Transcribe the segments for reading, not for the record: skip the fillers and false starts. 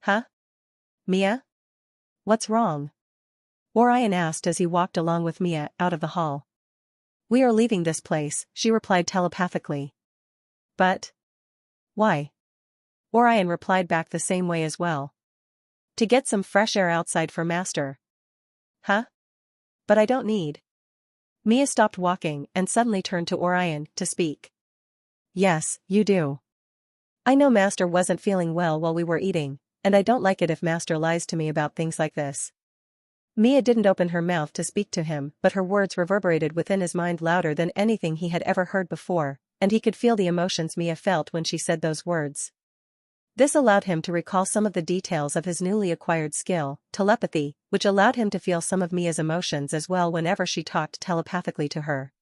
Huh? Mia? What's wrong? Orion asked as he walked along with Mia out of the hall. We are leaving this place, she replied telepathically. But? Why? Orion replied back the same way as well. To get some fresh air outside for Master. Huh? But I don't need. Mia stopped walking and suddenly turned to Orion to speak. Yes, you do. I know Master wasn't feeling well while we were eating, and I don't like it if Master lies to me about things like this. Mia didn't open her mouth to speak to him, but her words reverberated within his mind louder than anything he had ever heard before, and he could feel the emotions Mia felt when she said those words. This allowed him to recall some of the details of his newly acquired skill, telepathy, which allowed him to feel some of Mia's emotions as well whenever she talked telepathically to her.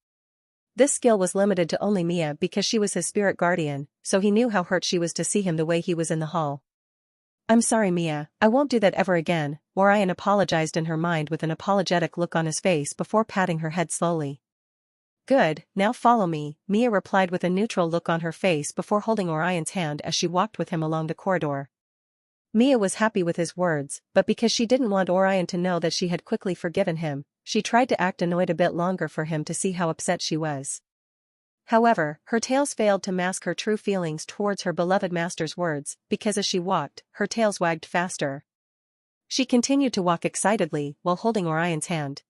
This skill was limited to only Mia because she was his spirit guardian, so he knew how hurt she was to see him the way he was in the hall. I'm sorry Mia, I won't do that ever again, Orion apologized in her mind with an apologetic look on his face before patting her head slowly. Good, now follow me, Mia replied with a neutral look on her face before holding Orion's hand as she walked with him along the corridor. Mia was happy with his words, but because she didn't want Orion to know that she had quickly forgiven him, she tried to act annoyed a bit longer for him to see how upset she was. However, her tails failed to mask her true feelings towards her beloved master's words, because as she walked, her tails wagged faster. She continued to walk excitedly while holding Orion's hand.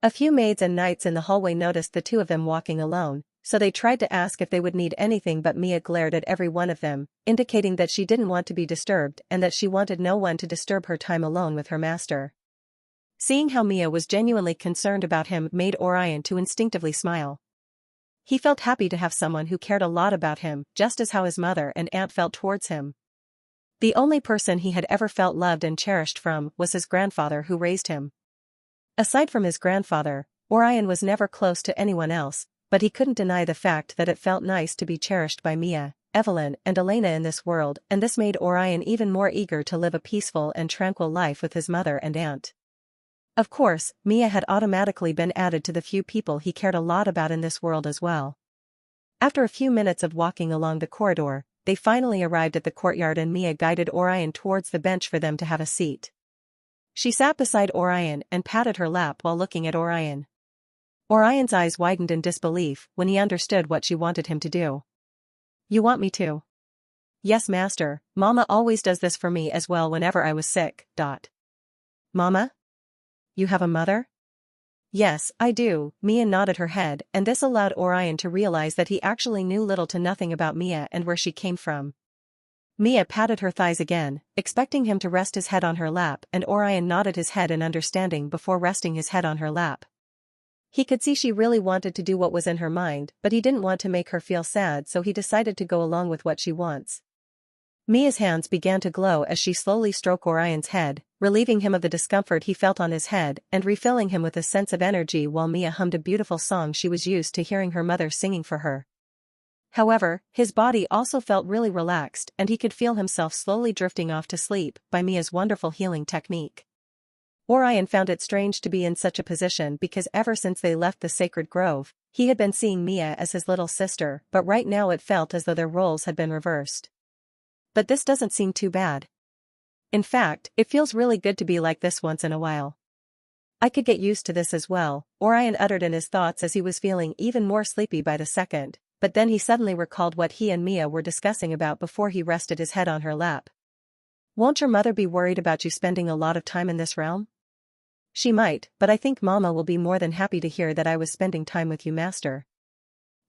A few maids and knights in the hallway noticed the two of them walking alone, so they tried to ask if they would need anything, but Mia glared at every one of them, indicating that she didn't want to be disturbed and that she wanted no one to disturb her time alone with her master. Seeing how Mia was genuinely concerned about him made Orion to instinctively smile. He felt happy to have someone who cared a lot about him, just as how his mother and aunt felt towards him. The only person he had ever felt loved and cherished from was his grandfather who raised him. Aside from his grandfather, Orion was never close to anyone else, but he couldn't deny the fact that it felt nice to be cherished by Mia, Evelyn and Elena in this world, and this made Orion even more eager to live a peaceful and tranquil life with his mother and aunt. Of course, Mia had automatically been added to the few people he cared a lot about in this world as well. After a few minutes of walking along the corridor, they finally arrived at the courtyard and Mia guided Orion towards the bench for them to have a seat. She sat beside Orion and patted her lap while looking at Orion. Orion's eyes widened in disbelief when he understood what she wanted him to do. You want me to? Yes, Master, Mama always does this for me as well whenever I was sick. Mama? You have a mother? Yes, I do, Mia nodded her head, and this allowed Orion to realize that he actually knew little to nothing about Mia and where she came from. Mia patted her thighs again, expecting him to rest his head on her lap, and Orion nodded his head in understanding before resting his head on her lap. He could see she really wanted to do what was in her mind, but he didn't want to make her feel sad, so he decided to go along with what she wants. Mia's hands began to glow as she slowly stroked Orion's head, relieving him of the discomfort he felt on his head and refilling him with a sense of energy while Mia hummed a beautiful song she was used to hearing her mother singing for her. However, his body also felt really relaxed and he could feel himself slowly drifting off to sleep by Mia's wonderful healing technique. Orion found it strange to be in such a position because ever since they left the sacred grove, he had been seeing Mia as his little sister, but right now it felt as though their roles had been reversed. But this doesn't seem too bad. In fact, it feels really good to be like this once in a while. I could get used to this as well, Orion uttered in his thoughts as he was feeling even more sleepy by the second, but then he suddenly recalled what he and Mia were discussing about before he rested his head on her lap. Won't your mother be worried about you spending a lot of time in this realm? She might, but I think Mama will be more than happy to hear that I was spending time with you, Master.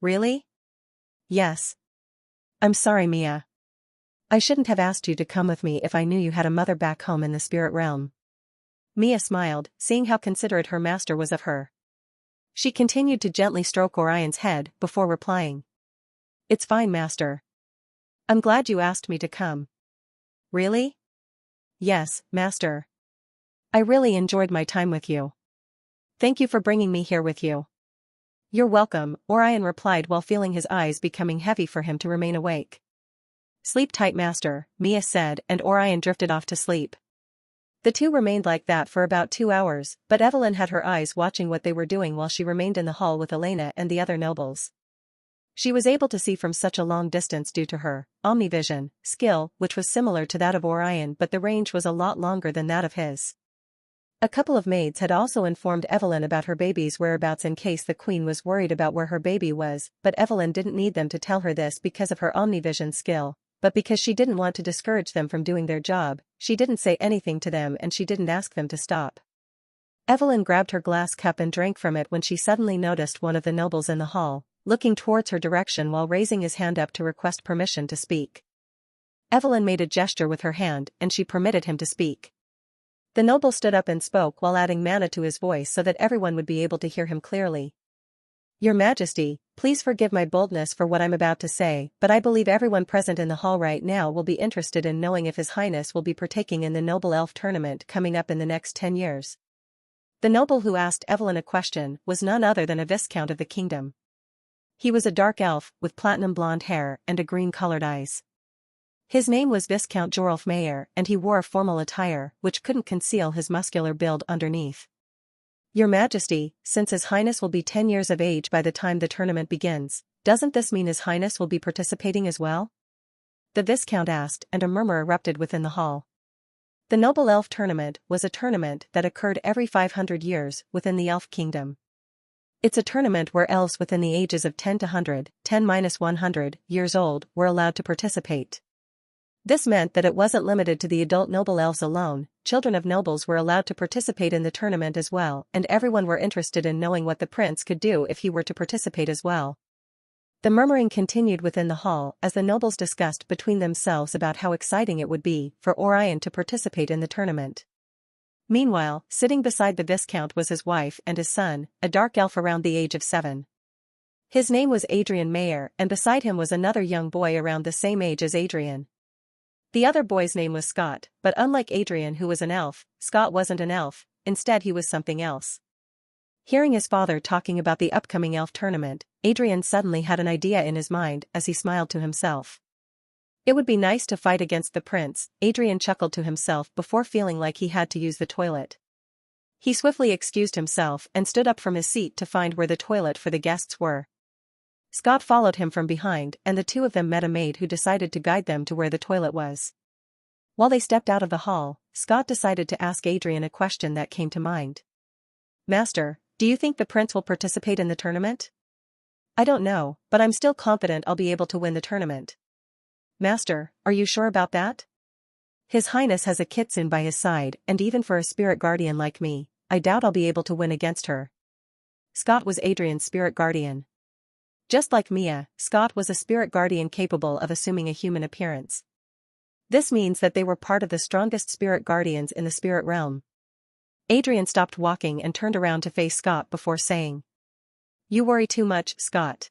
Really? Yes. I'm sorry, Mia. I shouldn't have asked you to come with me if I knew you had a mother back home in the spirit realm. Mia smiled, seeing how considerate her master was of her. She continued to gently stroke Orion's head before replying. It's fine, Master. I'm glad you asked me to come. Really? Yes, Master. I really enjoyed my time with you. Thank you for bringing me here with you. You're welcome, Orion replied while feeling his eyes becoming heavy for him to remain awake. Sleep tight, Master, Mia said, and Orion drifted off to sleep. The two remained like that for about 2 hours, but Evelyn had her eyes watching what they were doing while she remained in the hall with Elena and the other nobles. She was able to see from such a long distance due to her omnivision skill, which was similar to that of Orion, but the range was a lot longer than that of his. A couple of maids had also informed Evelyn about her baby's whereabouts in case the queen was worried about where her baby was, but Evelyn didn't need them to tell her this because of her omnivision skill, but because she didn't want to discourage them from doing their job. She didn't say anything to them and she didn't ask them to stop. Evelyn grabbed her glass cup and drank from it when she suddenly noticed one of the nobles in the hall, looking towards her direction while raising his hand up to request permission to speak. Evelyn made a gesture with her hand and she permitted him to speak. The noble stood up and spoke while adding mana to his voice so that everyone would be able to hear him clearly. Your Majesty, please forgive my boldness for what I'm about to say, but I believe everyone present in the hall right now will be interested in knowing if His Highness will be partaking in the Noble Elf Tournament coming up in the next 10 years. The noble who asked Evelyn a question was none other than a viscount of the kingdom. He was a dark elf with platinum blonde hair and a green-colored eyes. His name was Viscount Jorulf Mayer and he wore a formal attire which couldn't conceal his muscular build underneath. Your Majesty, since His Highness will be 10 years of age by the time the tournament begins, doesn't this mean His Highness will be participating as well? The Viscount asked and a murmur erupted within the hall. The Noble Elf Tournament was a tournament that occurred every 500 years within the Elf Kingdom. It's a tournament where elves within the ages of 10 to 100, 10-100 years old were allowed to participate. This meant that it wasn't limited to the adult noble elves alone, children of nobles were allowed to participate in the tournament as well, and everyone were interested in knowing what the prince could do if he were to participate as well. The murmuring continued within the hall as the nobles discussed between themselves about how exciting it would be for Orion to participate in the tournament. Meanwhile, sitting beside the Viscount was his wife and his son, a dark elf around the age of 7. His name was Adrian Mayer and beside him was another young boy around the same age as Adrian. The other boy's name was Scott, but unlike Adrian who was an elf, Scott wasn't an elf, instead he was something else. Hearing his father talking about the upcoming elf tournament, Adrian suddenly had an idea in his mind as he smiled to himself. It would be nice to fight against the prince, Adrian chuckled to himself before feeling like he had to use the toilet. He swiftly excused himself and stood up from his seat to find where the toilet for the guests were. Scott followed him from behind and the two of them met a maid who decided to guide them to where the toilet was. While they stepped out of the hall, Scott decided to ask Adrian a question that came to mind. Master, do you think the prince will participate in the tournament? I don't know, but I'm still confident I'll be able to win the tournament. Master, are you sure about that? His Highness has a kitsune by his side and even for a spirit guardian like me, I doubt I'll be able to win against her. Scott was Adrian's spirit guardian. Just like Mia, Scott was a spirit guardian capable of assuming a human appearance. This means that they were part of the strongest spirit guardians in the spirit realm. Adrian stopped walking and turned around to face Scott before saying, You worry too much, Scott.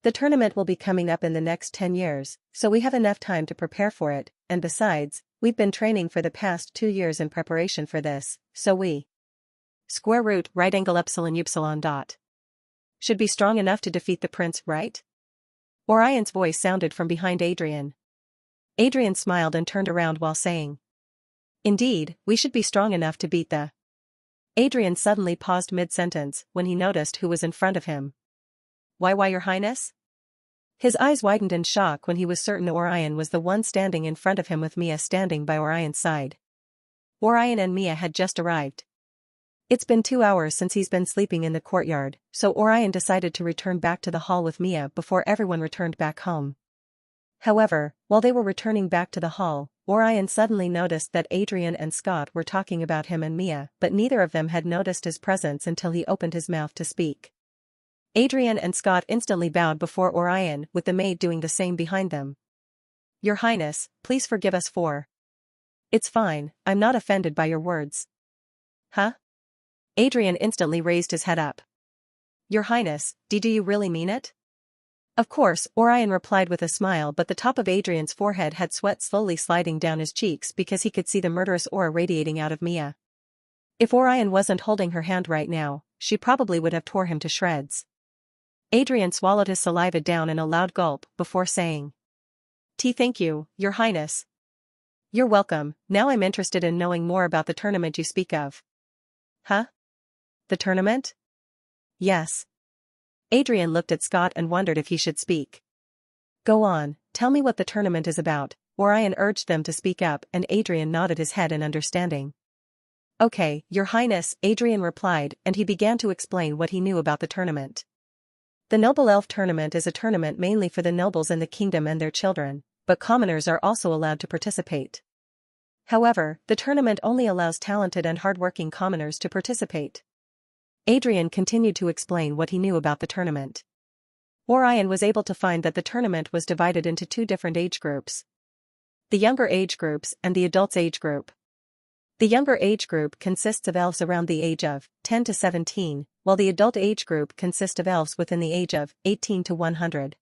The tournament will be coming up in the next 10 years, so we have enough time to prepare for it, and besides, we've been training for the past 2 years in preparation for this, so we square root right angle epsilon upsilon dot should be strong enough to defeat the prince, right? Orion's voice sounded from behind Adrian. Adrian smiled and turned around while saying, Indeed, we should be strong enough to beat the... Adrian suddenly paused mid-sentence when he noticed who was in front of him. Why, Your Highness? His eyes widened in shock when he was certain Orion was the one standing in front of him with Mia standing by Orion's side. Orion and Mia had just arrived. It's been 2 hours since he's been sleeping in the courtyard, so Orion decided to return back to the hall with Mia before everyone returned back home. However, while they were returning back to the hall, Orion suddenly noticed that Adrian and Scott were talking about him and Mia, but neither of them had noticed his presence until he opened his mouth to speak. Adrian and Scott instantly bowed before Orion, with the maid doing the same behind them. Your Highness, please forgive us for... It's fine, I'm not offended by your words. Huh? Adrian instantly raised his head up. Your Highness, do you really mean it? Of course, Orion replied with a smile, but the top of Adrian's forehead had sweat slowly sliding down his cheeks because he could see the murderous aura radiating out of Mia. If Orion wasn't holding her hand right now, she probably would have tore him to shreds. Adrian swallowed his saliva down in a loud gulp before saying, Thank you, Your Highness. You're welcome, now I'm interested in knowing more about the tournament you speak of. Huh? The tournament? Yes. Adrian looked at Scott and wondered if he should speak. Go on, tell me what the tournament is about, Orion urged them to speak up and Adrian nodded his head in understanding. Okay, Your Highness, Adrian replied and he began to explain what he knew about the tournament. The Noble Elf Tournament is a tournament mainly for the nobles in the kingdom and their children, but commoners are also allowed to participate. However, the tournament only allows talented and hardworking commoners to participate. Adrian continued to explain what he knew about the tournament. Orion was able to find that the tournament was divided into two different age groups. The younger age groups and the adults age group. The younger age group consists of elves around the age of 10 to 17, while the adult age group consists of elves within the age of 18 to 100.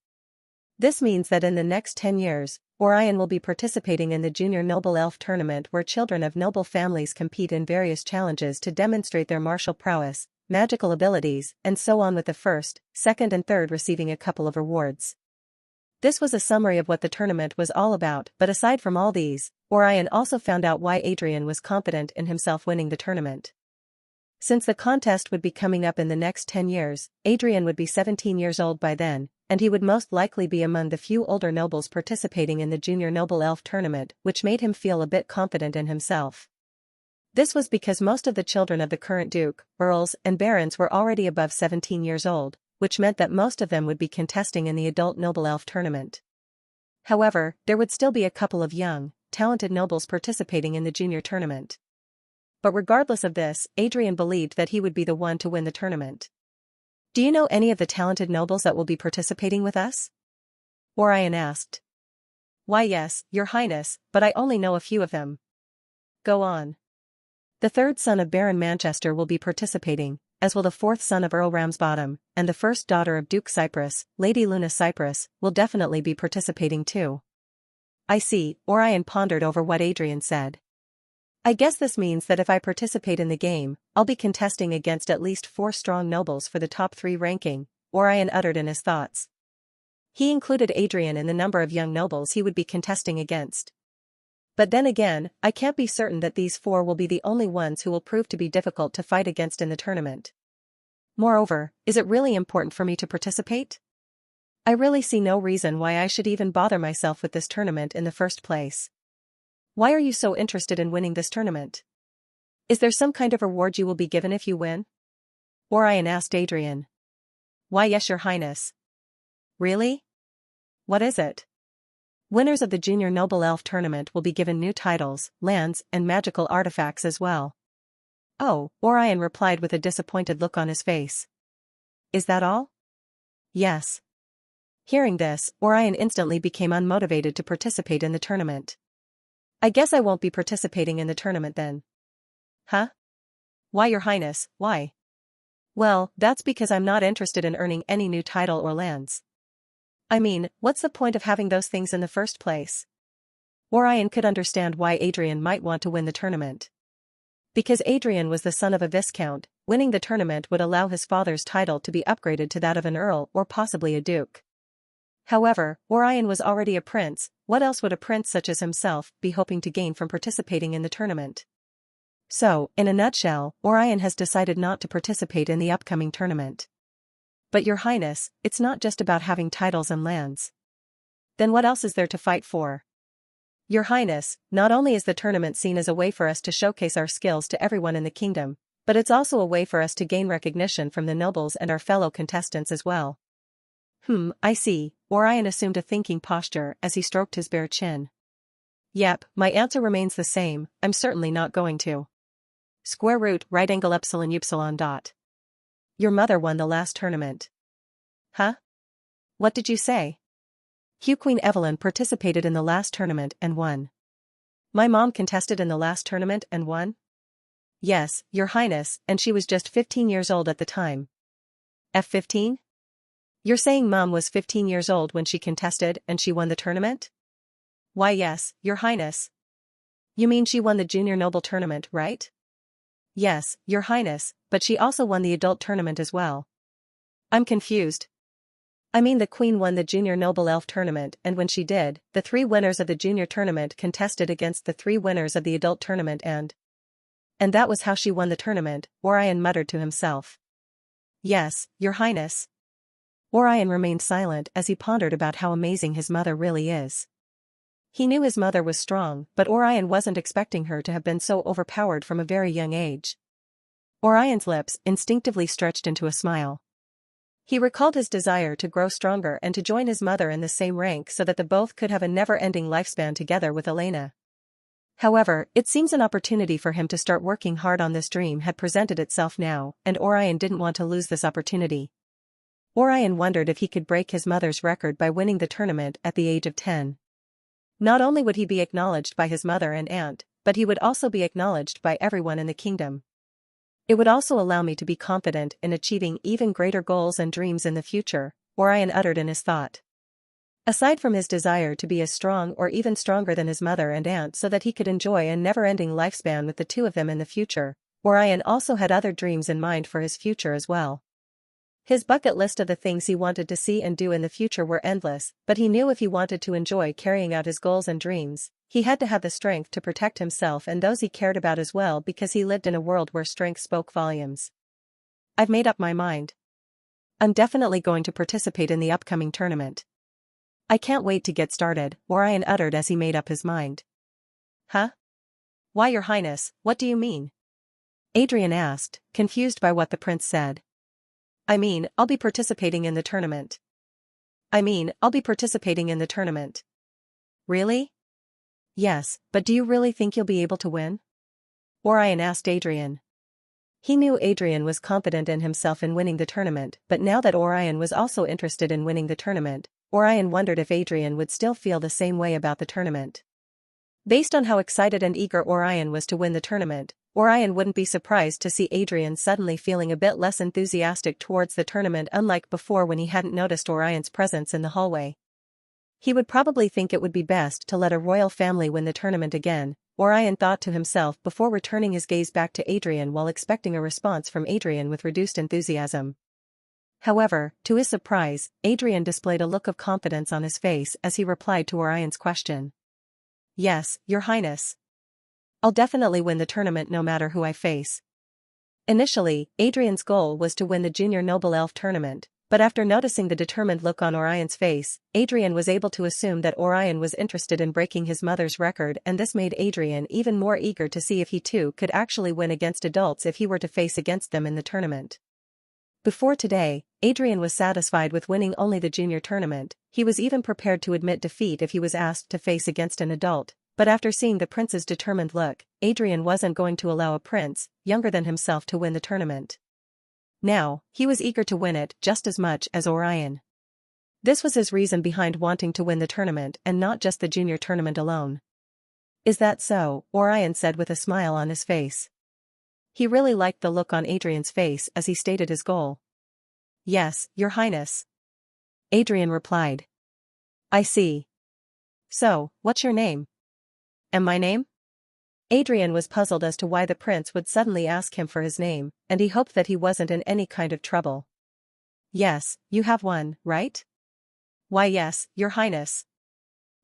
This means that in the next 10 years, Orion will be participating in the Junior Noble Elf Tournament where children of noble families compete in various challenges to demonstrate their martial prowess, magical abilities, and so on with the first, second and third receiving a couple of rewards. This was a summary of what the tournament was all about, but aside from all these, Orion also found out why Adrian was confident in himself winning the tournament. Since the contest would be coming up in the next 10 years, Adrian would be 17 years old by then, and he would most likely be among the few older nobles participating in the Junior Noble Elf Tournament, which made him feel a bit confident in himself. This was because most of the children of the current duke, earls, and barons were already above 17 years old, which meant that most of them would be contesting in the adult Noble Elf Tournament. However, there would still be a couple of young, talented nobles participating in the junior tournament. But regardless of this, Adrian believed that he would be the one to win the tournament. Do you know any of the talented nobles that will be participating with us? Orion asked. Why yes, Your Highness, but I only know a few of them. Go on. The third son of Baron Manchester will be participating, as will the fourth son of Earl Ramsbottom, and the first daughter of Duke Cypress, Lady Luna Cypress, will definitely be participating too. I see, Orion pondered over what Adrian said. I guess this means that if I participate in the game, I'll be contesting against at least 4 strong nobles for the top 3 ranking, Orion uttered in his thoughts. He included Adrian in the number of young nobles he would be contesting against. But then again, I can't be certain that these 4 will be the only ones who will prove to be difficult to fight against in the tournament. Moreover, is it really important for me to participate? I really see no reason why I should even bother myself with this tournament in the first place. Why are you so interested in winning this tournament? Is there some kind of reward you will be given if you win? Orion asked Adrian. Why yes, Your Highness. Really? What is it? Winners of the Junior Noble Elf Tournament will be given new titles, lands, and magical artifacts as well. Oh, Orion replied with a disappointed look on his face. Is that all? Yes. Hearing this, Orion instantly became unmotivated to participate in the tournament. I guess I won't be participating in the tournament then. Huh? Why, Your Highness, why? Well, that's because I'm not interested in earning any new title or lands. I mean, what's the point of having those things in the first place? Orion could understand why Adrian might want to win the tournament. Because Adrian was the son of a viscount, winning the tournament would allow his father's title to be upgraded to that of an earl or possibly a duke. However, Orion was already a prince. What else would a prince such as himself be hoping to gain from participating in the tournament? So, in a nutshell, Orion has decided not to participate in the upcoming tournament. But Your Highness, it's not just about having titles and lands. Then what else is there to fight for? Your Highness, not only is the tournament seen as a way for us to showcase our skills to everyone in the kingdom, but it's also a way for us to gain recognition from the nobles and our fellow contestants as well. I see, Orion assumed a thinking posture as he stroked his bare chin. Yep, my answer remains the same, I'm certainly not going to. Square root right angle epsilon upsilon dot. Your mother won the last tournament. Huh? What did you say? Queen Evelyn participated in the last tournament and won. My mom contested in the last tournament and won? Yes, Your Highness, and she was just 15 years old at the time. F15? You're saying Mom was 15 years old when she contested and she won the tournament? Why yes, Your Highness. You mean she won the Junior Noble Tournament, right? Yes, Your Highness, but she also won the adult tournament as well. I'm confused. I mean the Queen won the Junior Noble Elf Tournament and when she did, the 3 winners of the Junior Tournament contested against the 3 winners of the adult tournament and that was how she won the tournament, Orion muttered to himself. Yes, Your Highness. Orion remained silent as he pondered about how amazing his mother really is. He knew his mother was strong, but Orion wasn't expecting her to have been so overpowered from a very young age. Orion's lips instinctively stretched into a smile. He recalled his desire to grow stronger and to join his mother in the same rank so that the both could have a never-ending lifespan together with Elena. However, it seems an opportunity for him to start working hard on this dream had presented itself now, and Orion didn't want to lose this opportunity. Orion wondered if he could break his mother's record by winning the tournament at the age of 10. Not only would he be acknowledged by his mother and aunt, but he would also be acknowledged by everyone in the kingdom. It would also allow me to be confident in achieving even greater goals and dreams in the future, Orion uttered in his thought. Aside from his desire to be as strong or even stronger than his mother and aunt so that he could enjoy a never-ending lifespan with the two of them in the future, Orion also had other dreams in mind for his future as well. His bucket list of the things he wanted to see and do in the future were endless, but he knew if he wanted to enjoy carrying out his goals and dreams, he had to have the strength to protect himself and those he cared about as well because he lived in a world where strength spoke volumes. I've made up my mind. I'm definitely going to participate in the upcoming tournament. I can't wait to get started, Orion uttered as he made up his mind. Huh? Why, Your Highness, what do you mean? Adrian asked, confused by what the prince said. I mean, I'll be participating in the tournament. Really? Yes, but do you really think you'll be able to win? Orion asked Adrian. He knew Adrian was confident in himself in winning the tournament, but now that Orion was also interested in winning the tournament, Orion wondered if Adrian would still feel the same way about the tournament. Based on how excited and eager Orion was to win the tournament, Orion wouldn't be surprised to see Adrian suddenly feeling a bit less enthusiastic towards the tournament, unlike before when he hadn't noticed Orion's presence in the hallway. He would probably think it would be best to let a royal family win the tournament again, Orion thought to himself before returning his gaze back to Adrian while expecting a response from Adrian with reduced enthusiasm. However, to his surprise, Adrian displayed a look of confidence on his face as he replied to Orion's question. Yes, Your Highness. I'll definitely win the tournament no matter who I face. Initially, Adrian's goal was to win the Junior Noble Elf tournament, but after noticing the determined look on Orion's face, Adrian was able to assume that Orion was interested in breaking his mother's record, and this made Adrian even more eager to see if he too could actually win against adults if he were to face against them in the tournament. Before today, Adrian was satisfied with winning only the junior tournament. He was even prepared to admit defeat if he was asked to face against an adult, but after seeing the prince's determined look, Adrian wasn't going to allow a prince, younger than himself, to win the tournament. Now, he was eager to win it just as much as Orion. This was his reason behind wanting to win the tournament and not just the junior tournament alone. Is that so? Orion said with a smile on his face. He really liked the look on Adrian's face as he stated his goal. Yes, Your Highness. Adrian replied. I see. So, what's your name? And my name? Adrian was puzzled as to why the prince would suddenly ask him for his name, and he hoped that he wasn't in any kind of trouble. Yes, you have one, right? Why yes, Your Highness.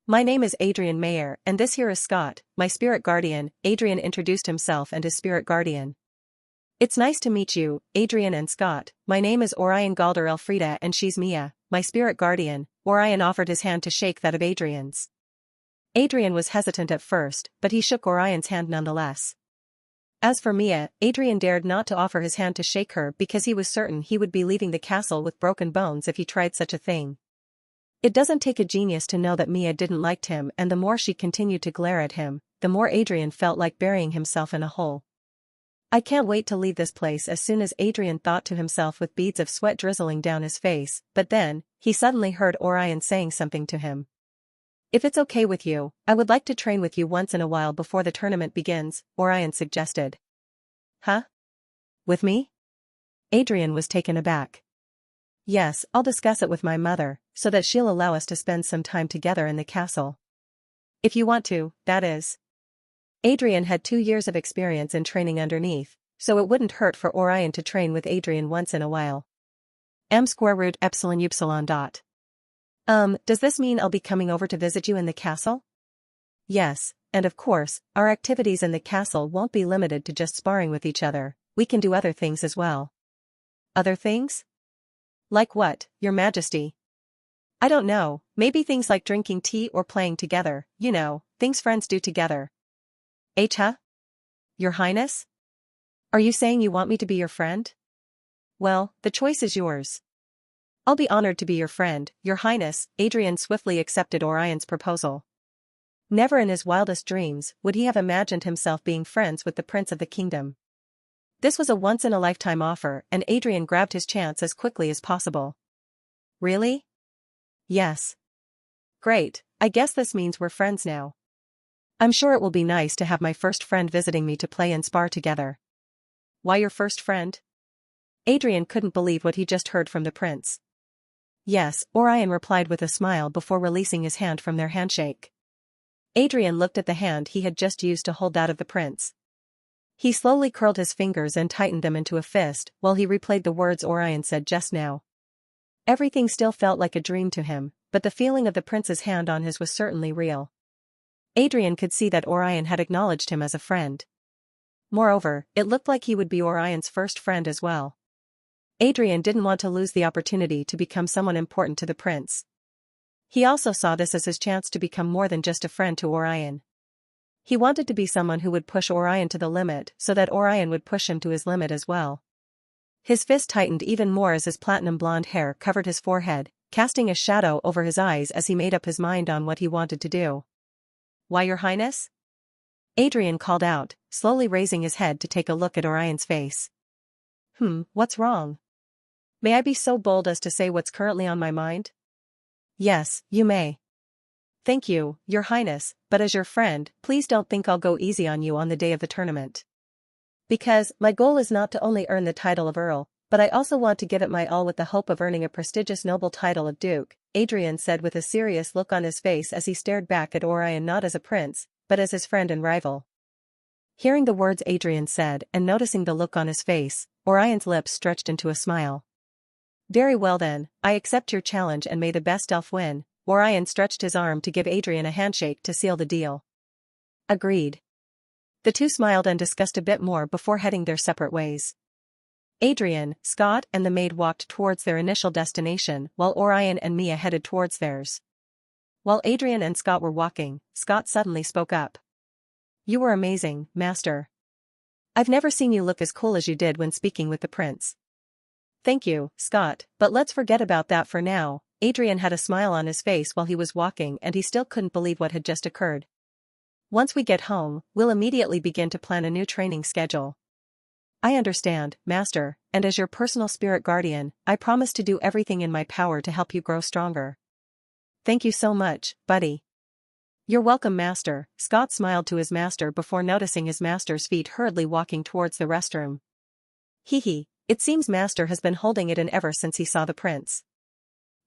My name is Adrian Mayer, and this here is Scott, my spirit guardian. Adrian introduced himself and his spirit guardian. It's nice to meet you, Adrian and Scott. My name is Orion Galder Elfrida and she's Mia, my spirit guardian. Orion offered his hand to shake that of Adrian's. Adrian was hesitant at first, but he shook Orion's hand nonetheless. As for Mia, Adrian dared not to offer his hand to shake her because he was certain he would be leaving the castle with broken bones if he tried such a thing. It doesn't take a genius to know that Mia didn't like him, and the more she continued to glare at him, the more Adrian felt like burying himself in a hole. I can't wait to leave this place as soon as Adrian thought to himself with beads of sweat drizzling down his face, but then, he suddenly heard Orion saying something to him. If it's okay with you, I would like to train with you once in a while before the tournament begins, Orion suggested. Huh? With me? Adrian was taken aback. Yes, I'll discuss it with my mother, so that she'll allow us to spend some time together in the castle. If you want to, that is. Adrian had 2 years of experience in training underneath, so it wouldn't hurt for Orion to train with Adrian once in a while. m²epsilon. Does this mean I'll be coming over to visit you in the castle? Yes, and of course, our activities in the castle won't be limited to just sparring with each other, we can do other things as well. Other things? Like what, Your Majesty? I don't know, maybe things like drinking tea or playing together, you know, things friends do together. Huh? Your Highness? Are you saying you want me to be your friend? Well, the choice is yours. I'll be honored to be your friend, Your Highness. Adrian swiftly accepted Orion's proposal. Never in his wildest dreams would he have imagined himself being friends with the Prince of the Kingdom. This was a once-in-a-lifetime offer, and Adrian grabbed his chance as quickly as possible. Really? Yes. Great, I guess this means we're friends now. I'm sure it will be nice to have my first friend visiting me to play and spar together. Why your first friend? Adrian couldn't believe what he just heard from the prince. Yes, Orion replied with a smile before releasing his hand from their handshake. Adrian looked at the hand he had just used to hold that of the prince. He slowly curled his fingers and tightened them into a fist while he replayed the words Orion said just now. Everything still felt like a dream to him, but the feeling of the prince's hand on his was certainly real. Adrian could see that Orion had acknowledged him as a friend. Moreover, it looked like he would be Orion's first friend as well. Adrian didn't want to lose the opportunity to become someone important to the prince. He also saw this as his chance to become more than just a friend to Orion. He wanted to be someone who would push Orion to the limit so that Orion would push him to his limit as well. His fist tightened even more as his platinum blonde hair covered his forehead, casting a shadow over his eyes as he made up his mind on what he wanted to do. Why, Your Highness? Adrian called out, slowly raising his head to take a look at Orion's face. What's wrong? May I be so bold as to say what's currently on my mind? Yes, you may. Thank you, Your Highness, but as your friend, please don't think I'll go easy on you on the day of the tournament. Because, my goal is not to only earn the title of Earl, but I also want to give it my all with the hope of earning a prestigious noble title of Duke, Adrian said with a serious look on his face as he stared back at Orion not as a prince, but as his friend and rival. Hearing the words Adrian said and noticing the look on his face, Orion's lips stretched into a smile. Very well then, I accept your challenge and may the best elf win. Orion stretched his arm to give Adrian a handshake to seal the deal. Agreed. The two smiled and discussed a bit more before heading their separate ways. Adrian, Scott and the maid walked towards their initial destination while Orion and Mia headed towards theirs. While Adrian and Scott were walking, Scott suddenly spoke up. You were amazing, Master. I've never seen you look as cool as you did when speaking with the prince. Thank you, Scott, but let's forget about that for now. Adrian had a smile on his face while he was walking and he still couldn't believe what had just occurred. Once we get home, we'll immediately begin to plan a new training schedule. I understand, Master, and as your personal spirit guardian, I promise to do everything in my power to help you grow stronger. Thank you so much, buddy. You're welcome, Master. Scott smiled to his master before noticing his master's feet hurriedly walking towards the restroom. Hee. It seems Master has been holding it in ever since he saw the prince.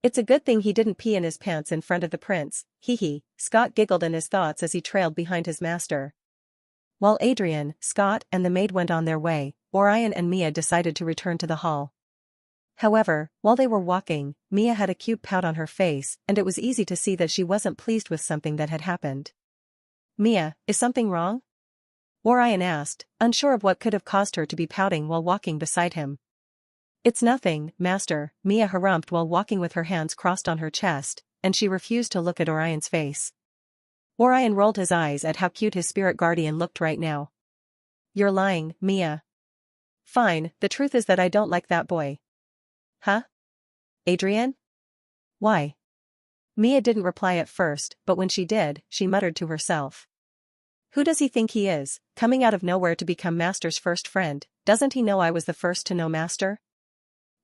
It's a good thing he didn't pee in his pants in front of the prince, hee. Scott giggled in his thoughts as he trailed behind his master. While Adrian, Scott and the maid went on their way, Orion and Mia decided to return to the hall. However, while they were walking, Mia had a cute pout on her face and it was easy to see that she wasn't pleased with something that had happened. Mia, is something wrong? Orion asked, unsure of what could have caused her to be pouting while walking beside him. It's nothing, Master, Mia harumphed while walking with her hands crossed on her chest, and she refused to look at Orion's face. Orion rolled his eyes at how cute his spirit guardian looked right now. You're lying, Mia. Fine, the truth is that I don't like that boy. Huh? Adrian? Why? Mia didn't reply at first, but when she did, she muttered to herself. Who does he think he is, coming out of nowhere to become Master's first friend? Doesn't he know I was the first to know Master?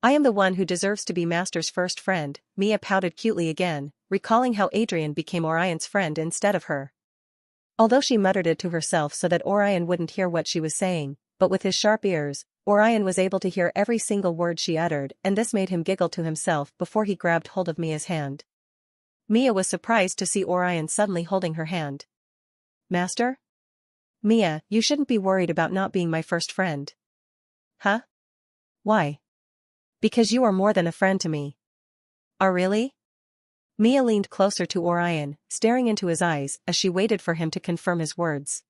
I am the one who deserves to be Master's first friend, Mia pouted cutely again, recalling how Adrian became Orion's friend instead of her. Although she muttered it to herself so that Orion wouldn't hear what she was saying, but with his sharp ears, Orion was able to hear every single word she uttered and this made him giggle to himself before he grabbed hold of Mia's hand. Mia was surprised to see Orion suddenly holding her hand. Master? Mia, you shouldn't be worried about not being my first friend. Huh? Why? Because you are more than a friend to me. Are really? Mia leaned closer to Orion, staring into his eyes as she waited for him to confirm his words.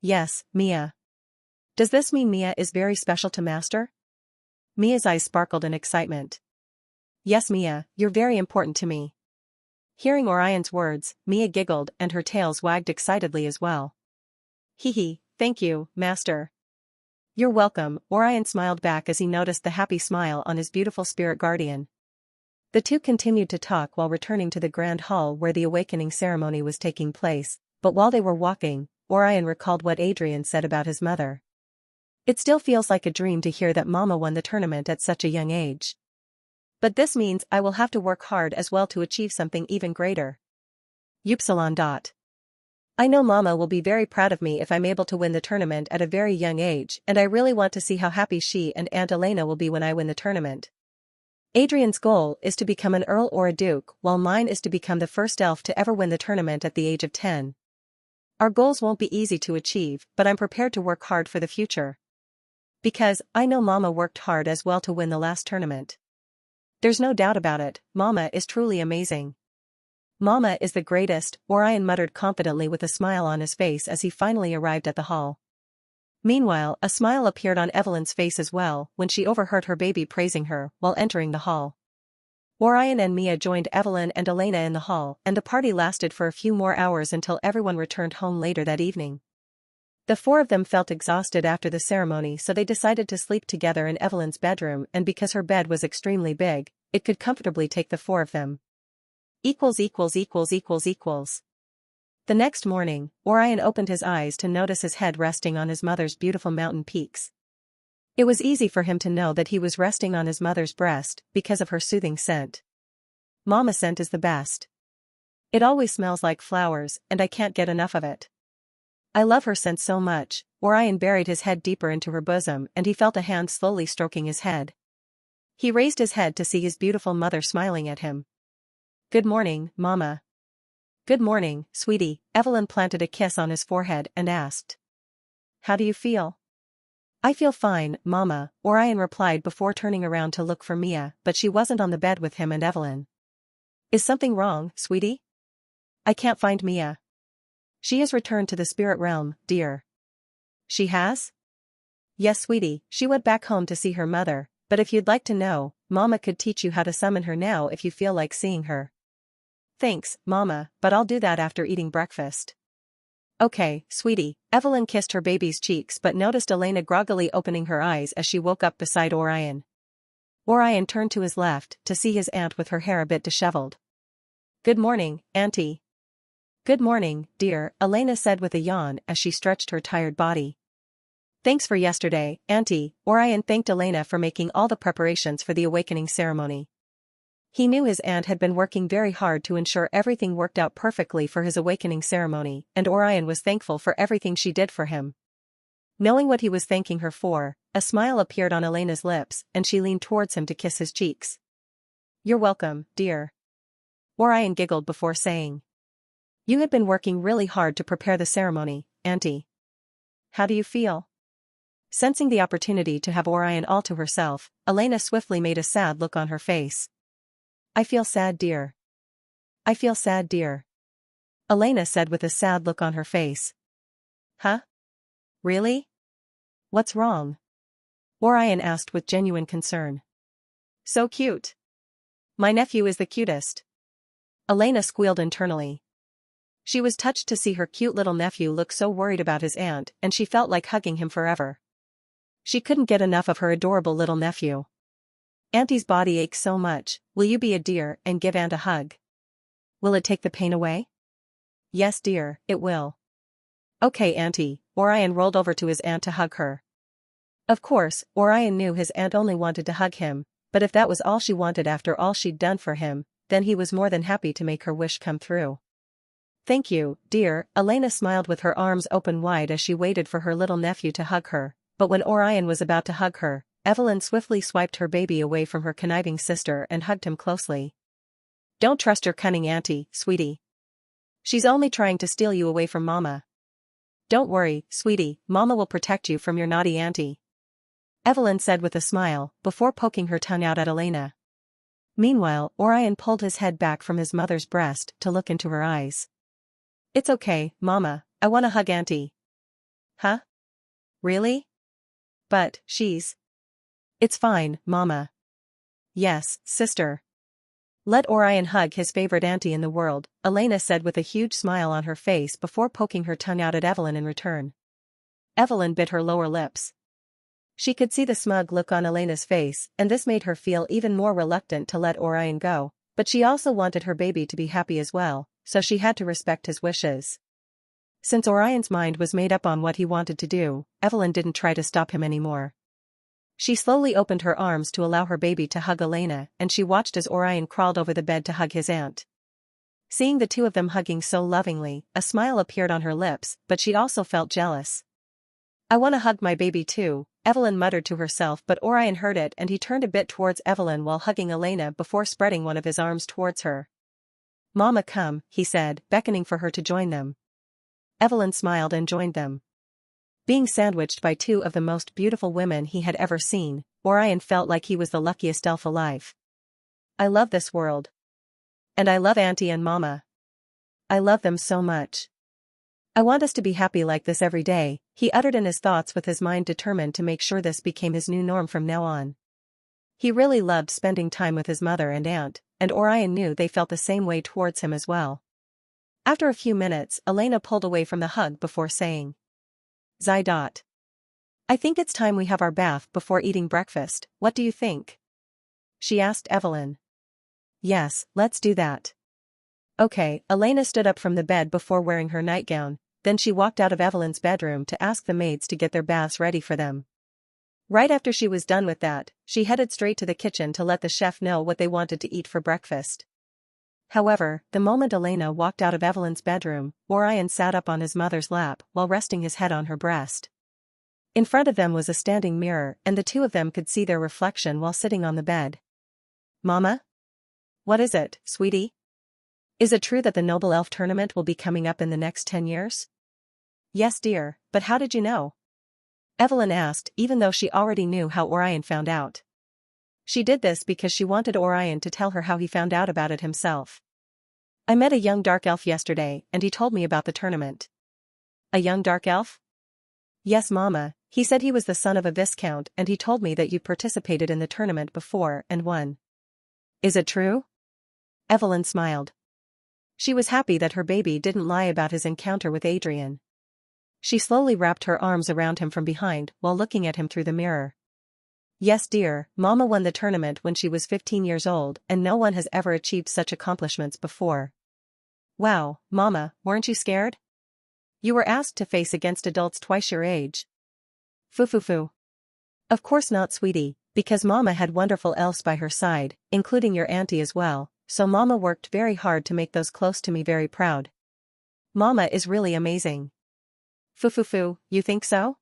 Yes, Mia. Does this mean Mia is very special to Master? Mia's eyes sparkled in excitement. Yes, Mia, you're very important to me. Hearing Orion's words, Mia giggled and her tails wagged excitedly as well. Hee hee, thank you, master. You're welcome, Orion smiled back as he noticed the happy smile on his beautiful spirit guardian. The two continued to talk while returning to the grand hall where the awakening ceremony was taking place, but while they were walking, Orion recalled what Adrian said about his mother. It still feels like a dream to hear that Mama won the tournament at such a young age. But this means I will have to work hard as well to achieve something even greater. Upsilon. I know Mama will be very proud of me if I'm able to win the tournament at a very young age, and I really want to see how happy she and Aunt Elena will be when I win the tournament. Adrian's goal is to become an earl or a duke, while mine is to become the first elf to ever win the tournament at the age of 10. Our goals won't be easy to achieve, but I'm prepared to work hard for the future. Because I know Mama worked hard as well to win the last tournament. There's no doubt about it, Mama is truly amazing. Mama is the greatest, Orion muttered confidently with a smile on his face as he finally arrived at the hall. Meanwhile, a smile appeared on Evelyn's face as well when she overheard her baby praising her while entering the hall. Orion and Mia joined Evelyn and Elena in the hall, and the party lasted for a few more hours until everyone returned home later that evening. The four of them felt exhausted after the ceremony, so they decided to sleep together in Evelyn's bedroom, and because her bed was extremely big, it could comfortably take the four of them. The next morning, Orion opened his eyes to notice his head resting on his mother's beautiful mountain peaks. It was easy for him to know that he was resting on his mother's breast because of her soothing scent. Mama scent is the best. It always smells like flowers, and I can't get enough of it. I love her scent so much. Orion buried his head deeper into her bosom and he felt a hand slowly stroking his head. He raised his head to see his beautiful mother smiling at him. Good morning, Mama. Good morning, sweetie. Evelyn planted a kiss on his forehead and asked. How do you feel? I feel fine, Mama, Orion replied before turning around to look for Mia, but she wasn't on the bed with him and Evelyn. Is something wrong, sweetie? I can't find Mia. She has returned to the spirit realm, dear. She has? Yes, sweetie, she went back home to see her mother, but if you'd like to know, Mama could teach you how to summon her now if you feel like seeing her. Thanks, Mama, but I'll do that after eating breakfast. Okay, sweetie. Evelyn kissed her baby's cheeks but noticed Elena groggily opening her eyes as she woke up beside Orion. Orion turned to his left to see his aunt with her hair a bit disheveled. Good morning, Auntie. Good morning, dear, Elena said with a yawn as she stretched her tired body. Thanks for yesterday, Auntie. Orion thanked Elena for making all the preparations for the awakening ceremony. He knew his aunt had been working very hard to ensure everything worked out perfectly for his awakening ceremony, and Orion was thankful for everything she did for him. Knowing what he was thanking her for, a smile appeared on Elena's lips and she leaned towards him to kiss his cheeks. You're welcome, dear. Orion giggled before saying. You had been working really hard to prepare the ceremony, Auntie. How do you feel? Sensing the opportunity to have Orion all to herself, Elena swiftly made a sad look on her face. I feel sad, dear. I feel sad, dear. Elena said with a sad look on her face. Huh? Really? What's wrong? Orion asked with genuine concern. So cute. My nephew is the cutest. Elena squealed internally. She was touched to see her cute little nephew look so worried about his aunt, and she felt like hugging him forever. She couldn't get enough of her adorable little nephew. Auntie's body aches so much, will you be a dear and give Aunt a hug? Will it take the pain away? Yes, dear, it will. Okay, Auntie. Orion rolled over to his aunt to hug her. Of course, Orion knew his aunt only wanted to hug him, but if that was all she wanted after all she'd done for him, then he was more than happy to make her wish come through. Thank you, dear. Elena smiled with her arms open wide as she waited for her little nephew to hug her, but when Orion was about to hug her, Evelyn swiftly swiped her baby away from her conniving sister and hugged him closely. Don't trust your cunning auntie, sweetie. She's only trying to steal you away from Mama. Don't worry, sweetie, Mama will protect you from your naughty auntie. Evelyn said with a smile, before poking her tongue out at Elena. Meanwhile, Orion pulled his head back from his mother's breast to look into her eyes. It's okay, Mama, I want to hug Auntie. Huh? Really? But, she's... It's fine, Mama. Yes, sister. Let Orion hug his favorite auntie in the world, Elena said with a huge smile on her face before poking her tongue out at Evelyn in return. Evelyn bit her lower lips. She could see the smug look on Elena's face, and this made her feel even more reluctant to let Orion go, but she also wanted her baby to be happy as well, so she had to respect his wishes. Since Orion's mind was made up on what he wanted to do, Evelyn didn't try to stop him anymore. She slowly opened her arms to allow her baby to hug Elena, and she watched as Orion crawled over the bed to hug his aunt. Seeing the two of them hugging so lovingly, a smile appeared on her lips, but she also felt jealous. "I want to hug my baby too," Evelyn muttered to herself, but Orion heard it and he turned a bit towards Evelyn while hugging Elena before spreading one of his arms towards her. "Mama, come," he said, beckoning for her to join them. Evelyn smiled and joined them. Being sandwiched by two of the most beautiful women he had ever seen, Orion felt like he was the luckiest elf alive. "I love this world. And I love Auntie and Mama. I love them so much. I want us to be happy like this every day," he uttered in his thoughts with his mind determined to make sure this became his new norm from now on. He really loved spending time with his mother and aunt, and Orion knew they felt the same way towards him as well. After a few minutes, Elena pulled away from the hug before saying, "Zai. I think it's time we have our bath before eating breakfast, what do you think?" she asked Evelyn. "Yes, let's do that." Okay, Elena stood up from the bed before wearing her nightgown, then she walked out of Evelyn's bedroom to ask the maids to get their baths ready for them. Right after she was done with that, she headed straight to the kitchen to let the chef know what they wanted to eat for breakfast. However, the moment Elena walked out of Evelyn's bedroom, Orion sat up on his mother's lap while resting his head on her breast. In front of them was a standing mirror and the two of them could see their reflection while sitting on the bed. "Mama? What is it, sweetie? Is it true that the Noble Elf tournament will be coming up in the next 10 years? "Yes dear, but how did you know?" Evelyn asked, even though she already knew how Orion found out. She did this because she wanted Orion to tell her how he found out about it himself. "I met a young dark elf yesterday and he told me about the tournament." "A young dark elf?" "Yes Mama, he said he was the son of a viscount and he told me that you participated in the tournament before and won." "Is it true?" Evelyn smiled. She was happy that her baby didn't lie about his encounter with Adrian. She slowly wrapped her arms around him from behind while looking at him through the mirror. "Yes dear, Mama won the tournament when she was 15 years old and no one has ever achieved such accomplishments before." "Wow, Mama, weren't you scared? You were asked to face against adults twice your age." Foo. "Of course not sweetie, because Mama had wonderful elves by her side, including your auntie as well, so Mama worked very hard to make those close to me very proud. Mama is really amazing." Foo, you think so?"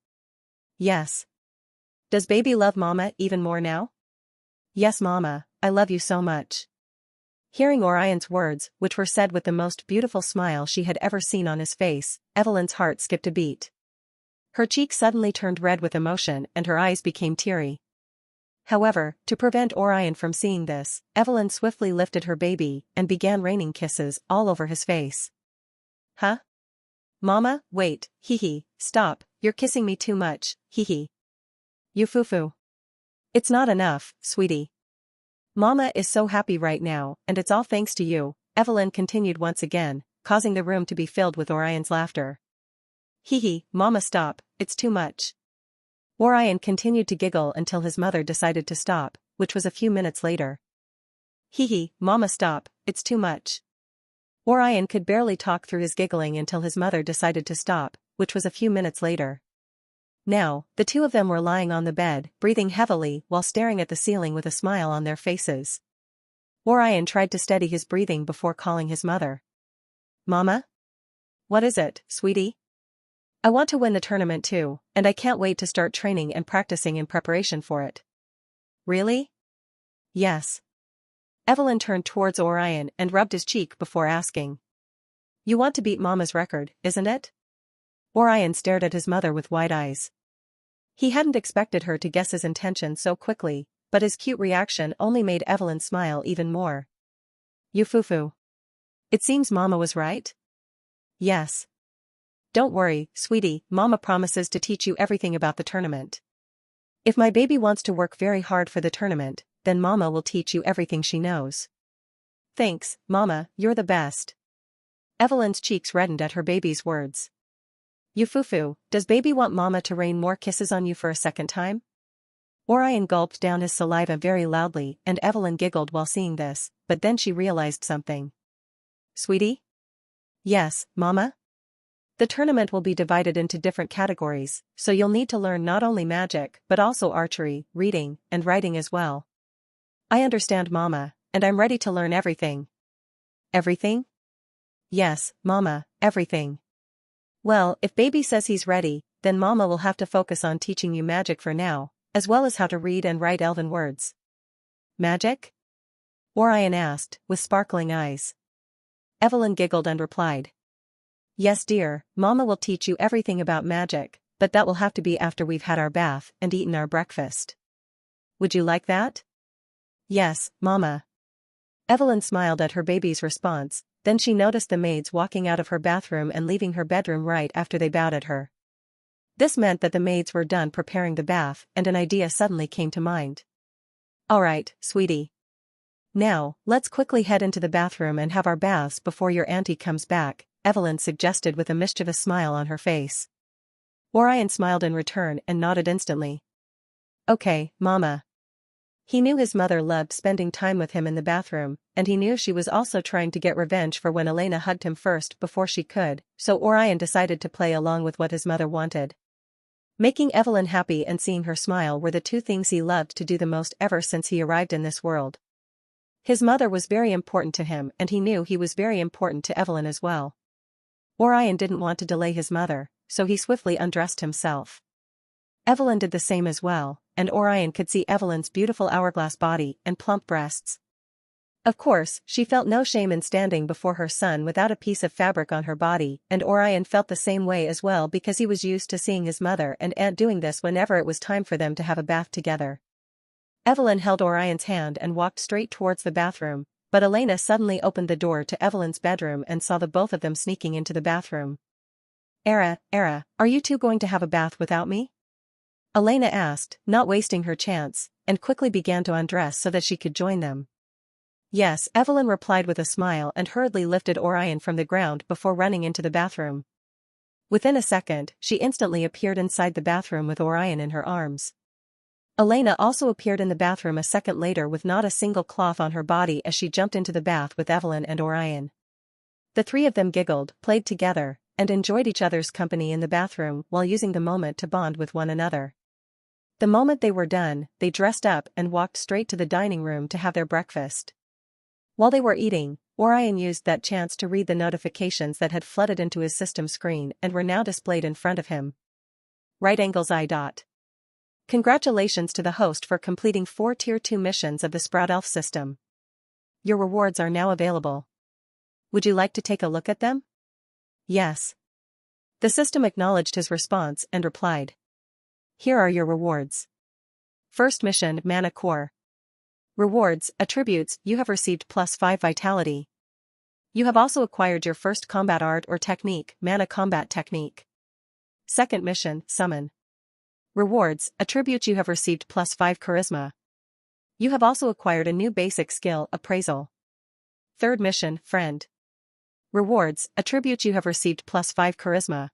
"Yes." "Does baby love Mama even more now?" "Yes Mama, I love you so much." Hearing Orion's words, which were said with the most beautiful smile she had ever seen on his face, Evelyn's heart skipped a beat. Her cheeks suddenly turned red with emotion and her eyes became teary. However, to prevent Orion from seeing this, Evelyn swiftly lifted her baby and began raining kisses all over his face. "Huh? Mama, wait, stop, you're kissing me too much, You foo. It's not enough, sweetie. Mama is so happy right now, and it's all thanks to you," Evelyn continued once again, causing the room to be filled with Orion's laughter. Mama stop, it's too much." Orion continued to giggle until his mother decided to stop, which was a few minutes later. Mama stop, it's too much." Orion could barely talk through his giggling until his mother decided to stop, which was a few minutes later. Now, the two of them were lying on the bed, breathing heavily while staring at the ceiling with a smile on their faces. Orion tried to steady his breathing before calling his mother. "Mama? What is it, sweetie?" "I want to win the tournament too, and I can't wait to start training and practicing in preparation for it." "Really?" "Yes." Evelyn turned towards Orion and rubbed his cheek before asking. "You want to beat Mama's record, isn't it?" Orion stared at his mother with wide eyes. He hadn't expected her to guess his intention so quickly, but his cute reaction only made Evelyn smile even more. "You foo. It seems Mama was right?" "Yes." "Don't worry, sweetie, Mama promises to teach you everything about the tournament. If my baby wants to work very hard for the tournament, then Mama will teach you everything she knows." Thanks, Mama, you're the best. Evelyn's cheeks reddened at her baby's words. You foo-foo, does baby want Mama to rain more kisses on you for a second time? Orion gulped down his saliva very loudly and Evelyn giggled while seeing this, but then she realized something. Sweetie? Yes, Mama? The tournament will be divided into different categories, so you'll need to learn not only magic but also archery, reading, and writing as well. I understand, Mama, and I'm ready to learn everything. Everything? Yes, Mama, everything. Well, if baby says he's ready, then Mama will have to focus on teaching you magic for now, as well as how to read and write elven words. Magic? Orion asked, with sparkling eyes. Evelyn giggled and replied. Yes, dear, Mama will teach you everything about magic, but that will have to be after we've had our bath and eaten our breakfast. Would you like that? Yes, Mama. Evelyn smiled at her baby's response, then she noticed the maids walking out of her bathroom and leaving her bedroom right after they bowed at her. This meant that the maids were done preparing the bath and an idea suddenly came to mind. Alright, sweetie. Now, let's quickly head into the bathroom and have our baths before your auntie comes back, Evelyn suggested with a mischievous smile on her face. Orion smiled in return and nodded instantly. Okay, Mama. He knew his mother loved spending time with him in the bathroom, and he knew she was also trying to get revenge for when Elena hugged him first before she could, so Orion decided to play along with what his mother wanted. Making Evelyn happy and seeing her smile were the two things he loved to do the most ever since he arrived in this world. His mother was very important to him and he knew he was very important to Evelyn as well. Orion didn't want to delay his mother, so he swiftly undressed himself. Evelyn did the same as well, and Orion could see Evelyn's beautiful hourglass body and plump breasts. Of course, she felt no shame in standing before her son without a piece of fabric on her body, and Orion felt the same way as well because he was used to seeing his mother and aunt doing this whenever it was time for them to have a bath together. Evelyn held Orion's hand and walked straight towards the bathroom, but Elena suddenly opened the door to Evelyn's bedroom and saw the both of them sneaking into the bathroom. Era, are you two going to have a bath without me? Elena asked, not wasting her chance, and quickly began to undress so that she could join them. Yes, Evelyn replied with a smile and hurriedly lifted Orion from the ground before running into the bathroom. Within a second, she instantly appeared inside the bathroom with Orion in her arms. Elena also appeared in the bathroom a second later with not a single cloth on her body as she jumped into the bath with Evelyn and Orion. The three of them giggled, played together, and enjoyed each other's company in the bathroom while using the moment to bond with one another. The moment they were done, they dressed up and walked straight to the dining room to have their breakfast. While they were eating, Orion used that chance to read the notifications that had flooded into his system screen and were now displayed in front of him. Right angles I. Congratulations to the host for completing 4 Tier 2 missions of the Sprout Elf system. Your rewards are now available. Would you like to take a look at them? Yes. The system acknowledged his response and replied. Here are your rewards. First mission, Mana Core. Rewards, attributes, you have received +5 vitality. You have also acquired your first combat art or technique, Mana Combat Technique. Second mission, Summon. Rewards, attributes, you have received +5 charisma. You have also acquired a new basic skill, Appraisal. Third mission, Friend. Rewards, attributes, you have received +5 charisma.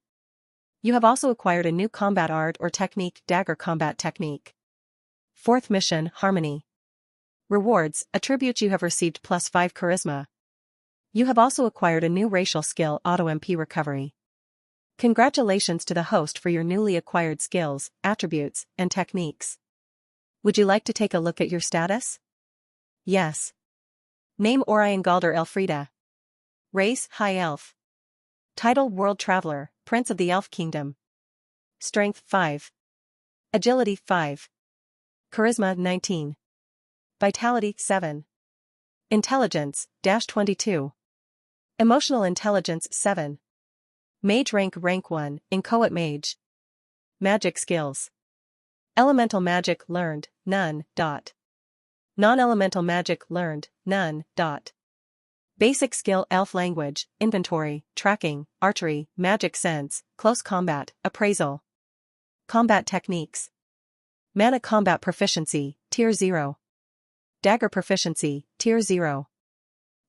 You have also acquired a new combat art or technique, Dagger Combat Technique. Fourth mission, Harmony. Rewards, attributes, you have received +5 charisma. You have also acquired a new racial skill, Auto MP Recovery. Congratulations to the host for your newly acquired skills, attributes, and techniques. Would you like to take a look at your status? Yes. Name Orion Galder Elfrida. Race, High Elf. Title, World Traveler, Prince of the Elf Kingdom. Strength, 5. Agility, 5. Charisma, 19. Vitality, 7. Intelligence, -22. Emotional Intelligence, 7. Mage rank 1, Inchoate Mage. Magic skills. Elemental magic learned, none. Non-elemental magic learned, none. Basic skill, Elf language, inventory, tracking, archery, magic sense, close combat, appraisal. Combat techniques. Mana combat proficiency, tier 0. Dagger proficiency, tier 0.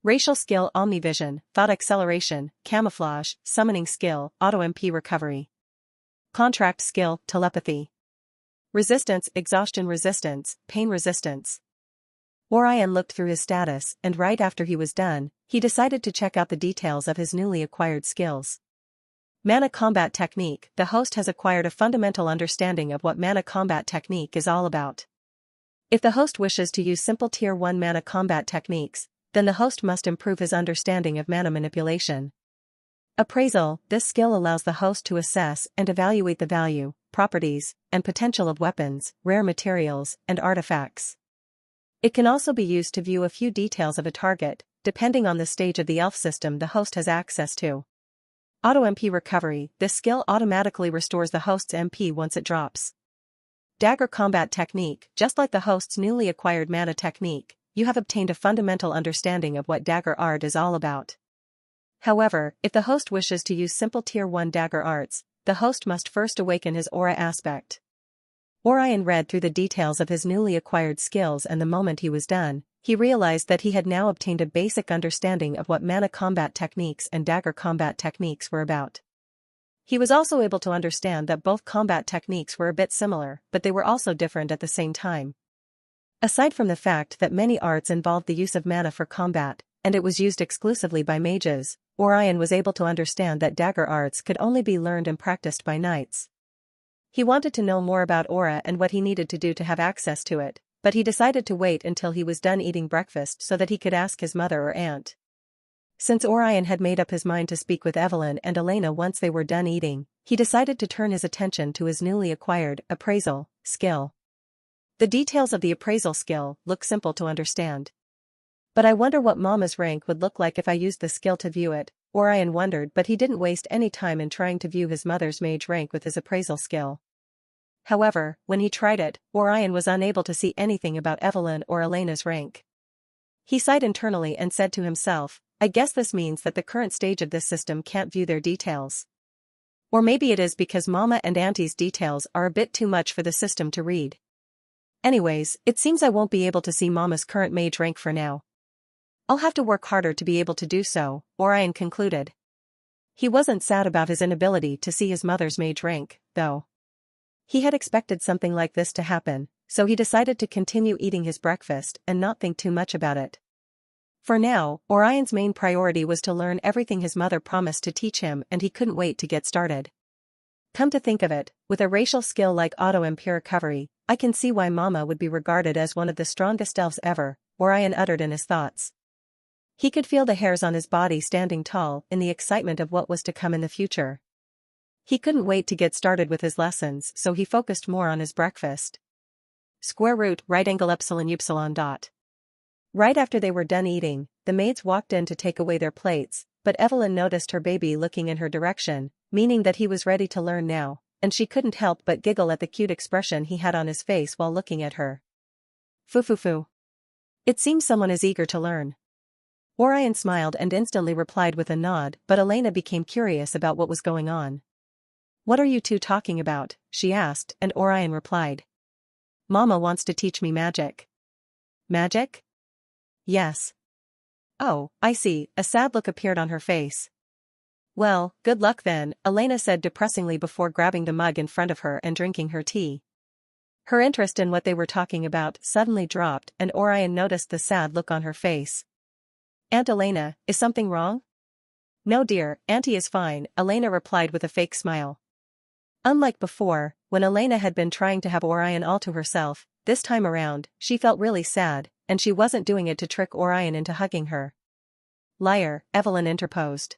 Racial skill Omnivision, thought acceleration, camouflage, summoning skill, auto-MP recovery. Contract skill, telepathy. Resistance, exhaustion resistance, pain resistance. Orion looked through his status, and right after he was done, he decided to check out the details of his newly acquired skills. Mana Combat Technique. The host has acquired a fundamental understanding of what Mana Combat Technique is all about. If the host wishes to use simple Tier 1 Mana Combat Techniques, then the host must improve his understanding of mana manipulation. Appraisal. This skill allows the host to assess and evaluate the value, properties, and potential of weapons, rare materials, and artifacts. It can also be used to view a few details of a target, depending on the stage of the elf system the host has access to. Auto-MP Recovery. This skill automatically restores the host's MP once it drops. Dagger Combat Technique. Just like the host's newly acquired mana technique, you have obtained a fundamental understanding of what dagger art is all about. However, if the host wishes to use simple Tier 1 dagger arts, the host must first awaken his aura aspect. Orion read through the details of his newly acquired skills, and the moment he was done, he realized that he had now obtained a basic understanding of what mana combat techniques and dagger combat techniques were about. He was also able to understand that both combat techniques were a bit similar, but they were also different at the same time. Aside from the fact that many arts involved the use of mana for combat, and it was used exclusively by mages, Orion was able to understand that dagger arts could only be learned and practiced by knights. He wanted to know more about aura and what he needed to do to have access to it, but he decided to wait until he was done eating breakfast so that he could ask his mother or aunt. Since Orion had made up his mind to speak with Evelyn and Elena once they were done eating, he decided to turn his attention to his newly acquired appraisal skill. The details of the appraisal skill look simple to understand. But I wonder what Mama's rank would look like if I used the skill to view it, Orion wondered, but he didn't waste any time in trying to view his mother's mage rank with his appraisal skill. However, when he tried it, Orion was unable to see anything about Evelyn or Elena's rank. He sighed internally and said to himself, I guess this means that the current stage of this system can't view their details. Or maybe it is because Mama and Auntie's details are a bit too much for the system to read. Anyways, it seems I won't be able to see Mama's current mage rank for now. I'll have to work harder to be able to do so, Orion concluded. He wasn't sad about his inability to see his mother's mage rank, though. He had expected something like this to happen, so he decided to continue eating his breakfast and not think too much about it. For now, Orion's main priority was to learn everything his mother promised to teach him, and he couldn't wait to get started. Come to think of it, with a racial skill like auto-MP recovery, I can see why Mama would be regarded as one of the strongest elves ever, Orion uttered in his thoughts. He could feel the hairs on his body standing tall in the excitement of what was to come in the future. He couldn't wait to get started with his lessons, so he focused more on his breakfast. Square root, right angle epsilon upsilon dot. Right after they were done eating, the maids walked in to take away their plates, but Evelyn noticed her baby looking in her direction, meaning that he was ready to learn now, and she couldn't help but giggle at the cute expression he had on his face while looking at her. Foo. It seems someone is eager to learn. Orion smiled and instantly replied with a nod, but Elena became curious about what was going on. What are you two talking about? She asked, and Orion replied. Mama wants to teach me magic. Magic? Yes. Oh, I see, a sad look appeared on her face. Well, good luck then, Elena said depressingly before grabbing the mug in front of her and drinking her tea. Her interest in what they were talking about suddenly dropped, and Orion noticed the sad look on her face. Aunt Elena, is something wrong? No dear, Auntie is fine, Elena replied with a fake smile. Unlike before, when Elena had been trying to have Orion all to herself, this time around, she felt really sad, and she wasn't doing it to trick Orion into hugging her. Liar, Evelyn interposed.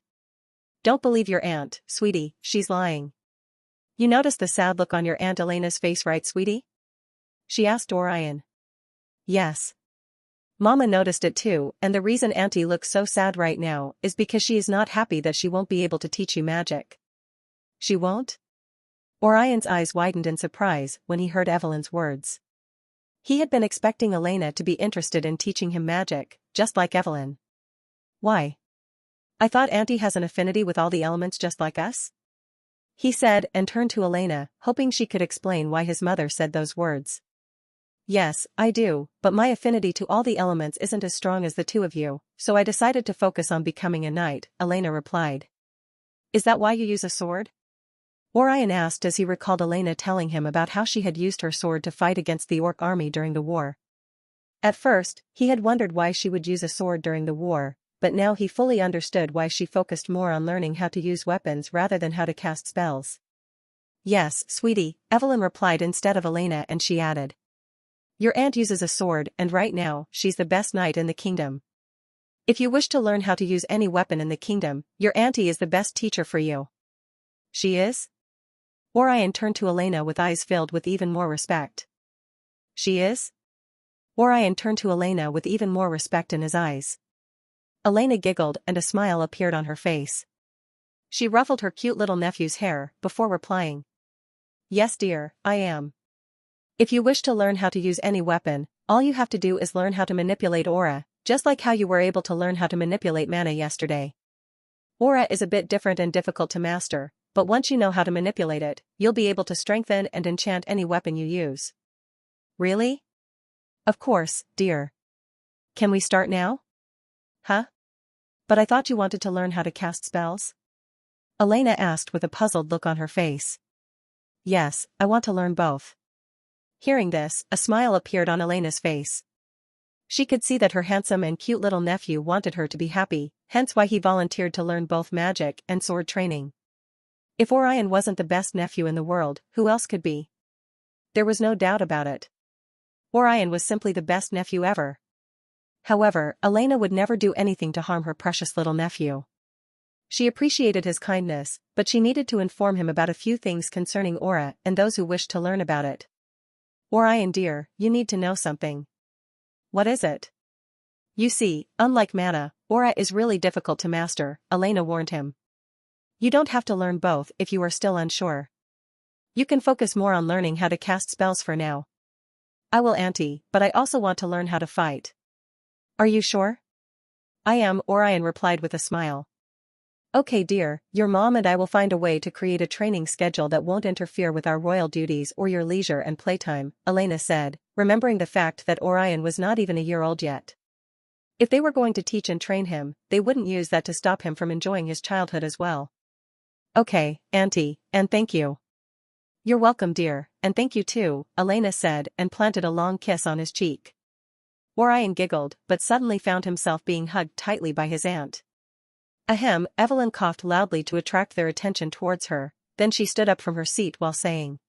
Don't believe your aunt, sweetie, she's lying. You noticed the sad look on your Aunt Elena's face, right, sweetie? She asked Orion. Yes. Mama noticed it too, and the reason Auntie looks so sad right now is because she is not happy that she won't be able to teach you magic. She won't? Orion's eyes widened in surprise when he heard Evelyn's words. He had been expecting Elena to be interested in teaching him magic, just like Evelyn. Why? I thought Auntie has an affinity with all the elements just like us? He said and turned to Elena, hoping she could explain why his mother said those words. Yes, I do, but my affinity to all the elements isn't as strong as the two of you, so I decided to focus on becoming a knight, Elena replied. Is that why you use a sword? Orion asked as he recalled Elena telling him about how she had used her sword to fight against the orc army during the war. At first, he had wondered why she would use a sword during the war, but now he fully understood why she focused more on learning how to use weapons rather than how to cast spells. Yes, sweetie, Evelyn replied instead of Elena, and she added. Your aunt uses a sword, and right now, she's the best knight in the kingdom. If you wish to learn how to use any weapon in the kingdom, your auntie is the best teacher for you. She is? Orion turned to Elena with eyes filled with even more respect. She is? Orion turned to Elena with even more respect in his eyes. Elena giggled and a smile appeared on her face. She ruffled her cute little nephew's hair before replying. Yes dear, I am. If you wish to learn how to use any weapon, all you have to do is learn how to manipulate aura, just like how you were able to learn how to manipulate mana yesterday. Aura is a bit different and difficult to master, but once you know how to manipulate it, you'll be able to strengthen and enchant any weapon you use. Really? Of course, dear. Can we start now? Huh? But I thought you wanted to learn how to cast spells? Elena asked with a puzzled look on her face. Yes, I want to learn both. Hearing this, a smile appeared on Elena's face. She could see that her handsome and cute little nephew wanted her to be happy, hence why he volunteered to learn both magic and sword training. If Orion wasn't the best nephew in the world, who else could be? There was no doubt about it. Orion was simply the best nephew ever. However, Elena would never do anything to harm her precious little nephew. She appreciated his kindness, but she needed to inform him about a few things concerning aura and those who wished to learn about it. Orion dear, you need to know something. What is it? You see, unlike mana, aura is really difficult to master, Elena warned him. You don't have to learn both if you are still unsure. You can focus more on learning how to cast spells for now. I will, auntie, but I also want to learn how to fight. Are you sure? I am, Orion replied with a smile. Okay dear, your mom and I will find a way to create a training schedule that won't interfere with our royal duties or your leisure and playtime, Elena said, remembering the fact that Orion was not even a year old yet. If they were going to teach and train him, they wouldn't use that to stop him from enjoying his childhood as well. Okay, auntie, and thank you. You're welcome dear, and thank you too, Elena said and planted a long kiss on his cheek. Orion giggled, but suddenly found himself being hugged tightly by his aunt. Ahem, Evelyn coughed loudly to attract their attention towards her, then she stood up from her seat while saying.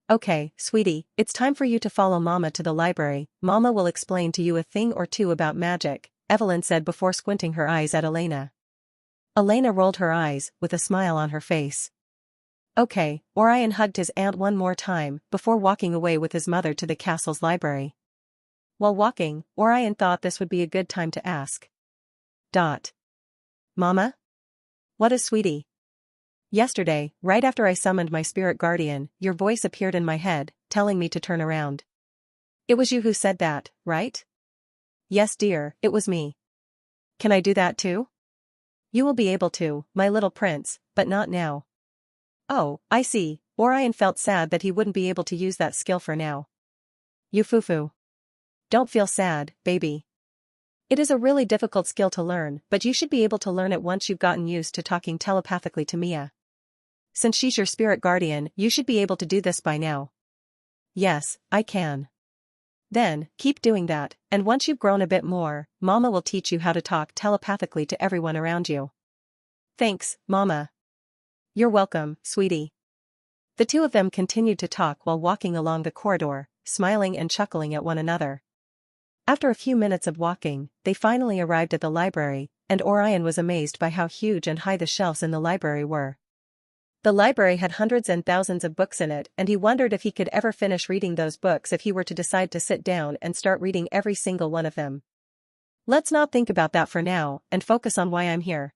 Okay, sweetie, it's time for you to follow Mama to the library, Mama will explain to you a thing or two about magic, Evelyn said before squinting her eyes at Elena. Elena rolled her eyes, with a smile on her face. Okay, Orion hugged his aunt one more time, before walking away with his mother to the castle's library. While walking, Orion thought this would be a good time to ask. Mama? What is sweetie? Yesterday, right after I summoned my spirit guardian, your voice appeared in my head, telling me to turn around. It was you who said that, right? Yes dear, it was me. Can I do that too? You will be able to, my little prince, but not now. Oh, I see, Orion felt sad that he wouldn't be able to use that skill for now. You foo-foo. Don't feel sad, baby. It is a really difficult skill to learn, but you should be able to learn it once you've gotten used to talking telepathically to Mia. Since she's your spirit guardian, you should be able to do this by now. Yes, I can. Then, keep doing that, and once you've grown a bit more, Mama will teach you how to talk telepathically to everyone around you. Thanks, Mama. You're welcome, sweetie. The two of them continued to talk while walking along the corridor, smiling and chuckling at one another. After a few minutes of walking, they finally arrived at the library, and Orion was amazed by how huge and high the shelves in the library were. The library had hundreds and thousands of books in it, and he wondered if he could ever finish reading those books if he were to decide to sit down and start reading every single one of them. Let's not think about that for now, and focus on why I'm here.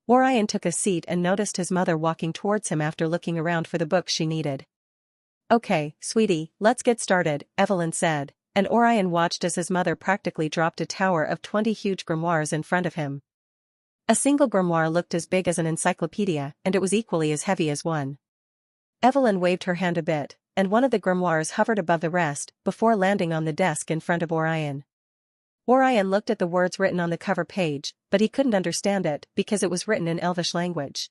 Orion took a seat and noticed his mother walking towards him after looking around for the books she needed. Okay, sweetie, let's get started, Evelyn said, and Orion watched as his mother practically dropped a tower of 20 huge grimoires in front of him. A single grimoire looked as big as an encyclopedia, and it was equally as heavy as one. Evelyn waved her hand a bit, and one of the grimoires hovered above the rest, before landing on the desk in front of Orion. Orion looked at the words written on the cover page, but he couldn't understand it because it was written in Elvish language.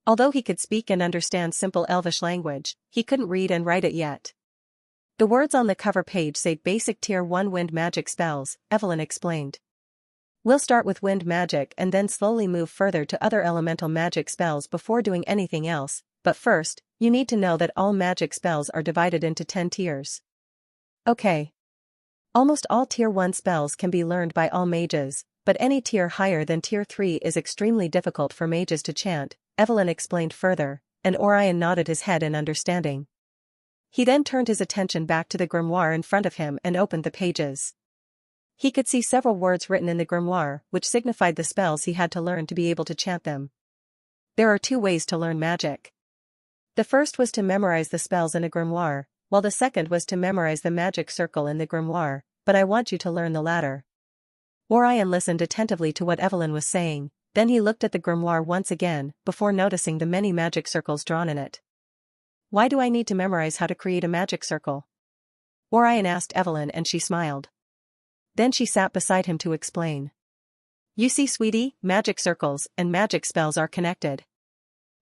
Although he could speak and understand simple Elvish language, he couldn't read and write it yet. The words on the cover page say Basic Tier 1 Wind Magic Spells, Evelyn explained. We'll start with wind magic and then slowly move further to other elemental magic spells before doing anything else, but first, you need to know that all magic spells are divided into 10 tiers. Okay. Almost all Tier 1 spells can be learned by all mages, but any tier higher than Tier 3 is extremely difficult for mages to chant, Evelyn explained further, and Orion nodded his head in understanding. He then turned his attention back to the grimoire in front of him and opened the pages. He could see several words written in the grimoire, which signified the spells he had to learn to be able to chant them. There are 2 ways to learn magic. The first was to memorize the spells in a grimoire, while the second was to memorize the magic circle in the grimoire, but I want you to learn the latter. Orion listened attentively to what Evelyn was saying, then he looked at the grimoire once again, before noticing the many magic circles drawn in it. Why do I need to memorize how to create a magic circle? Orion asked Evelyn and she smiled. Then she sat beside him to explain. You see, sweetie, magic circles and magic spells are connected.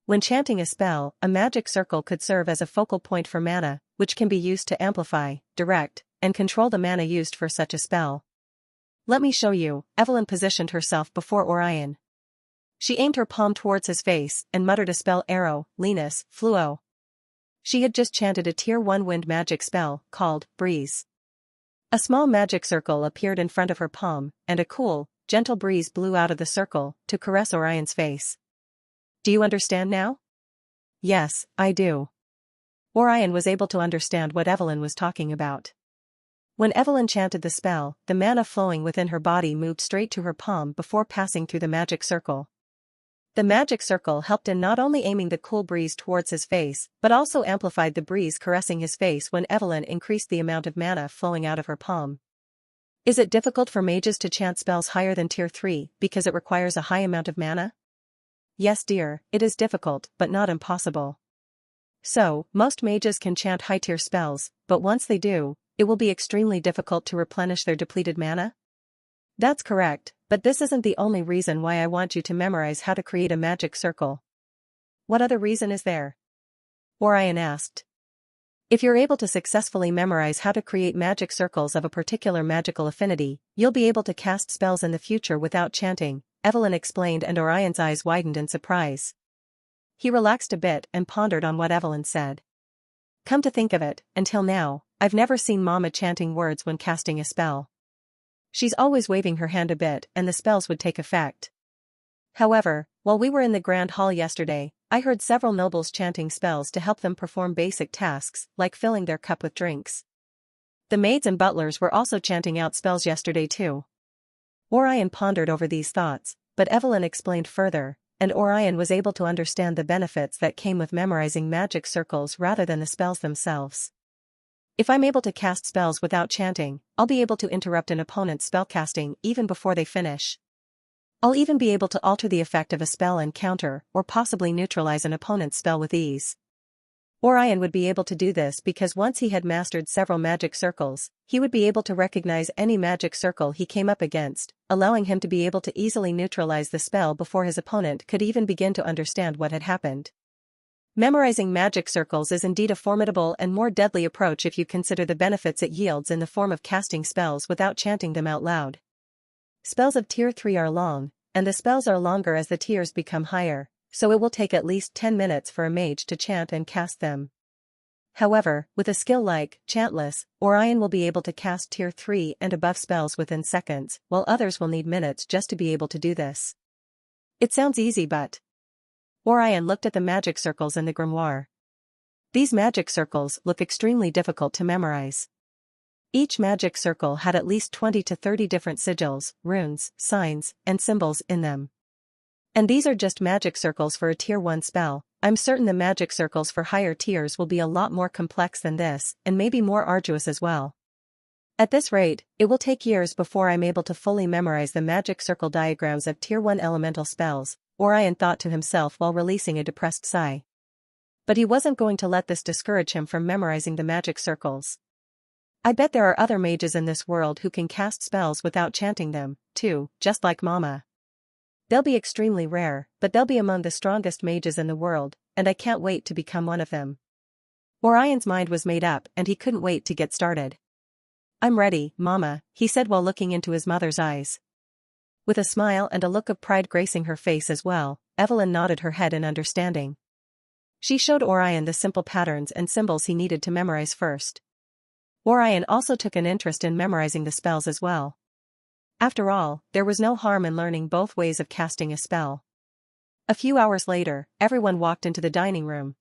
When chanting a spell, a magic circle could serve as a focal point for mana, which can be used to amplify, direct, and control the mana used for such a spell. Let me show you. Evelyn positioned herself before Orion. She aimed her palm towards his face and muttered a spell arrow, Linus, Fluo. She had just chanted a Tier 1 wind magic spell, called Breeze. A small magic circle appeared in front of her palm, and a cool, gentle breeze blew out of the circle, to caress Orion's face. Do you understand now? Yes, I do. Orion was able to understand what Evelyn was talking about. When Evelyn chanted the spell, the mana flowing within her body moved straight to her palm before passing through the magic circle. The magic circle helped in not only aiming the cool breeze towards his face, but also amplified the breeze caressing his face when Evelyn increased the amount of mana flowing out of her palm. Is it difficult for mages to chant spells higher than Tier 3 because it requires a high amount of mana? Yes, dear, it is difficult, but not impossible. So, most mages can chant high-tier spells, but once they do, it will be extremely difficult to replenish their depleted mana? That's correct, but this isn't the only reason why I want you to memorize how to create a magic circle. What other reason is there? Orion asked. If you're able to successfully memorize how to create magic circles of a particular magical affinity, you'll be able to cast spells in the future without chanting, Evelyn explained, and Orion's eyes widened in surprise. He relaxed a bit and pondered on what Evelyn said. Come to think of it, until now, I've never seen Mama chanting words when casting a spell. She's always waving her hand a bit and the spells would take effect. However, while we were in the Grand Hall yesterday, I heard several nobles chanting spells to help them perform basic tasks, like filling their cup with drinks. The maids and butlers were also chanting out spells yesterday too. Orion pondered over these thoughts, but Evelyn explained further, and Orion was able to understand the benefits that came with memorizing magic circles rather than the spells themselves. If I'm able to cast spells without chanting, I'll be able to interrupt an opponent's spellcasting even before they finish. I'll even be able to alter the effect of a spell and counter, or possibly neutralize an opponent's spell with ease. Orion would be able to do this because once he had mastered several magic circles, he would be able to recognize any magic circle he came up against, allowing him to be able to easily neutralize the spell before his opponent could even begin to understand what had happened. Memorizing magic circles is indeed a formidable and more deadly approach if you consider the benefits it yields in the form of casting spells without chanting them out loud. Spells of Tier 3 are long, and the spells are longer as the tiers become higher, so it will take at least 10 minutes for a mage to chant and cast them. However, with a skill like Chantless, Orion will be able to cast Tier 3 and above spells within seconds, while others will need minutes just to be able to do this. It sounds easy, but... Orion looked at the magic circles in the grimoire. These magic circles look extremely difficult to memorize. Each magic circle had at least 20 to 30 different sigils, runes, signs, and symbols in them. And these are just magic circles for a Tier 1 spell. I'm certain the magic circles for higher tiers will be a lot more complex than this, and maybe more arduous as well. At this rate, it will take years before I'm able to fully memorize the magic circle diagrams of Tier 1 elemental spells, Orion thought to himself while releasing a depressed sigh. But he wasn't going to let this discourage him from memorizing the magic circles. I bet there are other mages in this world who can cast spells without chanting them, too, just like Mama. They'll be extremely rare, but they'll be among the strongest mages in the world, and I can't wait to become one of them. Orion's mind was made up and he couldn't wait to get started. I'm ready, Mama, he said while looking into his mother's eyes. With a smile and a look of pride gracing her face as well, Evelyn nodded her head in understanding. She showed Orion the simple patterns and symbols he needed to memorize first. Orion also took an interest in memorizing the spells as well. After all, there was no harm in learning both ways of casting a spell. A few hours later, everyone walked into the dining room.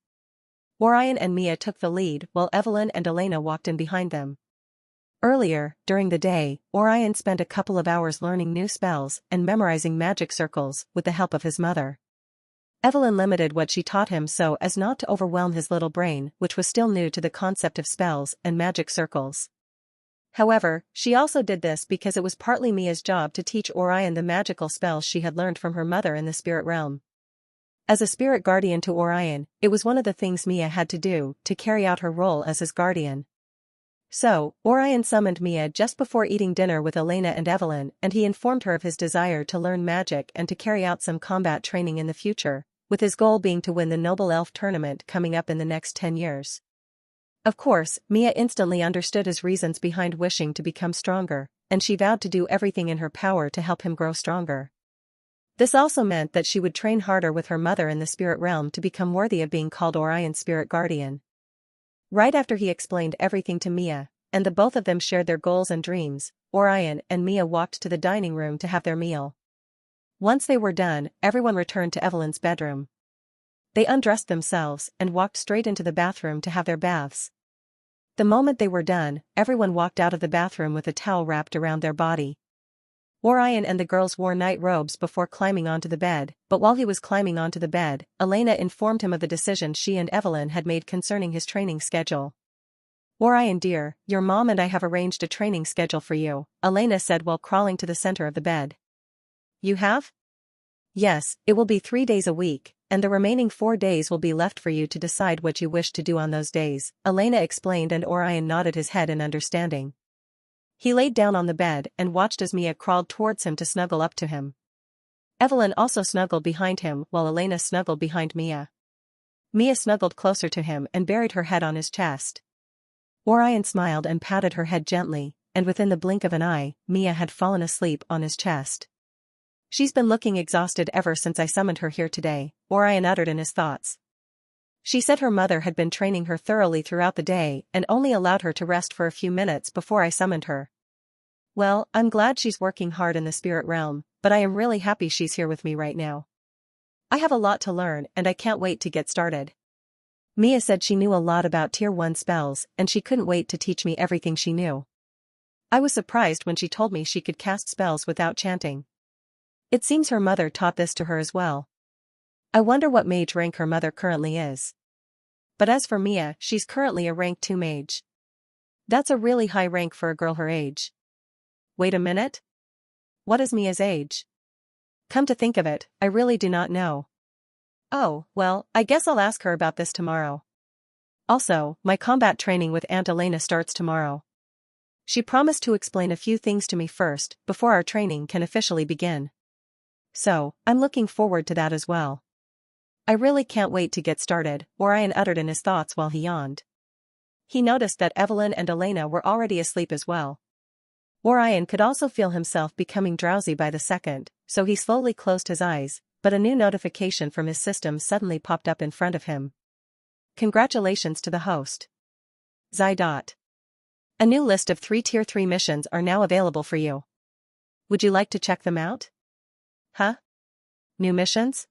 Orion and Mia took the lead while Evelyn and Elena walked in behind them. Earlier, during the day, Orion spent a couple of hours learning new spells and memorizing magic circles with the help of his mother. Evelyn limited what she taught him so as not to overwhelm his little brain, which was still new to the concept of spells and magic circles. However, she also did this because it was partly Mia's job to teach Orion the magical spells she had learned from her mother in the spirit realm. As a spirit guardian to Orion, it was one of the things Mia had to do to carry out her role as his guardian. So, Orion summoned Mia just before eating dinner with Elena and Evelyn, and he informed her of his desire to learn magic and to carry out some combat training in the future, with his goal being to win the Noble Elf tournament coming up in the next 10 years. Of course, Mia instantly understood his reasons behind wishing to become stronger, and she vowed to do everything in her power to help him grow stronger. This also meant that she would train harder with her mother in the spirit realm to become worthy of being called Orion's spirit guardian. Right after he explained everything to Mia, and the both of them shared their goals and dreams, Orion and Mia walked to the dining room to have their meal. Once they were done, everyone returned to Evelyn's bedroom. They undressed themselves and walked straight into the bathroom to have their baths. The moment they were done, everyone walked out of the bathroom with a towel wrapped around their body. Orion and the girls wore night robes before climbing onto the bed, but while he was climbing onto the bed, Elena informed him of the decision she and Evelyn had made concerning his training schedule. Orion dear, your mom and I have arranged a training schedule for you, Elena said while crawling to the center of the bed. You have? Yes, it will be 3 days a week, and the remaining 4 days will be left for you to decide what you wish to do on those days, Elena explained, and Orion nodded his head in understanding. He laid down on the bed and watched as Mia crawled towards him to snuggle up to him. Evelyn also snuggled behind him while Elena snuggled behind Mia. Mia snuggled closer to him and buried her head on his chest. Orion smiled and patted her head gently, and within the blink of an eye, Mia had fallen asleep on his chest. She's been looking exhausted ever since I summoned her here today, Orion uttered in his thoughts. She said her mother had been training her thoroughly throughout the day and only allowed her to rest for a few minutes before I summoned her. Well, I'm glad she's working hard in the spirit realm, but I am really happy she's here with me right now. I have a lot to learn and I can't wait to get started. Mia said she knew a lot about Tier 1 spells and she couldn't wait to teach me everything she knew. I was surprised when she told me she could cast spells without chanting. It seems her mother taught this to her as well. I wonder what mage rank her mother currently is. But as for Mia, she's currently a rank 2 mage. That's a really high rank for a girl her age. Wait a minute? What is Mia's age? Come to think of it, I really do not know. Oh, well, I guess I'll ask her about this tomorrow. Also, my combat training with Aunt Elena starts tomorrow. She promised to explain a few things to me first, before our training can officially begin. So, I'm looking forward to that as well. I really can't wait to get started, Orion uttered in his thoughts while he yawned. He noticed that Evelyn and Elena were already asleep as well. Orion could also feel himself becoming drowsy by the second, so he slowly closed his eyes, but a new notification from his system suddenly popped up in front of him. Congratulations to the host. Xi. A new list of 3 Tier 3 missions are now available for you. Would you like to check them out? Huh? New missions?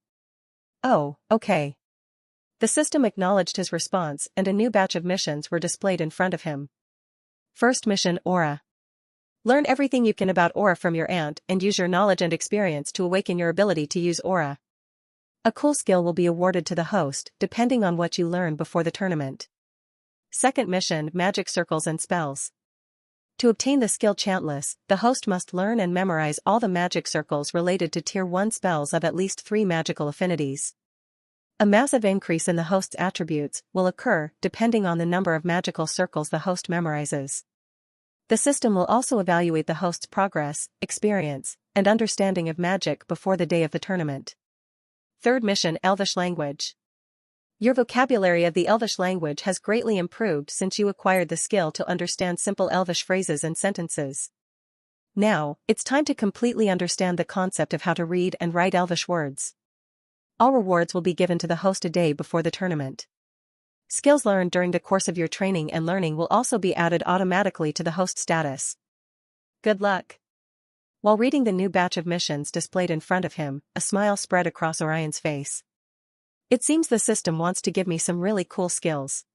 Oh, okay. The system acknowledged his response and a new batch of missions were displayed in front of him. First mission, Aura. Learn everything you can about Aura from your aunt and use your knowledge and experience to awaken your ability to use Aura. A cool skill will be awarded to the host depending on what you learn before the tournament. Second mission, Magic Circles and Spells. To obtain the skill Chantless, the host must learn and memorize all the magic circles related to Tier 1 spells of at least 3 magical affinities. A massive increase in the host's attributes will occur depending on the number of magical circles the host memorizes. The system will also evaluate the host's progress, experience, and understanding of magic before the day of the tournament. Third mission: Elvish language. Your vocabulary of the Elvish language has greatly improved since you acquired the skill to understand simple Elvish phrases and sentences. Now, it's time to completely understand the concept of how to read and write Elvish words. All rewards will be given to the host a day before the tournament. Skills learned during the course of your training and learning will also be added automatically to the host status. Good luck. While reading the new batch of missions displayed in front of him, a smile spread across Orion's face. It seems the system wants to give me some really cool skills.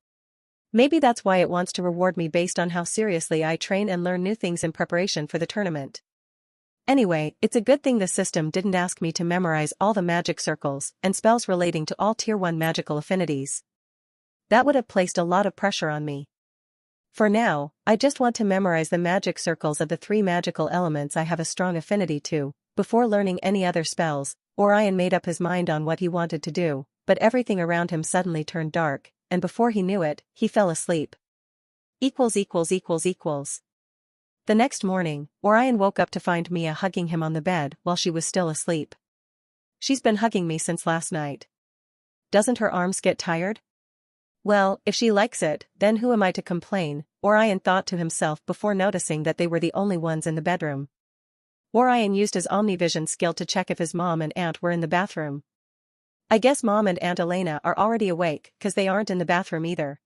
Maybe that's why it wants to reward me based on how seriously I train and learn new things in preparation for the tournament. Anyway, it's a good thing the system didn't ask me to memorize all the magic circles and spells relating to all Tier 1 magical affinities. That would have placed a lot of pressure on me. For now, I just want to memorize the magic circles of the 3 magical elements I have a strong affinity to. Before learning any other spells, Orion made up his mind on what he wanted to do, but everything around him suddenly turned dark, and before he knew it, he fell asleep. The next morning, Orion woke up to find Mia hugging him on the bed while she was still asleep. She's been hugging me since last night. Doesn't her arms get tired? Well, if she likes it, then who am I to complain, Orion thought to himself before noticing that they were the only ones in the bedroom. Orion used his Omnivision skill to check if his mom and aunt were in the bathroom. I guess Mom and Aunt Elena are already awake, cause they aren't in the bathroom either.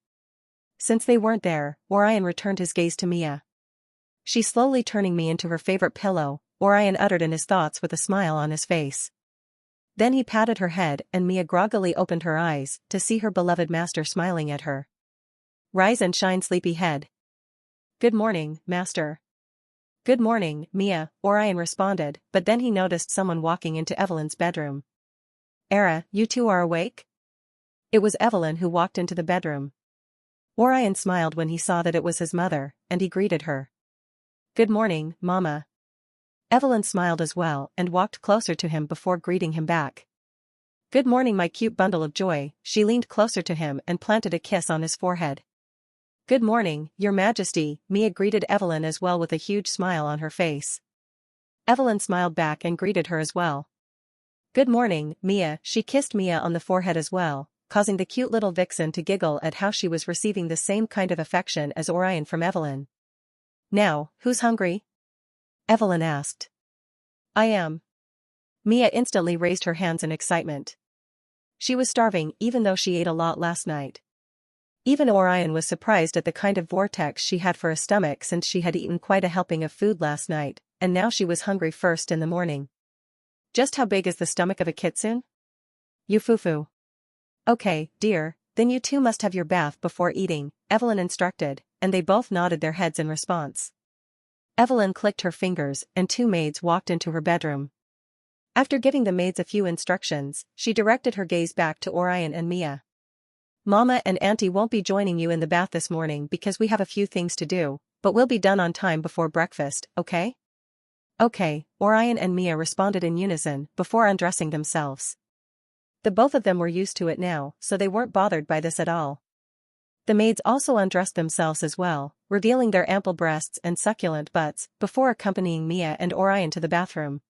Since they weren't there, Orion returned his gaze to Mia. She's slowly turning me into her favorite pillow, Orion uttered in his thoughts with a smile on his face. Then he patted her head and Mia groggily opened her eyes to see her beloved master smiling at her. Rise and shine, sleepyhead. Good morning, master. Good morning, Mia, Orion responded, but then he noticed someone walking into Evelyn's bedroom. Era, you two are awake? It was Evelyn who walked into the bedroom. Orion smiled when he saw that it was his mother, and he greeted her. Good morning, Mama. Evelyn smiled as well and walked closer to him before greeting him back. Good morning, my cute bundle of joy. She leaned closer to him and planted a kiss on his forehead. Good morning, Your Majesty, Mia greeted Evelyn as well with a huge smile on her face. Evelyn smiled back and greeted her as well. Good morning, Mia. She kissed Mia on the forehead as well, causing the cute little vixen to giggle at how she was receiving the same kind of affection as Orion from Evelyn. Now, who's hungry? Evelyn asked. I am. Mia instantly raised her hands in excitement. She was starving even though she ate a lot last night. Even Orion was surprised at the kind of vortex she had for a stomach since she had eaten quite a helping of food last night, and now she was hungry first in the morning. Just how big is the stomach of a kitsune? You foo-foo. Okay, dear, then you two must have your bath before eating, Evelyn instructed, and they both nodded their heads in response. Evelyn clicked her fingers and 2 maids walked into her bedroom. After giving the maids a few instructions, she directed her gaze back to Orion and Mia. Mama and Auntie won't be joining you in the bath this morning because we have a few things to do, but we'll be done on time before breakfast, okay? Okay, Orion and Mia responded in unison before undressing themselves. The both of them were used to it now, so they weren't bothered by this at all. The maids also undressed themselves as well, revealing their ample breasts and succulent butts, before accompanying Mia and Orion to the bathroom.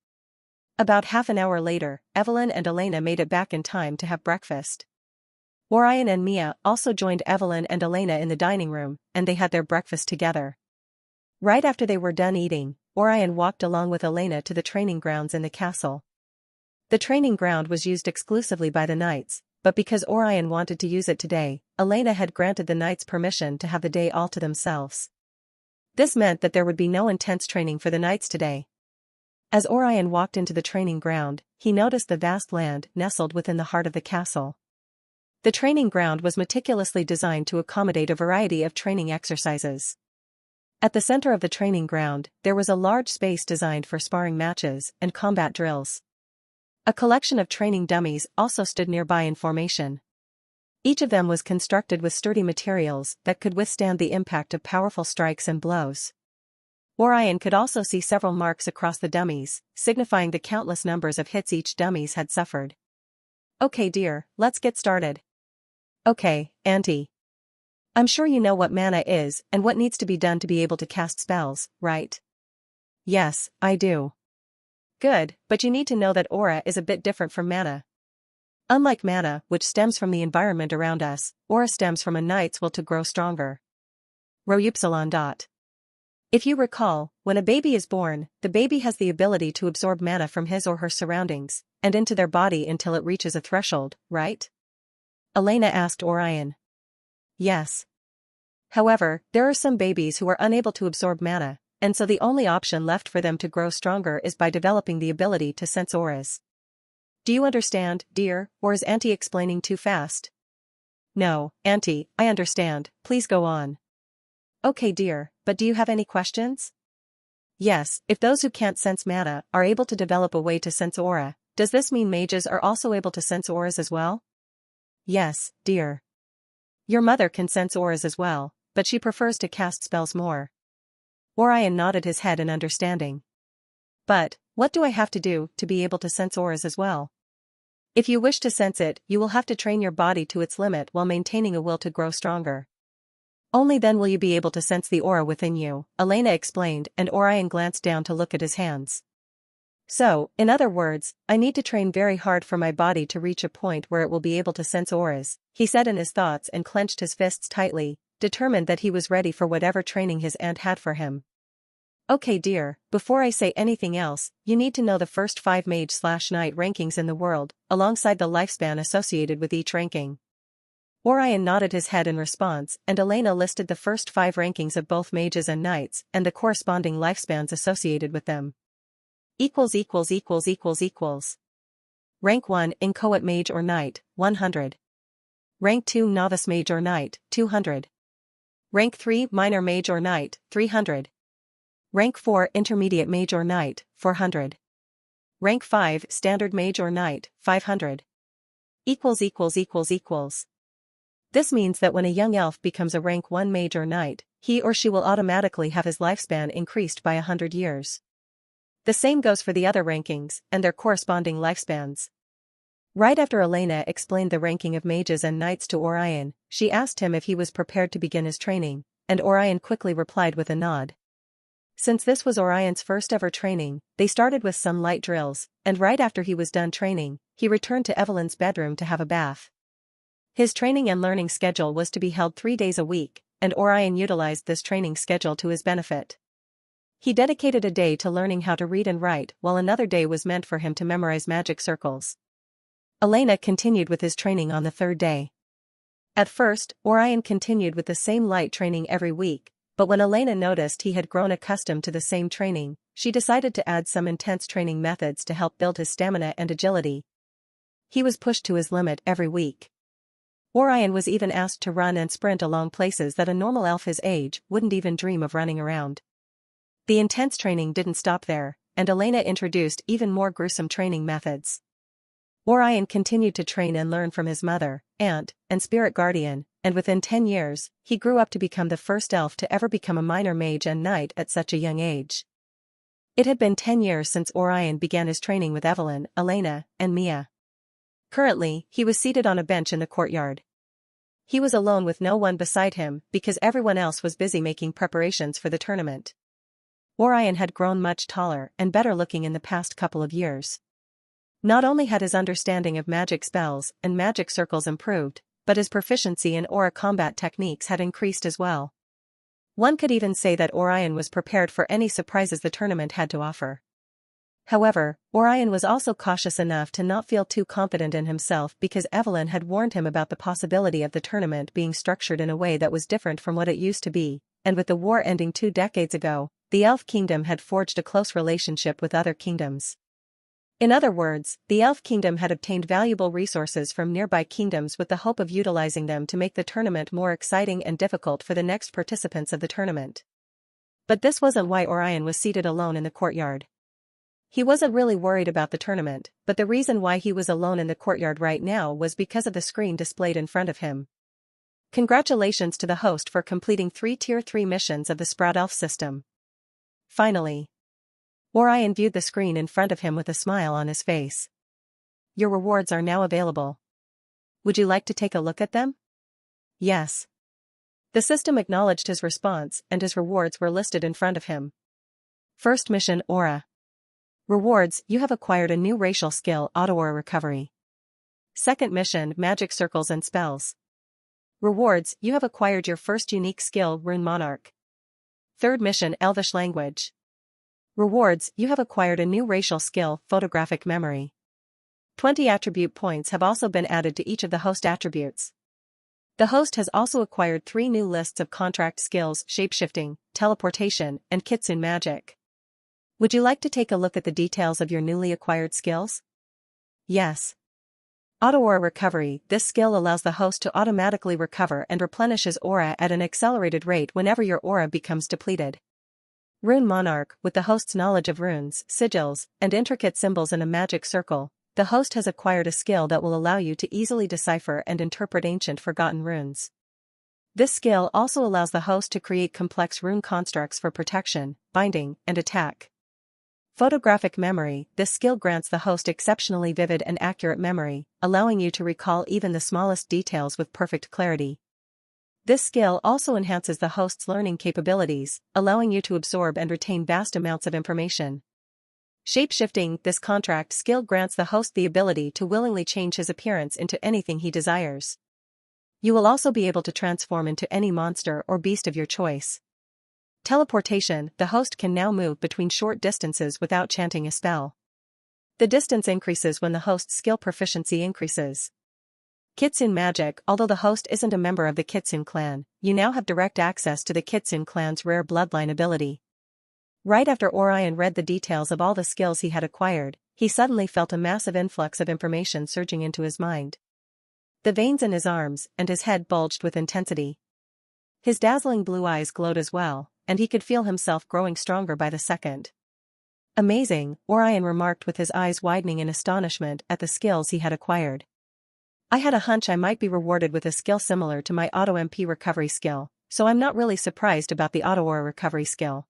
About half an hour later, Evelyn and Elena made it back in time to have breakfast. Orion and Mia also joined Evelyn and Elena in the dining room, and they had their breakfast together. Right after they were done eating, Orion walked along with Elena to the training grounds in the castle. The training ground was used exclusively by the knights, but because Orion wanted to use it today, Elena had granted the knights permission to have the day all to themselves. This meant that there would be no intense training for the knights today. As Orion walked into the training ground, he noticed the vast land nestled within the heart of the castle. The training ground was meticulously designed to accommodate a variety of training exercises. At the center of the training ground, there was a large space designed for sparring matches and combat drills. A collection of training dummies also stood nearby in formation. Each of them was constructed with sturdy materials that could withstand the impact of powerful strikes and blows. Orion could also see several marks across the dummies, signifying the countless numbers of hits each dummies had suffered. Okay dear, let's get started. Okay, Auntie. I'm sure you know what mana is and what needs to be done to be able to cast spells, right? Yes, I do. Good, but you need to know that aura is a bit different from mana. Unlike mana, which stems from the environment around us, aura stems from a knight's will to grow stronger. Royupsilon. If you recall, when a baby is born, the baby has the ability to absorb mana from his or her surroundings, and into their body until it reaches a threshold, right? Elena asked Orion. Yes. However, there are some babies who are unable to absorb mana, and so the only option left for them to grow stronger is by developing the ability to sense auras. Do you understand, dear, or is Auntie explaining too fast? No, Auntie, I understand, please go on. Okay dear, but do you have any questions? Yes, if those who can't sense mana are able to develop a way to sense aura, does this mean mages are also able to sense auras as well? Yes, dear. Your mother can sense auras as well, but she prefers to cast spells more. Orion nodded his head in understanding. But, what do I have to do to be able to sense auras as well? If you wish to sense it, you will have to train your body to its limit while maintaining a will to grow stronger. Only then will you be able to sense the aura within you, Elena explained, and Orion glanced down to look at his hands. So, in other words, I need to train very hard for my body to reach a point where it will be able to sense auras, he said in his thoughts and clenched his fists tightly, determined that he was ready for whatever training his aunt had for him. Okay dear, before I say anything else, you need to know the first 5 mage/knight rankings in the world, alongside the lifespan associated with each ranking. Orion nodded his head in response, and Elena listed the first 5 rankings of both mages and knights and the corresponding lifespans associated with them. Rank 1 Inchoate Mage or Knight, 100. Rank 2 Novice Mage or Knight, 200. Rank 3 Minor Mage or Knight, 300. Rank 4 Intermediate Mage or Knight, 400. Rank 5 Standard Mage or Knight, 500. This means that when a young elf becomes a rank 1 mage or knight, he or she will automatically have his lifespan increased by 100 years. The same goes for the other rankings, and their corresponding lifespans. Right after Elena explained the ranking of mages and knights to Orion, she asked him if he was prepared to begin his training, and Orion quickly replied with a nod. Since this was Orion's first ever training, they started with some light drills, and right after he was done training, he returned to Evelyn's bedroom to have a bath. His training and learning schedule was to be held 3 days a week, and Orion utilized this training schedule to his benefit. He dedicated a day to learning how to read and write, while another day was meant for him to memorize magic circles. Elena continued with his training on the 3rd day. At first, Orion continued with the same light training every week, but when Elena noticed he had grown accustomed to the same training, she decided to add some intense training methods to help build his stamina and agility. He was pushed to his limit every week. Orion was even asked to run and sprint along places that a normal elf his age wouldn't even dream of running around. The intense training didn't stop there, and Elena introduced even more gruesome training methods. Orion continued to train and learn from his mother, aunt, and spirit guardian, and within 10 years, he grew up to become the first elf to ever become a minor mage and knight at such a young age. It had been 10 years since Orion began his training with Evelyn, Elena, and Mia. Currently, he was seated on a bench in the courtyard. He was alone with no one beside him because everyone else was busy making preparations for the tournament. Orion had grown much taller and better looking in the past couple of years. Not only had his understanding of magic spells and magic circles improved, but his proficiency in aura combat techniques had increased as well. One could even say that Orion was prepared for any surprises the tournament had to offer. However, Orion was also cautious enough to not feel too confident in himself because Evelyn had warned him about the possibility of the tournament being structured in a way that was different from what it used to be, and with the war ending 2 decades ago, the Elf Kingdom had forged a close relationship with other kingdoms. In other words, the Elf Kingdom had obtained valuable resources from nearby kingdoms with the hope of utilizing them to make the tournament more exciting and difficult for the next participants of the tournament. But this wasn't why Orion was seated alone in the courtyard. He wasn't really worried about the tournament, but the reason why he was alone in the courtyard right now was because of the screen displayed in front of him. Congratulations to the host for completing 3 Tier 3 missions of the Sprout Elf system. Finally. Orion viewed the screen in front of him with a smile on his face. your rewards are now available. Would you like to take a look at them? Yes. The system acknowledged his response and his rewards were listed in front of him. First mission Aura. Rewards, you have acquired a new racial skill Auto-Aura Recovery. Second mission Magic Circles and Spells. Rewards, you have acquired your first unique skill Rune Monarch. Third mission Elvish Language. Rewards, you have acquired a new racial skill Photographic Memory. 20 attribute points have also been added to each of the host attributes. The host has also acquired 3 new lists of contract skills Shapeshifting, Teleportation, and Kitsune Magic. Would you like to take a look at the details of your newly acquired skills? Yes. Auto-Aura Recovery. This skill allows the host to automatically recover and replenish his aura at an accelerated rate whenever your aura becomes depleted. Rune Monarch. With the host's knowledge of runes, sigils, and intricate symbols in a magic circle, the host has acquired a skill that will allow you to easily decipher and interpret ancient forgotten runes. This skill also allows the host to create complex rune constructs for protection, binding, and attack. Photographic Memory. This skill grants the host exceptionally vivid and accurate memory, allowing you to recall even the smallest details with perfect clarity. This skill also enhances the host's learning capabilities, allowing you to absorb and retain vast amounts of information. Shapeshifting. This contract skill grants the host the ability to willingly change his appearance into anything he desires. You will also be able to transform into any monster or beast of your choice. Teleportation. The host can now move between short distances without chanting a spell. The distance increases when the host's skill proficiency increases. Kitsune Magic. Although the host isn't a member of the Kitsune clan, you now have direct access to the Kitsune clan's rare bloodline ability. Right after Orion read the details of all the skills he had acquired, he suddenly felt a massive influx of information surging into his mind. The veins in his arms and his head bulged with intensity. His dazzling blue eyes glowed as well, and he could feel himself growing stronger by the second. Amazing, Orion remarked with his eyes widening in astonishment at the skills he had acquired. I had a hunch I might be rewarded with a skill similar to my Auto-MP recovery skill, so I'm not really surprised about the Auto-Aura recovery skill.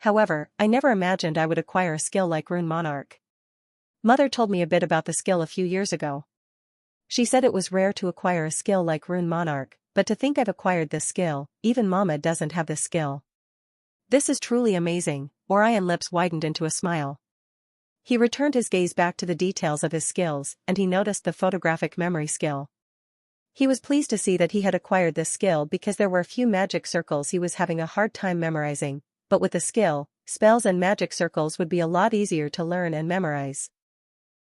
However, I never imagined I would acquire a skill like Rune Monarch. Mother told me a bit about the skill a few years ago. She said it was rare to acquire a skill like Rune Monarch, but to think I've acquired this skill, even Mama doesn't have this skill. This is truly amazing. Orion's lips widened into a smile. He returned his gaze back to the details of his skills, and he noticed the photographic memory skill. He was pleased to see that he had acquired this skill because there were a few magic circles he was having a hard time memorizing, but with the skill, spells and magic circles would be a lot easier to learn and memorize.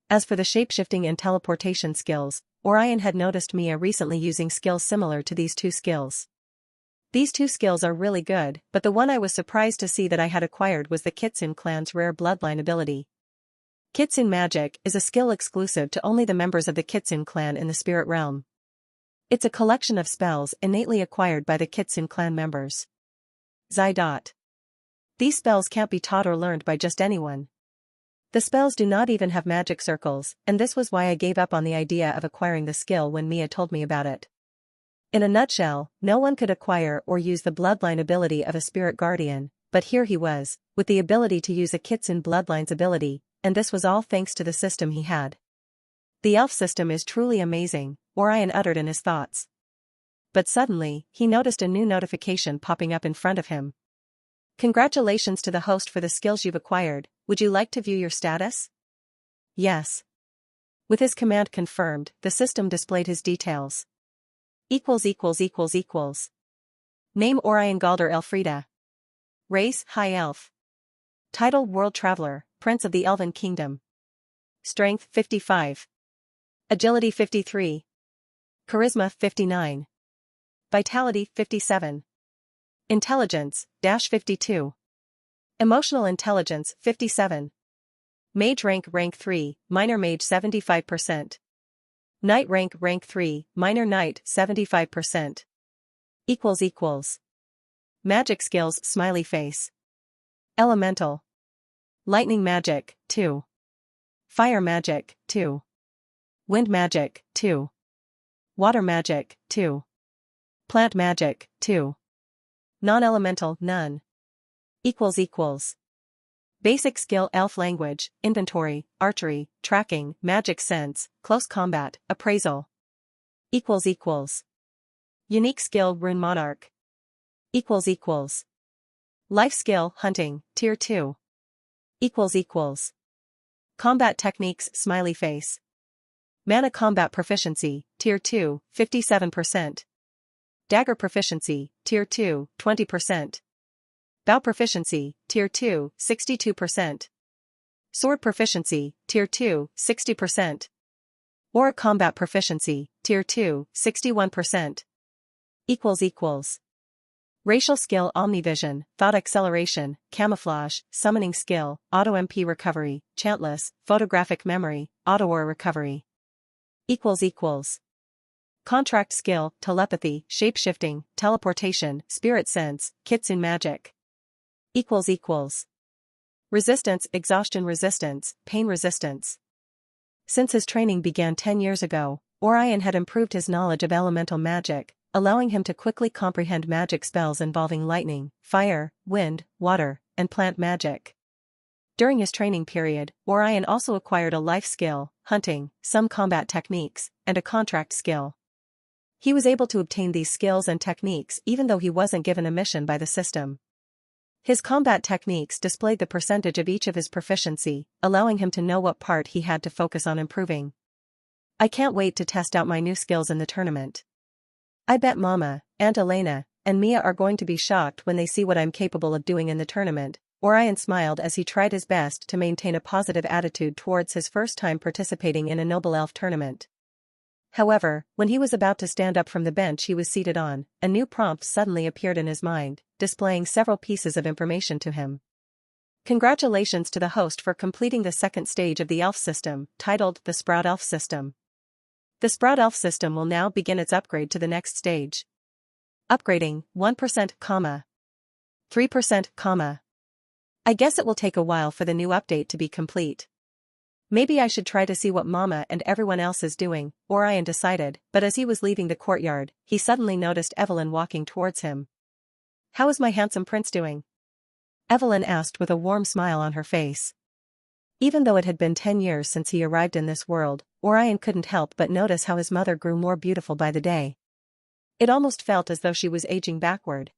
As for the shapeshifting and teleportation skills, Orion had noticed Mia recently using skills similar to these 2 skills. These 2 skills are really good, but the one I was surprised to see that I had acquired was the Kitsune clan's rare bloodline ability. Kitsune Magic is a skill exclusive to only the members of the Kitsune clan in the spirit realm. It's a collection of spells innately acquired by the Kitsune clan members. These spells can't be taught or learned by just anyone. The spells do not even have magic circles, and this was why I gave up on the idea of acquiring the skill when Mia told me about it. In a nutshell, no one could acquire or use the bloodline ability of a spirit guardian, but here he was, with the ability to use a Kitsune bloodline's ability, and this was all thanks to the system he had. The elf system is truly amazing, Orion uttered in his thoughts. But suddenly, he noticed a new notification popping up in front of him. Congratulations to the host for the skills you've acquired. Would you like to view your status? Yes. With his command confirmed, the system displayed his details. Name Orion Galder Elfrida. Race High Elf. Title World Traveler, Prince of the Elven Kingdom. Strength 55. Agility 53. Charisma 59. Vitality 57. Intelligence, -52. Emotional intelligence, 57. Mage rank 3, minor mage 75%. Knight rank 3, minor knight 75%. Magic skills, smiley face. Elemental. Lightning magic, 2. Fire magic, 2. Wind magic, 2. Water magic, 2. Plant magic, 2. Non-elemental, none. Basic skill: elf language, inventory, archery, tracking, magic sense, close combat, appraisal. Unique skill: rune monarch. Life skill: hunting, tier 2. Combat techniques: smiley face. Mana combat proficiency, tier 2, 57%. Dagger proficiency, tier 2, 20%. Bow proficiency, tier 2, 62%. Sword proficiency, tier 2, 60%. Aura combat proficiency, tier 2, 61%. Racial skill: omnivision, thought acceleration, camouflage, summoning skill, auto MP recovery, chantless, photographic memory, auto aura recovery. Contract skill: telepathy, shapeshifting, teleportation, spirit sense, kitsune magic. Resistance: exhaustion resistance, pain resistance. Since his training began 10 years ago, Orion had improved his knowledge of elemental magic, allowing him to quickly comprehend magic spells involving lightning, fire, wind, water, and plant magic. During his training period, Orion also acquired a life skill, hunting, some combat techniques, and a contract skill. He was able to obtain these skills and techniques even though he wasn't given a mission by the system. His combat techniques displayed the percentage of each of his proficiency, allowing him to know what part he had to focus on improving. I can't wait to test out my new skills in the tournament. I bet Mama, Aunt Elena, and Mia are going to be shocked when they see what I'm capable of doing in the tournament. Orion smiled as he tried his best to maintain a positive attitude towards his first time participating in a Noble Elf tournament. However, when he was about to stand up from the bench he was seated on, a new prompt suddenly appeared in his mind, displaying several pieces of information to him. Congratulations to the host for completing the second stage of the Elf system, titled the Sprout Elf System. The Sprout Elf system will now begin its upgrade to the next stage. Upgrading, 1%, 3%, I guess it will take a while for the new update to be complete. Maybe I should try to see what Mama and everyone else is doing, Orion decided, but as he was leaving the courtyard, he suddenly noticed Evelyn walking towards him. How is my handsome prince doing? Evelyn asked with a warm smile on her face. Even though it had been 10 years since he arrived in this world, Orion couldn't help but notice how his mother grew more beautiful by the day. It almost felt as though she was aging backward.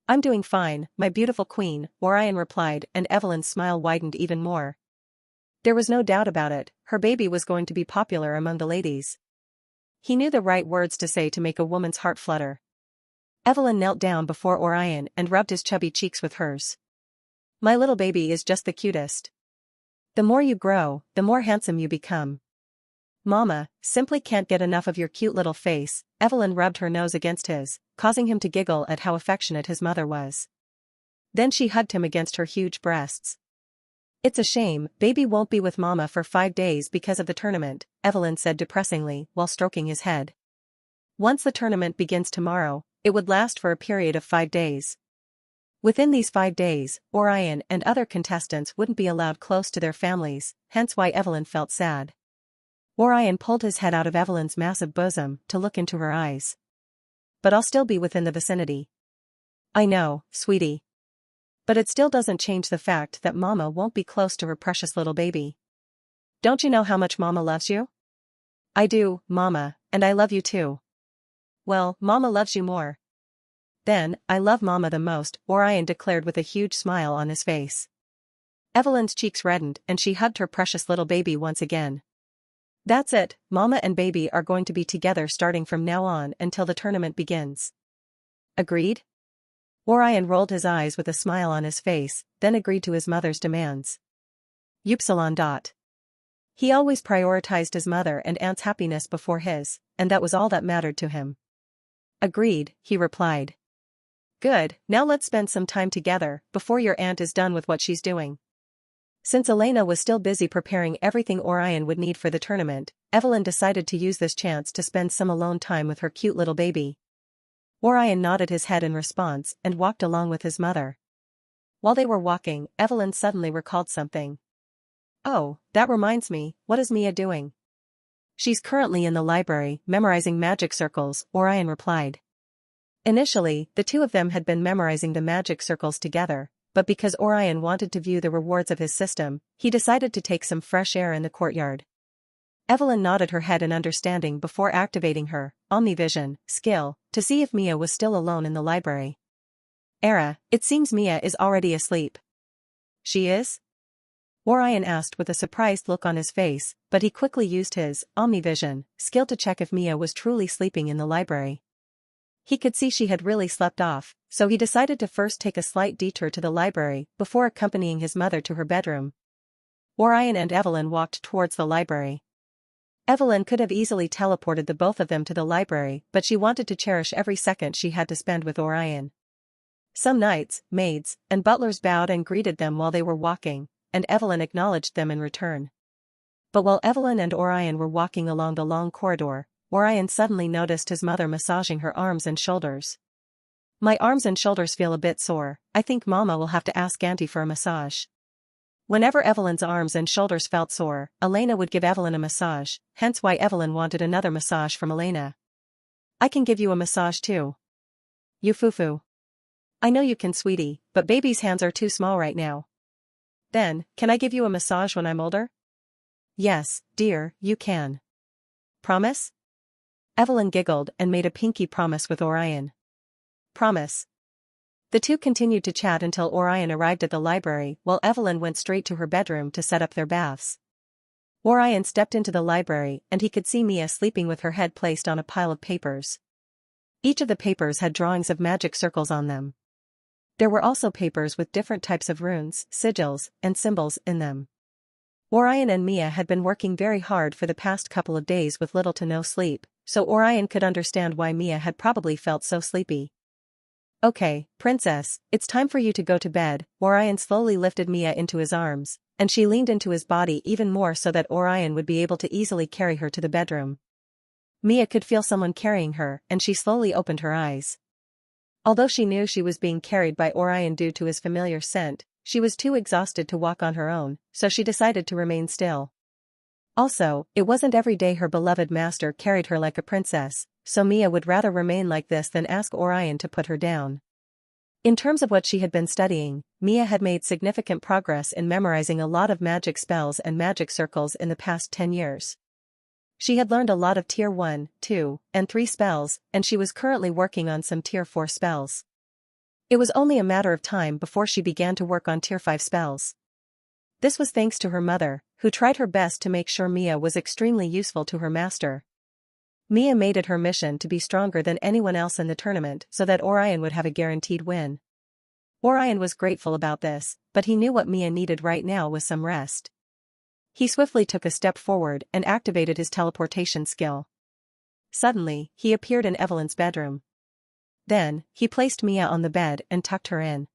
I'm doing fine, my beautiful queen, Orion replied, and Evelyn's smile widened even more. There was no doubt about it, her baby was going to be popular among the ladies. He knew the right words to say to make a woman's heart flutter. Evelyn knelt down before Orion and rubbed his chubby cheeks with hers. My little baby is just the cutest. The more you grow, the more handsome you become. Mama, simply can't get enough of your cute little face. Evelyn rubbed her nose against his, causing him to giggle at how affectionate his mother was. Then she hugged him against her huge breasts. It's a shame, baby won't be with Mama for 5 days because of the tournament, Evelyn said depressingly while stroking his head. Once the tournament begins tomorrow, it would last for a period of 5 days. Within these 5 days, Orion and other contestants wouldn't be allowed close to their families, hence why Evelyn felt sad. Orion pulled his head out of Evelyn's massive bosom to look into her eyes. But I'll still be within the vicinity. I know, sweetie. But it still doesn't change the fact that Mama won't be close to her precious little baby. Don't you know how much Mama loves you? I do, Mama, and I love you too. Well, Mama loves you more. Then, I love Mama the most, Orion declared with a huge smile on his face. Evelyn's cheeks reddened and she hugged her precious little baby once again. That's it, Mama and baby are going to be together starting from now on until the tournament begins. Agreed? Orion rolled his eyes with a smile on his face, then agreed to his mother's demands. Upsilon. He always prioritized his mother and aunt's happiness before his, and that was all that mattered to him. Agreed, he replied. Good, now let's spend some time together, before your aunt is done with what she's doing. Since Elena was still busy preparing everything Orion would need for the tournament, Evelyn decided to use this chance to spend some alone time with her cute little baby. Orion nodded his head in response and walked along with his mother. While they were walking, Evelyn suddenly recalled something. Oh, that reminds me, what is Mia doing? She's currently in the library, memorizing magic circles, Orion replied. Initially, the two of them had been memorizing the magic circles together, but because Orion wanted to view the rewards of his system, he decided to take some fresh air in the courtyard. Evelyn nodded her head in understanding before activating her Omnivision skill to see if Mia was still alone in the library. Era, it seems Mia is already asleep. She is? Orion asked with a surprised look on his face, but he quickly used his Omnivision skill to check if Mia was truly sleeping in the library. He could see she had really slept off, so he decided to first take a slight detour to the library before accompanying his mother to her bedroom. Orion and Evelyn walked towards the library. Evelyn could have easily teleported the both of them to the library, but she wanted to cherish every second she had to spend with Orion. Some knights, maids, and butlers bowed and greeted them while they were walking, and Evelyn acknowledged them in return. But while Evelyn and Orion were walking along the long corridor, Orion suddenly noticed his mother massaging her arms and shoulders. My arms and shoulders feel a bit sore, I think Mama will have to ask Auntie for a massage. Whenever Evelyn's arms and shoulders felt sore, Elena would give Evelyn a massage, hence why Evelyn wanted another massage from Elena. I can give you a massage too. You foo-foo. I know you can, sweetie, but baby's hands are too small right now. Then, can I give you a massage when I'm older? Yes, dear, you can. Promise? Evelyn giggled and made a pinky promise with Orion. Promise. The two continued to chat until Orion arrived at the library while Evelyn went straight to her bedroom to set up their baths. Orion stepped into the library and he could see Mia sleeping with her head placed on a pile of papers. Each of the papers had drawings of magic circles on them. There were also papers with different types of runes, sigils, and symbols in them. Orion and Mia had been working very hard for the past couple of days with little to no sleep, so Orion could understand why Mia had probably felt so sleepy. Okay, princess, it's time for you to go to bed. Orion slowly lifted Mia into his arms, and she leaned into his body even more so that Orion would be able to easily carry her to the bedroom. Mia could feel someone carrying her, and she slowly opened her eyes. Although she knew she was being carried by Orion due to his familiar scent, she was too exhausted to walk on her own, so she decided to remain still. Also, it wasn't every day her beloved master carried her like a princess, so Mia would rather remain like this than ask Orion to put her down. In terms of what she had been studying, Mia had made significant progress in memorizing a lot of magic spells and magic circles in the past 10 years. She had learned a lot of Tier 1, 2, and 3 spells, and she was currently working on some Tier 4 spells. It was only a matter of time before she began to work on Tier 5 spells. This was thanks to her mother, who tried her best to make sure Mia was extremely useful to her master. Mia made it her mission to be stronger than anyone else in the tournament so that Orion would have a guaranteed win. Orion was grateful about this, but he knew what Mia needed right now was some rest. He swiftly took a step forward and activated his teleportation skill. Suddenly, he appeared in Evelyn's bedroom. Then, he placed Mia on the bed and tucked her in.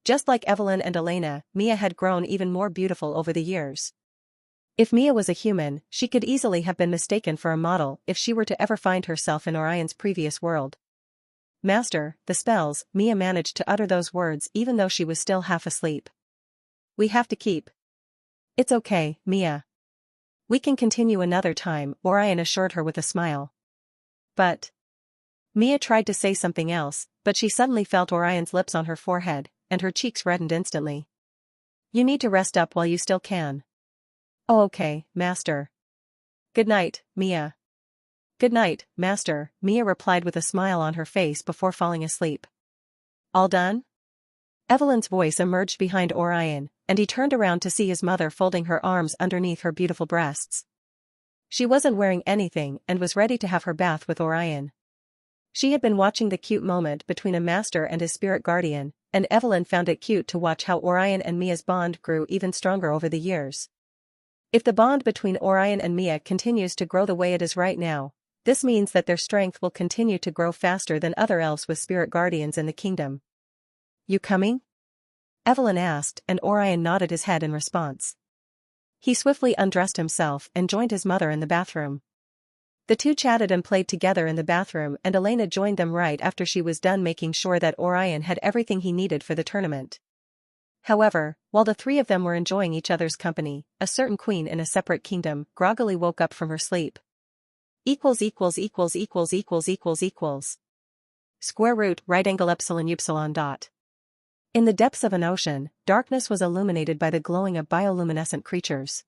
Just like Evelyn and Elena, Mia had grown even more beautiful over the years. If Mia was a human, she could easily have been mistaken for a model if she were to ever find herself in Orion's previous world. Master, the spells. Mia managed to utter those words even though she was still half asleep. We have to keep. It's okay, Mia. We can continue another time, Orion assured her with a smile. But Mia tried to say something else, but she suddenly felt Orion's lips on her forehead, and her cheeks reddened instantly. You need to rest up while you still can. Oh, okay, Master. Good night, Mia. Good night, Master, Mia replied with a smile on her face before falling asleep. All done? Evelyn's voice emerged behind Orion, and he turned around to see his mother folding her arms underneath her beautiful breasts. She wasn't wearing anything and was ready to have her bath with Orion. She had been watching the cute moment between a master and his spirit guardian, and Evelyn found it cute to watch how Orion and Mia's bond grew even stronger over the years. If the bond between Orion and Mia continues to grow the way it is right now, this means that their strength will continue to grow faster than other elves with spirit guardians in the kingdom. You coming? Evelyn asked, and Orion nodded his head in response. He swiftly undressed himself and joined his mother in the bathroom. The two chatted and played together in the bathroom, and Elena joined them right after she was done making sure that Orion had everything he needed for the tournament. However, while the three of them were enjoying each other's company, a certain queen in a separate kingdom groggily woke up from her sleep. Square root right angle epsilon upsilon dot. In the depths of an ocean, darkness was illuminated by the glowing of bioluminescent creatures.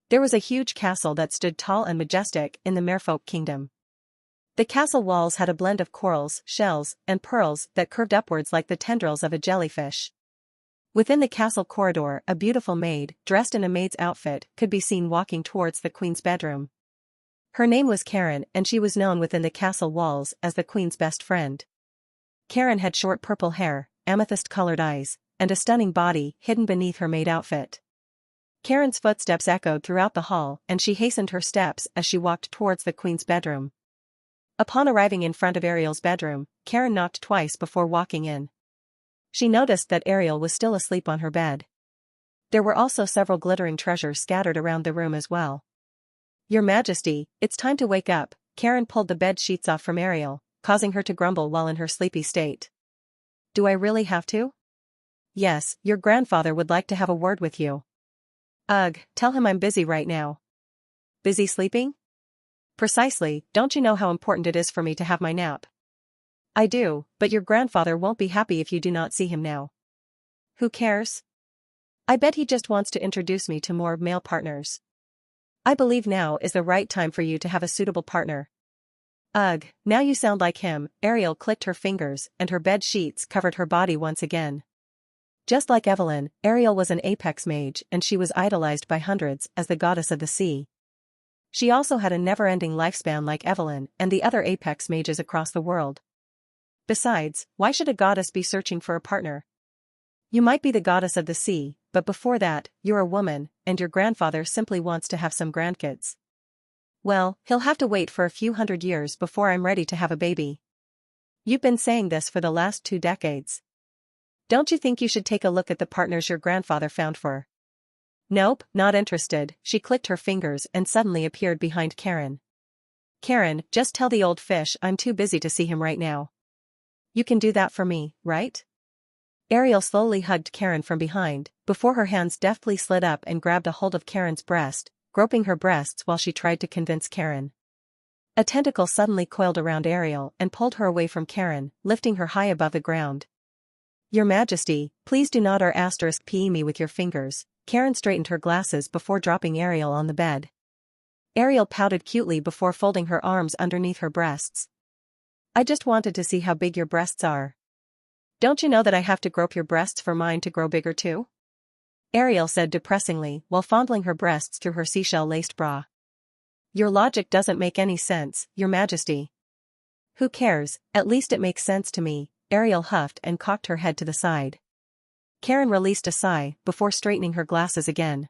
There was a huge castle that stood tall and majestic in the Merfolk kingdom. The castle walls had a blend of corals, shells, and pearls that curved upwards like the tendrils of a jellyfish. Within the castle corridor, a beautiful maid, dressed in a maid's outfit, could be seen walking towards the queen's bedroom. Her name was Karen, and she was known within the castle walls as the queen's best friend. Karen had short purple hair, amethyst-colored eyes, and a stunning body hidden beneath her maid outfit. Karen's footsteps echoed throughout the hall, and she hastened her steps as she walked towards the queen's bedroom. Upon arriving in front of Ariel's bedroom, Karen knocked twice before walking in. She noticed that Ariel was still asleep on her bed. There were also several glittering treasures scattered around the room as well. "Your Majesty, it's time to wake up." Karen pulled the bed sheets off from Ariel, causing her to grumble while in her sleepy state. "Do I really have to?" "Yes, your grandfather would like to have a word with you." "Ugh, tell him I'm busy right now." "Busy sleeping?" "Precisely, don't you know how important it is for me to have my nap?" "I do, but your grandfather won't be happy if you do not see him now." "Who cares? I bet he just wants to introduce me to more male partners. I believe now is the right time for you to have a suitable partner." "Ugh, now you sound like him." Ariel clicked her fingers and her bed sheets covered her body once again. Just like Evelyn, Ariel was an apex mage and she was idolized by hundreds as the goddess of the sea. She also had a never-ending lifespan like Evelyn and the other apex mages across the world. Besides, why should a goddess be searching for a partner? You might be the goddess of the sea, but before that, you're a woman, and your grandfather simply wants to have some grandkids. Well, he'll have to wait for a few hundred years before I'm ready to have a baby. You've been saying this for the last 2 decades. Don't you think you should take a look at the partners your grandfather found for?" "Nope, not interested." She clicked her fingers and suddenly appeared behind Karen. "Karen, just tell the old fish I'm too busy to see him right now. You can do that for me, right?" Ariel slowly hugged Karen from behind, before her hands deftly slid up and grabbed a hold of Karen's breast, groping her breasts while she tried to convince Karen. A tentacle suddenly coiled around Ariel and pulled her away from Karen, lifting her high above the ground. "Your Majesty, please do not *PE me with your fingers." Karen straightened her glasses before dropping Ariel on the bed. Ariel pouted cutely before folding her arms underneath her breasts. "I just wanted to see how big your breasts are. Don't you know that I have to grope your breasts for mine to grow bigger too?" Ariel said depressingly while fondling her breasts through her seashell-laced bra. "Your logic doesn't make any sense, Your Majesty." "Who cares, at least it makes sense to me." Ariel huffed and cocked her head to the side. Karen released a sigh before straightening her glasses again.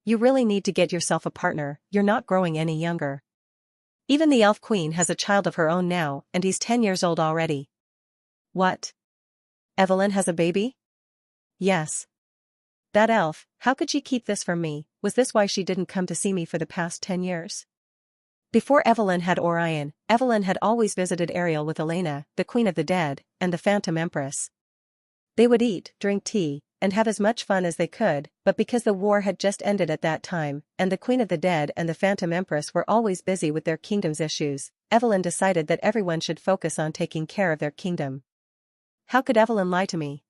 "You really need to get yourself a partner, you're not growing any younger. Even the Elf Queen has a child of her own now, and he's 10 years old already." "What? Evelyn has a baby?" "Yes. That elf, how could she keep this from me? Was this why she didn't come to see me for the past 10 years? Before Evelyn had Orion, Evelyn had always visited Ariel with Elena, the Queen of the Dead, and the Phantom Empress. They would eat, drink tea, and have as much fun as they could, but because the war had just ended at that time, and the Queen of the Dead and the Phantom Empress were always busy with their kingdom's issues, Evelyn decided that everyone should focus on taking care of their kingdom. How could Evelyn lie to me?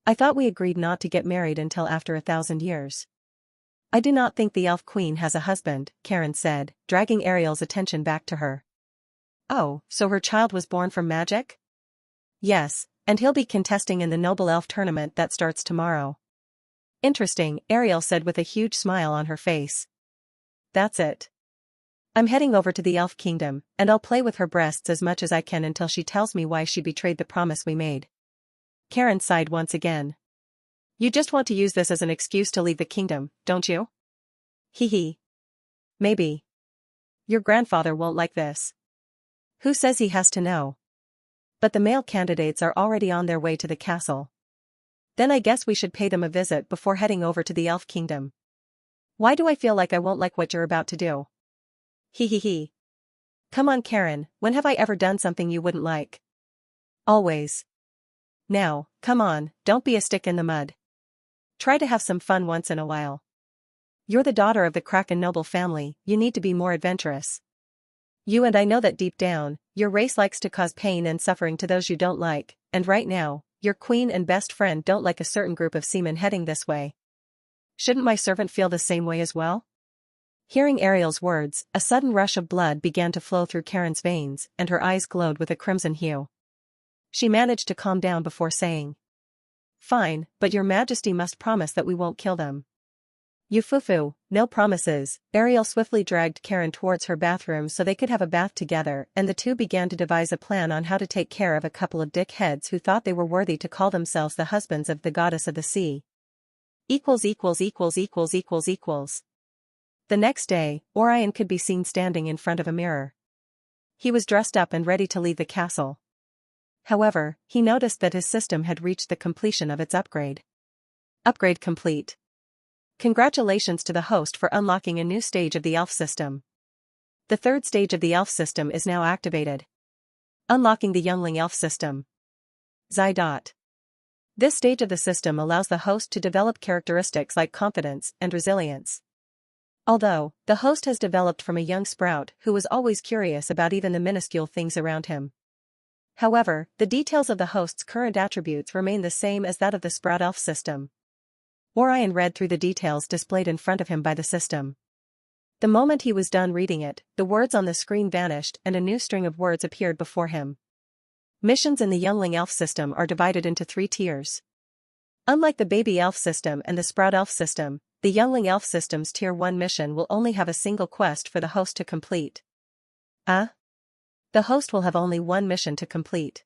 I thought we agreed not to get married until after 1,000 years. "I do not think the Elf Queen has a husband," Karen said, dragging Ariel's attention back to her. "Oh, so her child was born from magic?" "Yes, and he'll be contesting in the Noble Elf tournament that starts tomorrow." "Interesting," Ariel said with a huge smile on her face. "That's it. I'm heading over to the Elf Kingdom, and I'll play with her breasts as much as I can until she tells me why she betrayed the promise we made." Karen sighed once again. "You just want to use this as an excuse to leave the kingdom, don't you?" "Hee. Maybe. Your grandfather won't like this." "Who says he has to know?" "But the male candidates are already on their way to the castle. Then I guess we should pay them a visit before heading over to the Elf Kingdom." "Why do I feel like I won't like what you're about to do?" Hee. "Come on, Karen, when have I ever done something you wouldn't like?" "Always. Now, come on, don't be a stick in the mud. Try to have some fun once in a while. You're the daughter of the Kraken noble family, you need to be more adventurous. And I know that deep down, your race likes to cause pain and suffering to those you don't like, and right now, your queen and best friend don't like a certain group of seamen heading this way. Shouldn't my servant feel the same way as well? Hearing Ariel's words, a sudden rush of blood began to flow through Karen's veins, and her eyes glowed with a crimson hue. She managed to calm down before saying, "Fine, but your majesty must promise that we won't kill them." "Yufufu, no promises." Ariel swiftly dragged Karen towards her bathroom so they could have a bath together, and the two began to devise a plan on how to take care of a couple of dickheads who thought they were worthy to call themselves the husbands of the goddess of the sea. The next day, Orion could be seen standing in front of a mirror. He was dressed up and ready to leave the castle. However, he noticed that his system had reached the completion of its upgrade. Upgrade complete. Congratulations to the host for unlocking a new stage of the elf system. The third stage of the elf system is now activated. Unlocking the youngling elf system. Zai. This stage of the system allows the host to develop characteristics like confidence and resilience. Although, the host has developed from a young sprout who was always curious about even the minuscule things around him. However, the details of the host's current attributes remain the same as that of the sprout elf system. Orion read through the details displayed in front of him by the system. The moment he was done reading it, the words on the screen vanished and a new string of words appeared before him. Missions in the youngling elf system are divided into 3 tiers. Unlike the baby elf system and the sprout elf system, the youngling elf system's tier 1 mission will only have a single quest for the host to complete. The host will have only one mission to complete.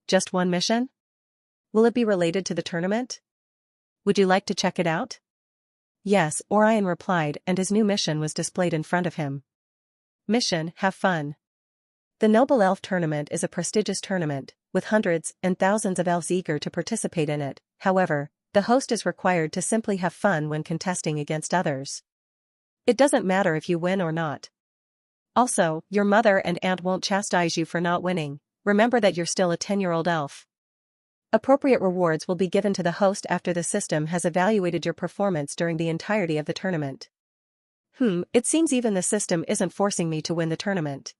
Just one mission? Will it be related to the tournament? Would you like to check it out? Yes, Orion replied, and his new mission was displayed in front of him. Mission: have fun. The Noble Elf Tournament is a prestigious tournament, with hundreds and thousands of elves eager to participate in it. However, the host is required to simply have fun when contesting against others. It doesn't matter if you win or not. Also, your mother and aunt won't chastise you for not winning. Remember that you're still a 10-year-old elf. Appropriate rewards will be given to the host after the system has evaluated your performance during the entirety of the tournament. It seems even the system isn't forcing me to win the tournament.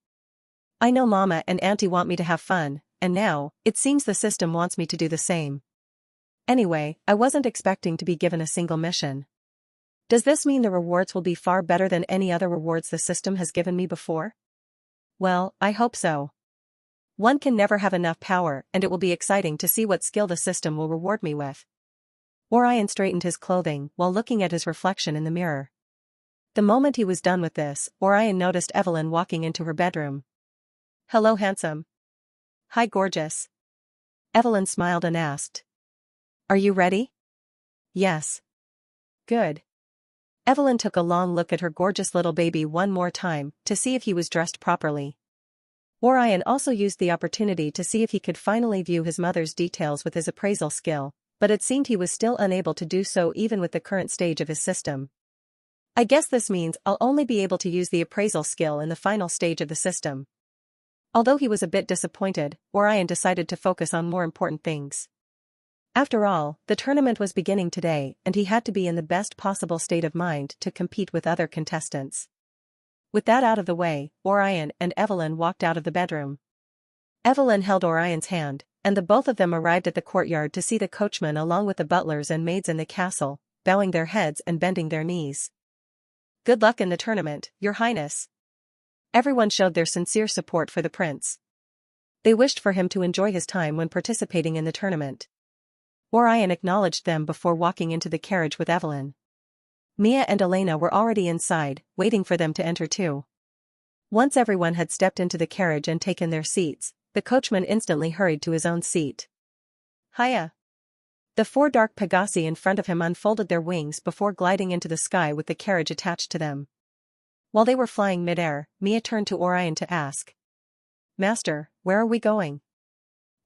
I know Mama and Auntie want me to have fun, and now, it seems the system wants me to do the same. Anyway, I wasn't expecting to be given a single mission. Does this mean the rewards will be far better than any other rewards the system has given me before? Well, I hope so. One can never have enough power, and it will be exciting to see what skill the system will reward me with. Orion straightened his clothing while looking at his reflection in the mirror. The moment he was done with this, Orion noticed Evelyn walking into her bedroom. "Hello, handsome." "Hi, gorgeous." Evelyn smiled and asked, "Are you ready?" "Yes." "Good." Evelyn took a long look at her gorgeous little baby one more time to see if he was dressed properly. Orion also used the opportunity to see if he could finally view his mother's details with his appraisal skill, but it seemed he was still unable to do so even with the current stage of his system. I guess this means I'll only be able to use the appraisal skill in the final stage of the system. Although he was a bit disappointed, Orion decided to focus on more important things. After all, the tournament was beginning today, and he had to be in the best possible state of mind to compete with other contestants. With that out of the way, Orion and Evelyn walked out of the bedroom. Evelyn held Orion's hand, and the both of them arrived at the courtyard to see the coachman along with the butlers and maids in the castle, bowing their heads and bending their knees. "Good luck in the tournament, Your Highness." Everyone showed their sincere support for the prince. They wished for him to enjoy his time when participating in the tournament. Orion acknowledged them before walking into the carriage with Evelyn. Mia and Elena were already inside, waiting for them to enter too. Once everyone had stepped into the carriage and taken their seats, the coachman instantly hurried to his own seat. "Hiya." The 4 dark Pegasi in front of him unfolded their wings before gliding into the sky with the carriage attached to them. While they were flying mid-air, Mia turned to Orion to ask, "Master, where are we going?"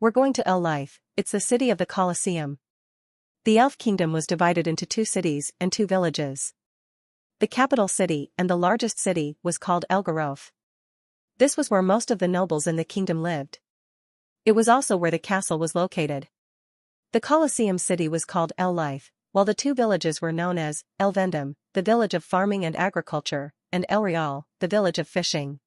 "We're going to Elf. It's the city of the Colosseum." The Elf Kingdom was divided into 2 cities and 2 villages. The capital city and the largest city was called Elgaroth. This was where most of the nobles in the kingdom lived. It was also where the castle was located. The Colosseum city was called Elf, while the 2 villages were known as Elvendum, the village of farming and agriculture, and El Real, the village of fishing.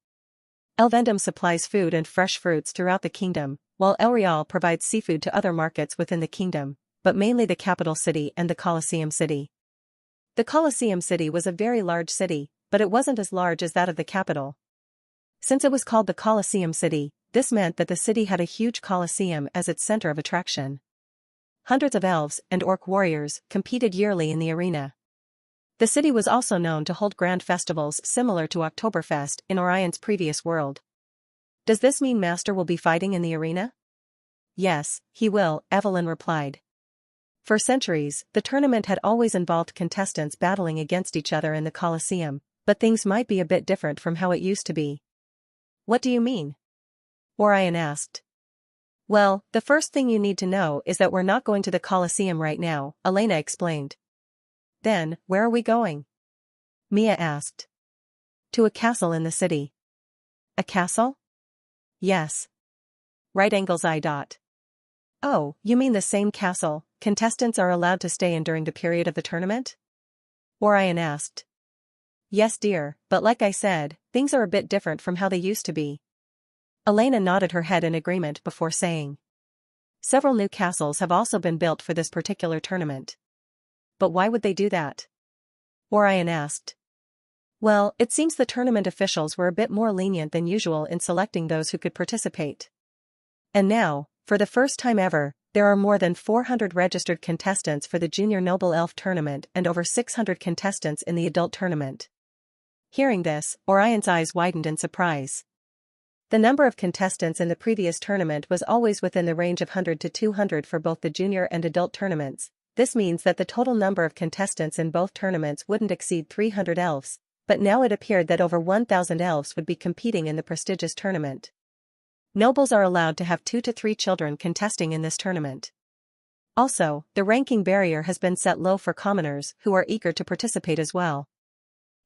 Elvendom supplies food and fresh fruits throughout the kingdom, while El Real provides seafood to other markets within the kingdom, but mainly the capital city and the Colosseum city. The Colosseum city was a very large city, but it wasn't as large as that of the capital. Since it was called the Colosseum city, this meant that the city had a huge Colosseum as its center of attraction. Hundreds of elves and orc warriors competed yearly in the arena. The city was also known to hold grand festivals similar to Oktoberfest in Orion's previous world. Does this mean Master will be fighting in the arena? Yes, he will, Evelyn replied. For centuries, the tournament had always involved contestants battling against each other in the Colosseum, but things might be a bit different from how it used to be. What do you mean? Orion asked. Well, the first thing you need to know is that we're not going to the Colosseum right now, Elena explained. Then, where are we going? Mia asked. To a castle in the city. A castle? Yes. Right angles I. Oh, you mean the same castle contestants are allowed to stay in during the period of the tournament? Orion asked. Yes dear, but like I said, things are a bit different from how they used to be. Elena nodded her head in agreement before saying. Several new castles have also been built for this particular tournament. But why would they do that? Orion asked. Well, it seems the tournament officials were a bit more lenient than usual in selecting those who could participate. And now, for the first time ever, there are more than 400 registered contestants for the Junior Noble Elf tournament and over 600 contestants in the adult tournament. Hearing this, Orion's eyes widened in surprise. The number of contestants in the previous tournament was always within the range of 100 to 200 for both the junior and adult tournaments. This means that the total number of contestants in both tournaments wouldn't exceed 300 elves, but now it appeared that over 1,000 elves would be competing in the prestigious tournament. Nobles are allowed to have 2 to 3 children contesting in this tournament. Also, the ranking barrier has been set low for commoners who are eager to participate as well.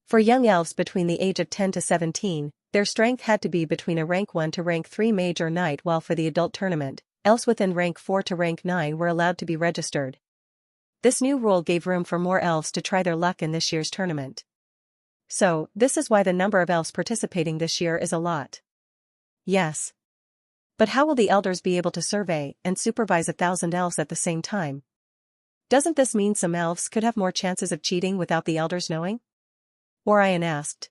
For young elves between the age of 10 to 17, their strength had to be between a rank 1 to rank 3 mage or knight, while for the adult tournament, elves within rank 4 to rank 9 were allowed to be registered. This new rule gave room for more elves to try their luck in this year's tournament. So, this is why the number of elves participating this year is a lot. Yes. But how will the elders be able to survey and supervise 1,000 elves at the same time? Doesn't this mean some elves could have more chances of cheating without the elders knowing? Orion asked.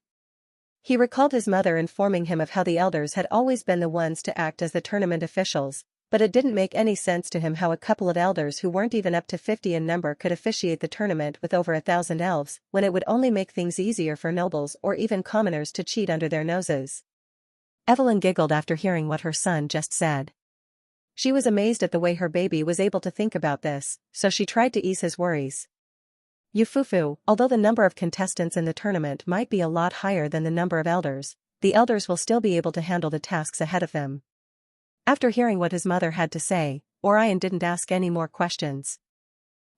He recalled his mother informing him of how the elders had always been the ones to act as the tournament officials, but it didn't make any sense to him how a couple of elders who weren't even up to 50 in number could officiate the tournament with over 1,000 elves, when it would only make things easier for nobles or even commoners to cheat under their noses. Evelyn giggled after hearing what her son just said. She was amazed at the way her baby was able to think about this, so she tried to ease his worries. Yufufu, although the number of contestants in the tournament might be a lot higher than the number of elders, the elders will still be able to handle the tasks ahead of them. After hearing what his mother had to say, Orion didn't ask any more questions.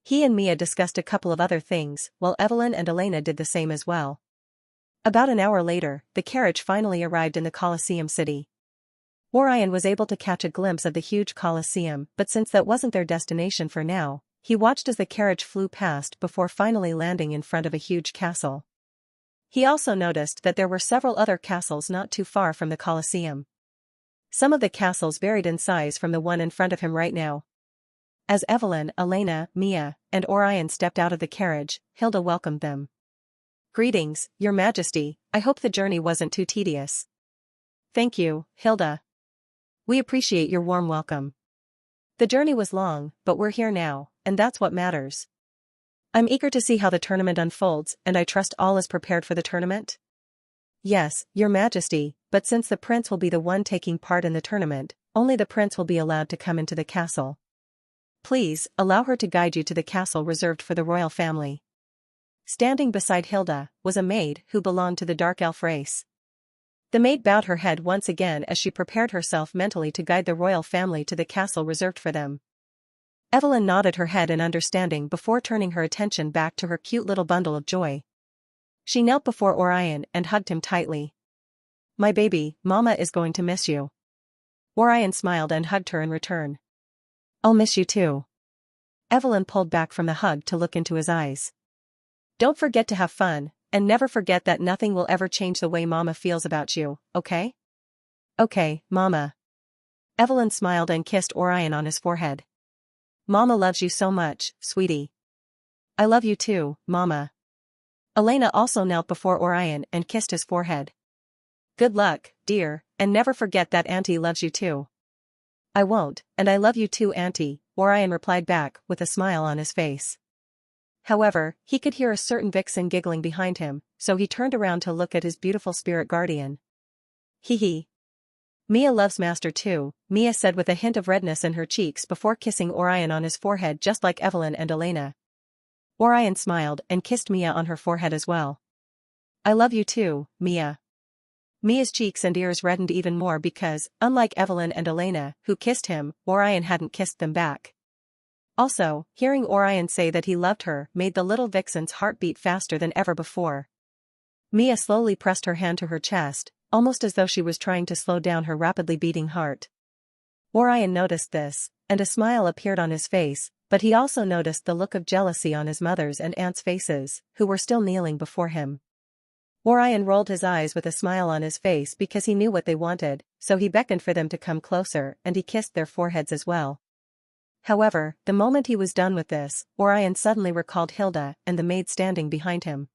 He and Mia discussed a couple of other things, while Evelyn and Elena did the same as well. About an hour later, the carriage finally arrived in the Colosseum city. Orion was able to catch a glimpse of the huge Colosseum, but since that wasn't their destination for now, he watched as the carriage flew past before finally landing in front of a huge castle. He also noticed that there were several other castles not too far from the Colosseum. Some of the castles varied in size from the one in front of him right now. As Evelyn, Elena, Mia, and Orion stepped out of the carriage, Hilda welcomed them. Greetings, Your Majesty, I hope the journey wasn't too tedious. Thank you, Hilda. We appreciate your warm welcome. The journey was long, but we're here now, and that's what matters. I'm eager to see how the tournament unfolds, and I trust all is prepared for the tournament? Yes, Your Majesty, but since the prince will be the one taking part in the tournament, only the prince will be allowed to come into the castle. Please, allow her to guide you to the castle reserved for the royal family. Standing beside Hilda was a maid who belonged to the dark elf race. The maid bowed her head once again as she prepared herself mentally to guide the royal family to the castle reserved for them. Evelyn nodded her head in understanding before turning her attention back to her cute little bundle of joy. She knelt before Orion and hugged him tightly. My baby, Mama is going to miss you. Orion smiled and hugged her in return. I'll miss you too. Evelyn pulled back from the hug to look into his eyes. Don't forget to have fun, and never forget that nothing will ever change the way Mama feels about you, okay? Okay, Mama. Evelyn smiled and kissed Orion on his forehead. Mama loves you so much, sweetie. I love you too, Mama. Elena also knelt before Orion and kissed his forehead. Good luck, dear, and never forget that Auntie loves you too. I won't, and I love you too, Auntie, Orion replied back with a smile on his face. However, he could hear a certain vixen giggling behind him, so he turned around to look at his beautiful spirit guardian. Hee hee. Mia loves Master too, Mia said with a hint of redness in her cheeks before kissing Orion on his forehead just like Evelyn and Elena. Orion smiled and kissed Mia on her forehead as well. I love you too, Mia. Mia's cheeks and ears reddened even more because, unlike Evelyn and Elena, who kissed him, Orion hadn't kissed them back. Also, hearing Orion say that he loved her made the little vixen's heart beat faster than ever before. Mia slowly pressed her hand to her chest, almost as though she was trying to slow down her rapidly beating heart. Orion noticed this, and a smile appeared on his face, but he also noticed the look of jealousy on his mother's and aunt's faces, who were still kneeling before him. Orion rolled his eyes with a smile on his face because he knew what they wanted, so he beckoned for them to come closer and he kissed their foreheads as well. However, the moment he was done with this, Orion suddenly recalled Hilda and the maid standing behind him.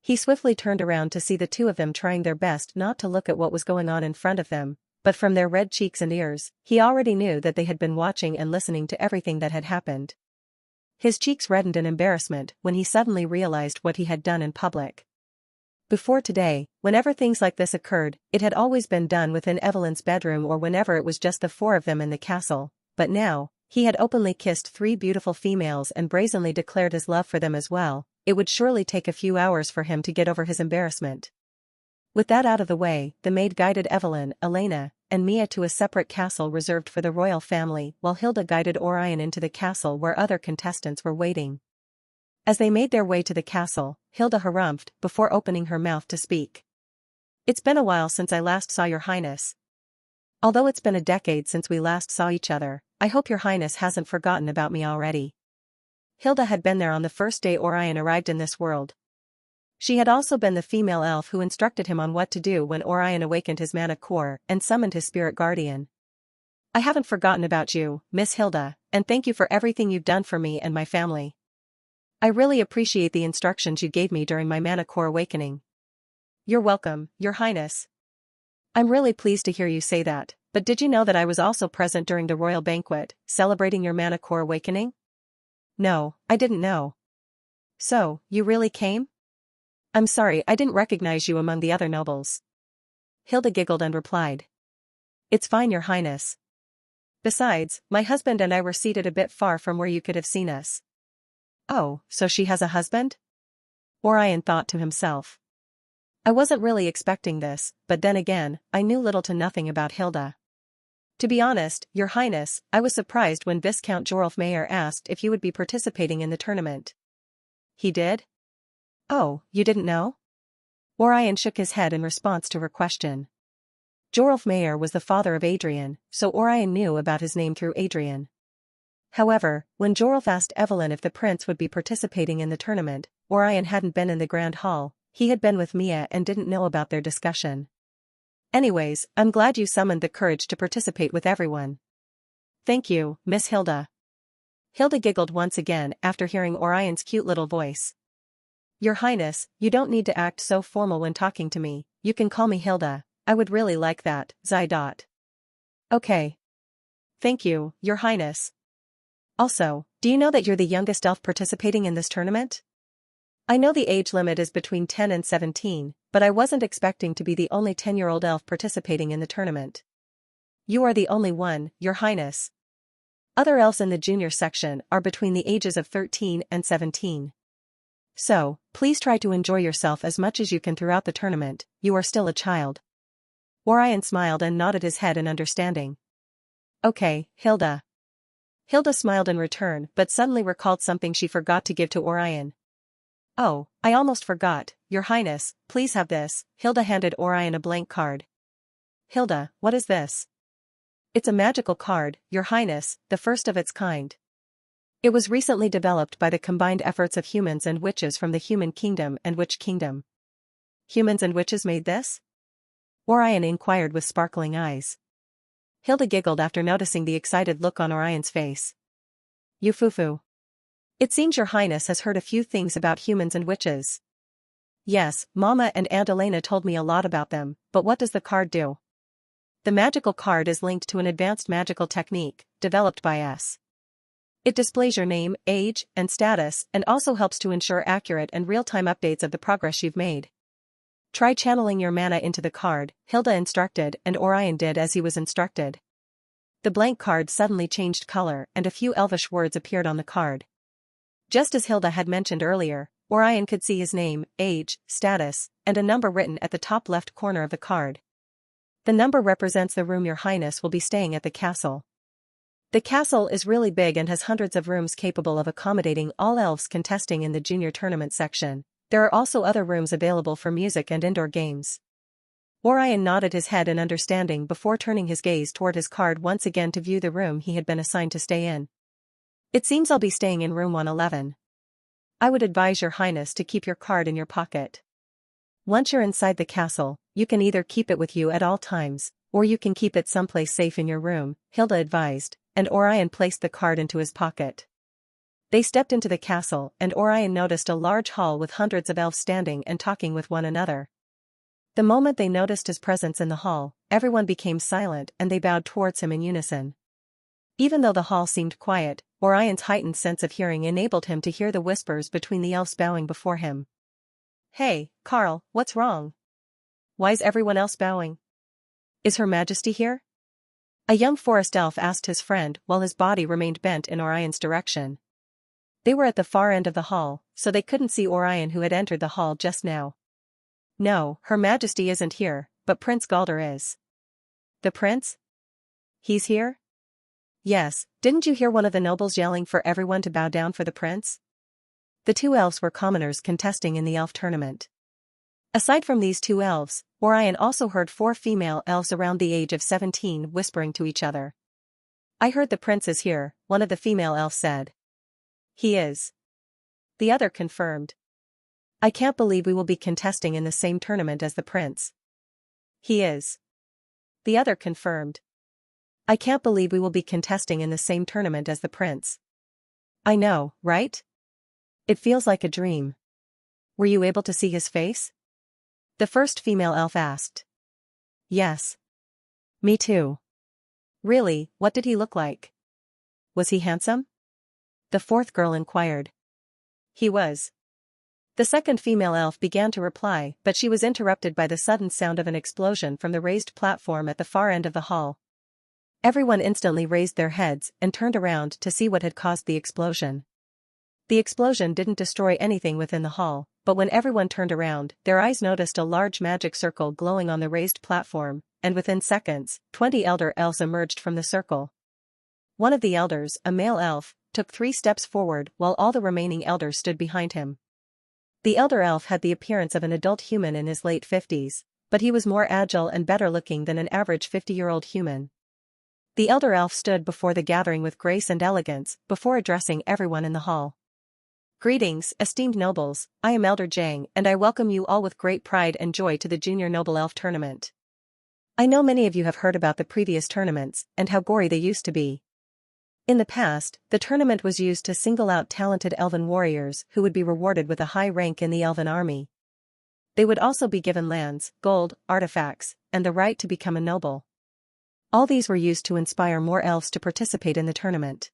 He swiftly turned around to see the two of them trying their best not to look at what was going on in front of them, but from their red cheeks and ears, he already knew that they had been watching and listening to everything that had happened. His cheeks reddened in embarrassment when he suddenly realized what he had done in public. Before today, whenever things like this occurred, it had always been done within Evelyn's bedroom or whenever it was just the four of them in the castle, but now, he had openly kissed three beautiful females and brazenly declared his love for them as well. It would surely take a few hours for him to get over his embarrassment. With that out of the way, the maid guided Evelyn, Elena, and Mia to a separate castle reserved for the royal family while Hilda guided Orion into the castle where other contestants were waiting. As they made their way to the castle, Hilda harumphed before opening her mouth to speak. It's been a while since I last saw your highness. Although it's been a decade since we last saw each other, I hope your highness hasn't forgotten about me already. Hilda had been there on the first day Orion arrived in this world. She had also been the female elf who instructed him on what to do when Orion awakened his mana core and summoned his spirit guardian. I haven't forgotten about you, Miss Hilda, and thank you for everything you've done for me and my family. I really appreciate the instructions you gave me during my mana core awakening. You're welcome, your highness. I'm really pleased to hear you say that, but did you know that I was also present during the royal banquet, celebrating your mana core awakening? No, I didn't know. So, you really came? I'm sorry I didn't recognize you among the other nobles. Hilda giggled and replied. It's fine, your highness. Besides, my husband and I were seated a bit far from where you could have seen us. Oh, so she has a husband? Orion thought to himself. I wasn't really expecting this, but then again, I knew little to nothing about Hilda. To be honest, your highness, I was surprised when Viscount Jorulf Mayer asked if you would be participating in the tournament. He did? Oh, you didn't know? Orion shook his head in response to her question. Jorulf Mayer was the father of Adrian, so Orion knew about his name through Adrian. However, when Jorulf asked Evelyn if the prince would be participating in the tournament, Orion hadn't been in the grand hall, he had been with Mia and didn't know about their discussion. Anyways, I'm glad you summoned the courage to participate with everyone. Thank you, Miss Hilda. Hilda giggled once again after hearing Orion's cute little voice. Your highness, you don't need to act so formal when talking to me, you can call me Hilda, I would really like that, Zai. Okay. Thank you, your highness. Also, do you know that you're the youngest elf participating in this tournament? I know the age limit is between 10 and 17, but I wasn't expecting to be the only 10-year-old elf participating in the tournament. You are the only one, your highness. Other elves in the junior section are between the ages of 13 and 17. So, please try to enjoy yourself as much as you can throughout the tournament, you are still a child. Orion smiled and nodded his head in understanding. Okay, Hilda. Hilda smiled in return but suddenly recalled something she forgot to give to Orion. Oh, I almost forgot, your highness, please have this. Hilda handed Orion a blank card. Hilda, what is this? It's a magical card, your highness, the first of its kind. It was recently developed by the combined efforts of humans and witches from the human kingdom and witch kingdom. Humans and witches made this? Orion inquired with sparkling eyes. Hilda giggled after noticing the excited look on Orion's face. You foo-foo. It seems your highness has heard a few things about humans and witches. Yes, Mama and Aunt Elena told me a lot about them, but what does the card do? The magical card is linked to an advanced magical technique, developed by us. It displays your name, age, and status, and also helps to ensure accurate and real-time updates of the progress you've made. Try channeling your mana into the card, Hilda instructed, and Orion did as he was instructed. The blank card suddenly changed color and a few elvish words appeared on the card. Just as Hilda had mentioned earlier, Orion could see his name, age, status, and a number written at the top left corner of the card. The number represents the room your highness will be staying at the castle. The castle is really big and has hundreds of rooms capable of accommodating all elves contesting in the junior tournament section. There are also other rooms available for music and indoor games. Orion nodded his head in understanding before turning his gaze toward his card once again to view the room he had been assigned to stay in. It seems I'll be staying in room 111. I would advise your highness to keep your card in your pocket. Once you're inside the castle, you can either keep it with you at all times, or you can keep it someplace safe in your room, Hilda advised, and Orion placed the card into his pocket. They stepped into the castle and Orion noticed a large hall with hundreds of elves standing and talking with one another. The moment they noticed his presence in the hall, everyone became silent and they bowed towards him in unison. Even though the hall seemed quiet, Orion's heightened sense of hearing enabled him to hear the whispers between the elves bowing before him. Hey, Carl, what's wrong? Why's everyone else bowing? Is Her Majesty here? A young forest elf asked his friend while his body remained bent in Orion's direction. They were at the far end of the hall, so they couldn't see Orion who had entered the hall just now. No, Her Majesty isn't here, but Prince Galder is. The prince? He's here? Yes, didn't you hear one of the nobles yelling for everyone to bow down for the prince? The two elves were commoners contesting in the elf tournament. Aside from these two elves, Orion also heard 4 female elves around the age of 17 whispering to each other. I heard the prince is here, one of the female elves said. He is. The other confirmed. I can't believe we will be contesting in the same tournament as the prince. He is. The other confirmed. I can't believe we will be contesting in the same tournament as the prince. I know, right? It feels like a dream. Were you able to see his face? The first female elf asked. Yes. Me too. Really, what did he look like? Was he handsome? The fourth girl inquired. He was. The second female elf began to reply, but she was interrupted by the sudden sound of an explosion from the raised platform at the far end of the hall. Everyone instantly raised their heads and turned around to see what had caused the explosion. The explosion didn't destroy anything within the hall, but when everyone turned around, their eyes noticed a large magic circle glowing on the raised platform, and within seconds, 20 elder elves emerged from the circle. One of the elders, a male elf, took 3 steps forward while all the remaining elders stood behind him. The elder elf had the appearance of an adult human in his late 50s, but he was more agile and better looking than an average 50-year-old human. The elder elf stood before the gathering with grace and elegance, before addressing everyone in the hall. Greetings, esteemed nobles, I am Elder Jang and I welcome you all with great pride and joy to the Junior Noble Elf Tournament. I know many of you have heard about the previous tournaments and how gory they used to be. In the past, the tournament was used to single out talented elven warriors who would be rewarded with a high rank in the elven army. They would also be given lands, gold, artifacts, and the right to become a noble. All these were used to inspire more elves to participate in the tournament.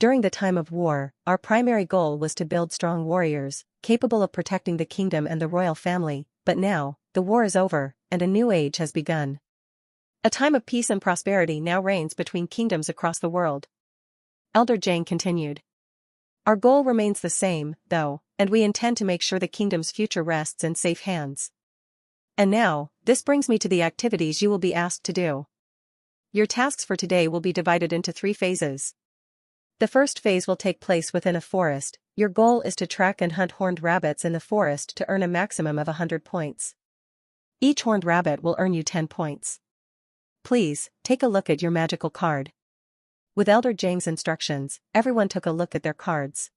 During the time of war, our primary goal was to build strong warriors, capable of protecting the kingdom and the royal family, but now, the war is over, and a new age has begun. A time of peace and prosperity now reigns between kingdoms across the world. Elder Jang continued. Our goal remains the same, though, and we intend to make sure the kingdom's future rests in safe hands. And now, this brings me to the activities you will be asked to do. Your tasks for today will be divided into 3 phases. The first phase will take place within a forest. Your goal is to track and hunt horned rabbits in the forest to earn a maximum of 100 points. Each horned rabbit will earn you 10 points. Please, take a look at your magical card. With Elder Jang's instructions, everyone took a look at their cards.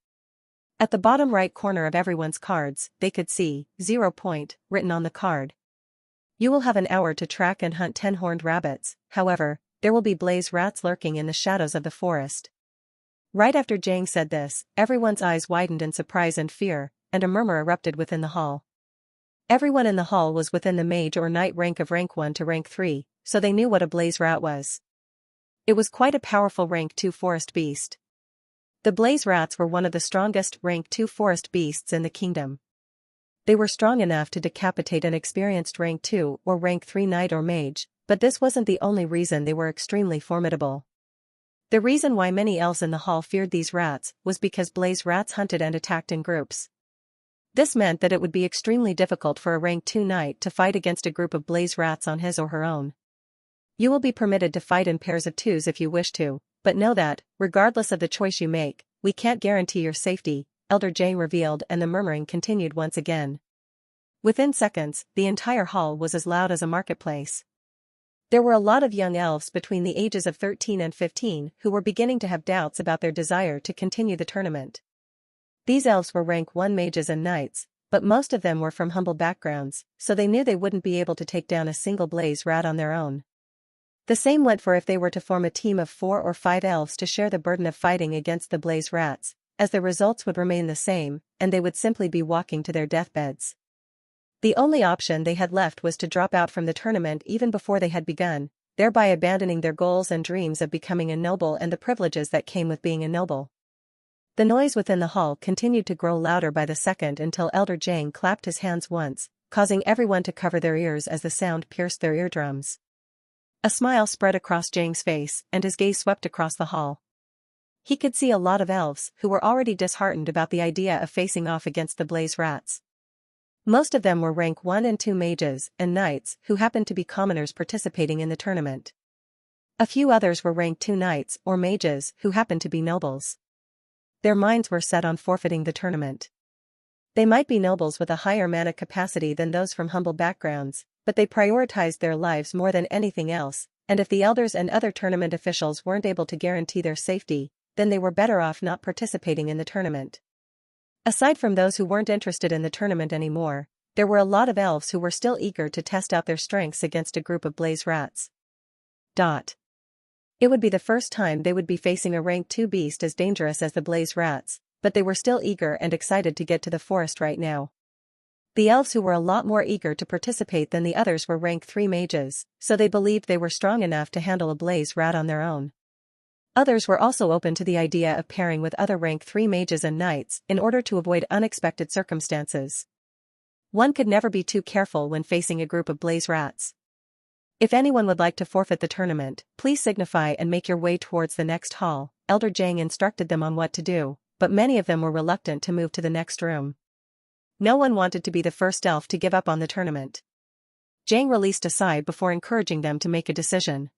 At the bottom right corner of everyone's cards, they could see 0 point written on the card. You will have an hour to track and hunt 10 horned rabbits, however, there will be blaze rats lurking in the shadows of the forest. Right after Jang said this, everyone's eyes widened in surprise and fear, and a murmur erupted within the hall. Everyone in the hall was within the mage or knight rank of rank 1 to rank 3, so they knew what a blaze rat was. It was quite a powerful rank 2 forest beast. The blaze rats were one of the strongest rank 2 forest beasts in the kingdom. They were strong enough to decapitate an experienced rank 2 or rank 3 knight or mage, but this wasn't the only reason they were extremely formidable. The reason why many elves in the hall feared these rats was because blaze rats hunted and attacked in groups. This meant that it would be extremely difficult for a rank 2 knight to fight against a group of blaze rats on his or her own. You will be permitted to fight in pairs of 2s if you wish to, but know that, regardless of the choice you make, we can't guarantee your safety, Elder Jang revealed, and the murmuring continued once again. Within seconds, the entire hall was as loud as a marketplace. There were a lot of young elves between the ages of 13 and 15 who were beginning to have doubts about their desire to continue the tournament. These elves were rank 1 mages and knights, but most of them were from humble backgrounds, so they knew they wouldn't be able to take down a single blaze rat on their own. The same went for if they were to form a team of 4 or 5 elves to share the burden of fighting against the blaze rats, as the results would remain the same, and they would simply be walking to their deathbeds. The only option they had left was to drop out from the tournament even before they had begun, thereby abandoning their goals and dreams of becoming a noble and the privileges that came with being a noble. The noise within the hall continued to grow louder by the second until Elder Jang clapped his hands once, causing everyone to cover their ears as the sound pierced their eardrums. A smile spread across Jang's face, and his gaze swept across the hall. He could see a lot of elves who were already disheartened about the idea of facing off against the blaze rats. Most of them were rank 1 and 2 mages and knights who happened to be commoners participating in the tournament. A few others were rank 2 knights or mages who happened to be nobles. Their minds were set on forfeiting the tournament. They might be nobles with a higher mana capacity than those from humble backgrounds, but they prioritized their lives more than anything else, and if the elders and other tournament officials weren't able to guarantee their safety, then they were better off not participating in the tournament. Aside from those who weren't interested in the tournament anymore, there were a lot of elves who were still eager to test out their strengths against a group of blaze rats. It would be the first time they would be facing a rank 2 beast as dangerous as the blaze rats, but they were still eager and excited to get to the forest right now. The elves who were a lot more eager to participate than the others were rank 3 mages, so they believed they were strong enough to handle a blaze rat on their own. Others were also open to the idea of pairing with other rank 3 mages and knights in order to avoid unexpected circumstances. One could never be too careful when facing a group of blaze rats. If anyone would like to forfeit the tournament, please signify and make your way towards the next hall, Elder Jang instructed them on what to do, but many of them were reluctant to move to the next room. No one wanted to be the first elf to give up on the tournament. Jang released a sigh before encouraging them to make a decision.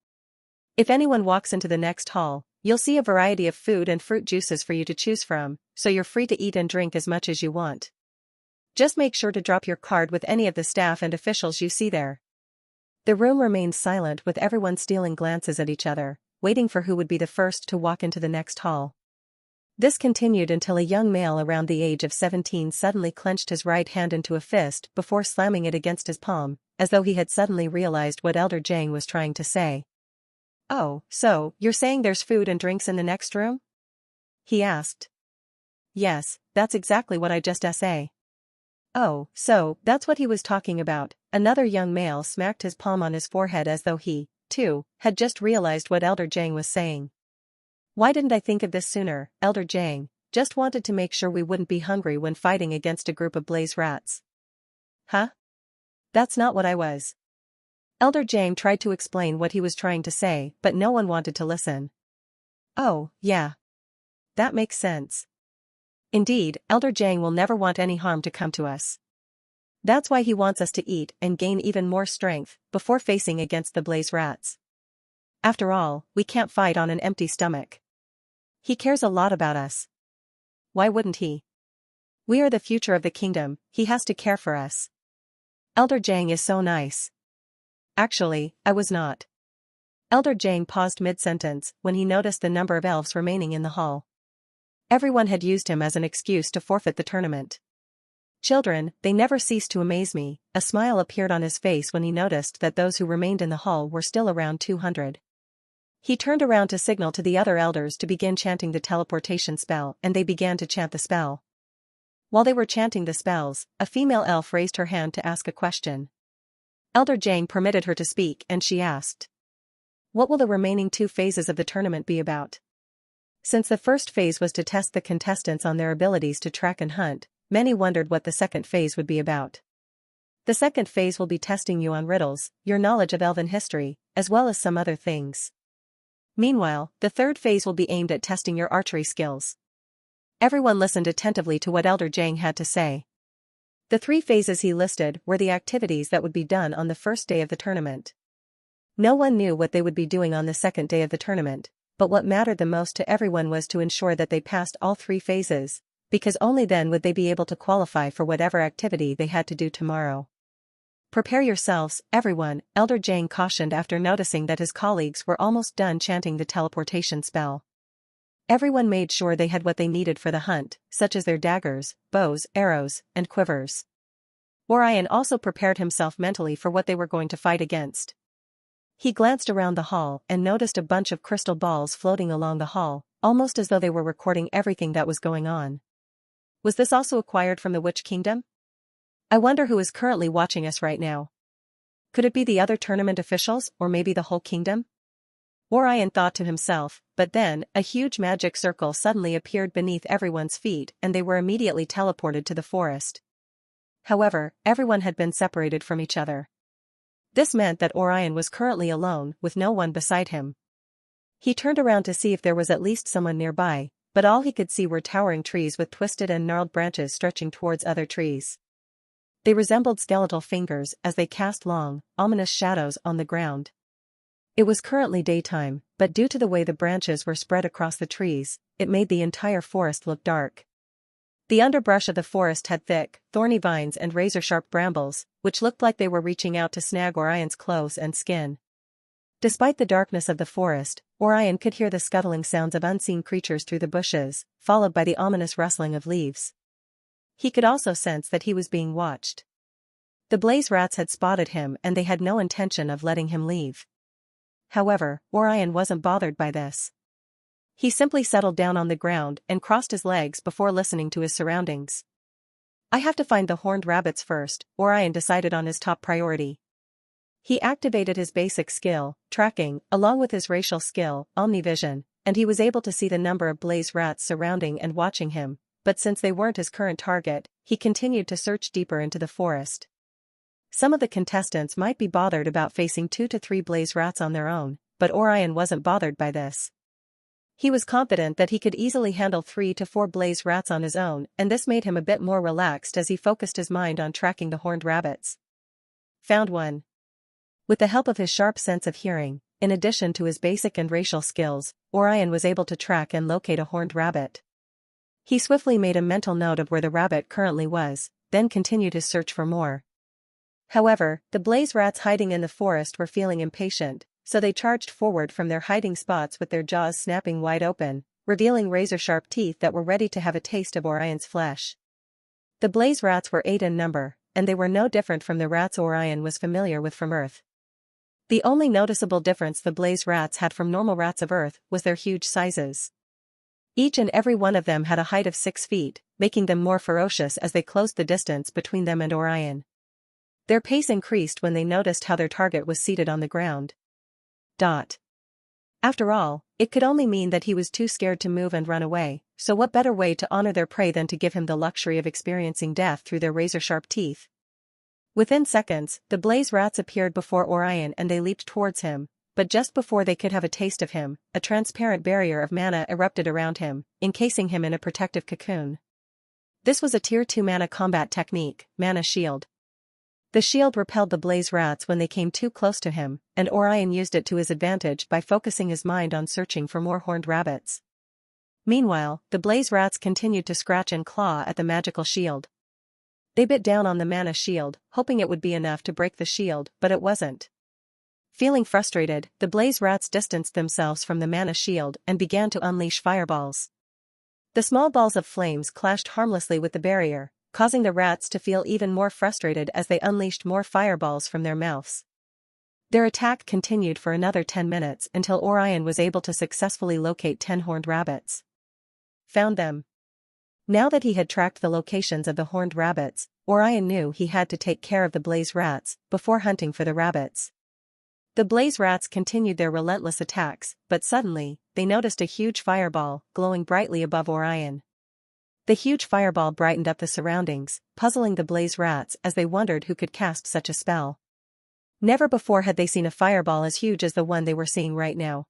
If anyone walks into the next hall, you'll see a variety of food and fruit juices for you to choose from, so you're free to eat and drink as much as you want. Just make sure to drop your card with any of the staff and officials you see there. The room remained silent with everyone stealing glances at each other, waiting for who would be the first to walk into the next hall. This continued until a young male around the age of 17 suddenly clenched his right hand into a fist before slamming it against his palm, as though he had suddenly realized what Elder Jang was trying to say. "Oh, so, you're saying there's food and drinks in the next room?" he asked. "Yes, that's exactly what I just say." "Oh, so, that's what he was talking about." Another young male smacked his palm on his forehead as though he, too, had just realized what Elder Jang was saying. "Why didn't I think of this sooner, Elder Jang? Just wanted to make sure we wouldn't be hungry when fighting against a group of blaze rats." "Huh? That's not what I was." Elder Jang tried to explain what he was trying to say, but no one wanted to listen. "Oh, yeah. That makes sense. Indeed, Elder Jang will never want any harm to come to us. That's why he wants us to eat and gain even more strength before facing against the blaze rats. After all, we can't fight on an empty stomach. He cares a lot about us. Why wouldn't he? We are the future of the kingdom, he has to care for us. Elder Jang is so nice." "Actually, I was not." Elder Jang paused mid-sentence when he noticed the number of elves remaining in the hall. Everyone had used him as an excuse to forfeit the tournament. Children, they never cease to amaze me. A smile appeared on his face when he noticed that those who remained in the hall were still around 200. He turned around to signal to the other elders to begin chanting the teleportation spell, and they began to chant the spell. While they were chanting the spells, a female elf raised her hand to ask a question. Elder Jang permitted her to speak and she asked, "What will the remaining 2 phases of the tournament be about?" Since the first phase was to test the contestants on their abilities to track and hunt, many wondered what the second phase would be about. The second phase will be testing you on riddles, your knowledge of elven history, as well as some other things. Meanwhile, the third phase will be aimed at testing your archery skills. Everyone listened attentively to what Elder Jang had to say. The 3 phases he listed were the activities that would be done on the first day of the tournament. No one knew what they would be doing on the second day of the tournament, but what mattered the most to everyone was to ensure that they passed all 3 phases, because only then would they be able to qualify for whatever activity they had to do tomorrow. "Prepare yourselves, everyone," Elder Jang cautioned after noticing that his colleagues were almost done chanting the teleportation spell. Everyone made sure they had what they needed for the hunt, such as their daggers, bows, arrows, and quivers. Orion also prepared himself mentally for what they were going to fight against. He glanced around the hall and noticed a bunch of crystal balls floating along the hall, almost as though they were recording everything that was going on. Was this also acquired from the Witch Kingdom? I wonder who is currently watching us right now. Could it be the other tournament officials, or maybe the whole kingdom? Orion thought to himself, but then, a huge magic circle suddenly appeared beneath everyone's feet and they were immediately teleported to the forest. However, everyone had been separated from each other. This meant that Orion was currently alone, with no one beside him. He turned around to see if there was at least someone nearby, but all he could see were towering trees with twisted and gnarled branches stretching towards other trees. They resembled skeletal fingers as they cast long, ominous shadows on the ground. It was currently daytime, but due to the way the branches were spread across the trees, it made the entire forest look dark. The underbrush of the forest had thick, thorny vines and razor-sharp brambles, which looked like they were reaching out to snag Orion's clothes and skin. Despite the darkness of the forest, Orion could hear the scuttling sounds of unseen creatures through the bushes, followed by the ominous rustling of leaves. He could also sense that he was being watched. The blaze rats had spotted him and they had no intention of letting him leave. However, Orion wasn't bothered by this. He simply settled down on the ground and crossed his legs before listening to his surroundings. I have to find the horned rabbits first, Orion decided on his top priority. He activated his basic skill, tracking, along with his racial skill, omnivision, and he was able to see the number of blaze rats surrounding and watching him, but since they weren't his current target, he continued to search deeper into the forest. Some of the contestants might be bothered about facing 2 to 3 blaze rats on their own, but Orion wasn't bothered by this. He was confident that he could easily handle 3 to 4 blaze rats on his own, and this made him a bit more relaxed as he focused his mind on tracking the horned rabbits. Found one. With the help of his sharp sense of hearing, in addition to his basic and racial skills, Orion was able to track and locate a horned rabbit. He swiftly made a mental note of where the rabbit currently was, then continued his search for more. However, the blaze rats hiding in the forest were feeling impatient, so they charged forward from their hiding spots with their jaws snapping wide open, revealing razor-sharp teeth that were ready to have a taste of Orion's flesh. The blaze rats were 8 in number, and they were no different from the rats Orion was familiar with from Earth. The only noticeable difference the blaze rats had from normal rats of Earth was their huge sizes. Each and every one of them had a height of 6 feet, making them more ferocious as they closed the distance between them and Orion. Their pace increased when they noticed how their target was seated on the ground. After all, it could only mean that he was too scared to move and run away, so what better way to honor their prey than to give him the luxury of experiencing death through their razor-sharp teeth? Within seconds, the blaze rats appeared before Orion and they leaped towards him, but just before they could have a taste of him, a transparent barrier of mana erupted around him, encasing him in a protective cocoon. This was a Tier 2 mana combat technique, Mana Shield. The shield repelled the blaze rats when they came too close to him, and Orion used it to his advantage by focusing his mind on searching for more horned rabbits. Meanwhile, the blaze rats continued to scratch and claw at the magical shield. They bit down on the mana shield, hoping it would be enough to break the shield, but it wasn't. Feeling frustrated, the blaze rats distanced themselves from the mana shield and began to unleash fireballs. The small balls of flames clashed harmlessly with the barrier, causing the rats to feel even more frustrated as they unleashed more fireballs from their mouths. Their attack continued for another 10 minutes until Orion was able to successfully locate 10 horned rabbits. Found them. Now that he had tracked the locations of the horned rabbits, Orion knew he had to take care of the blaze rats before hunting for the rabbits. The blaze rats continued their relentless attacks, but suddenly, they noticed a huge fireball glowing brightly above Orion. The huge fireball brightened up the surroundings, puzzling the blaze rats as they wondered who could cast such a spell. Never before had they seen a fireball as huge as the one they were seeing right now.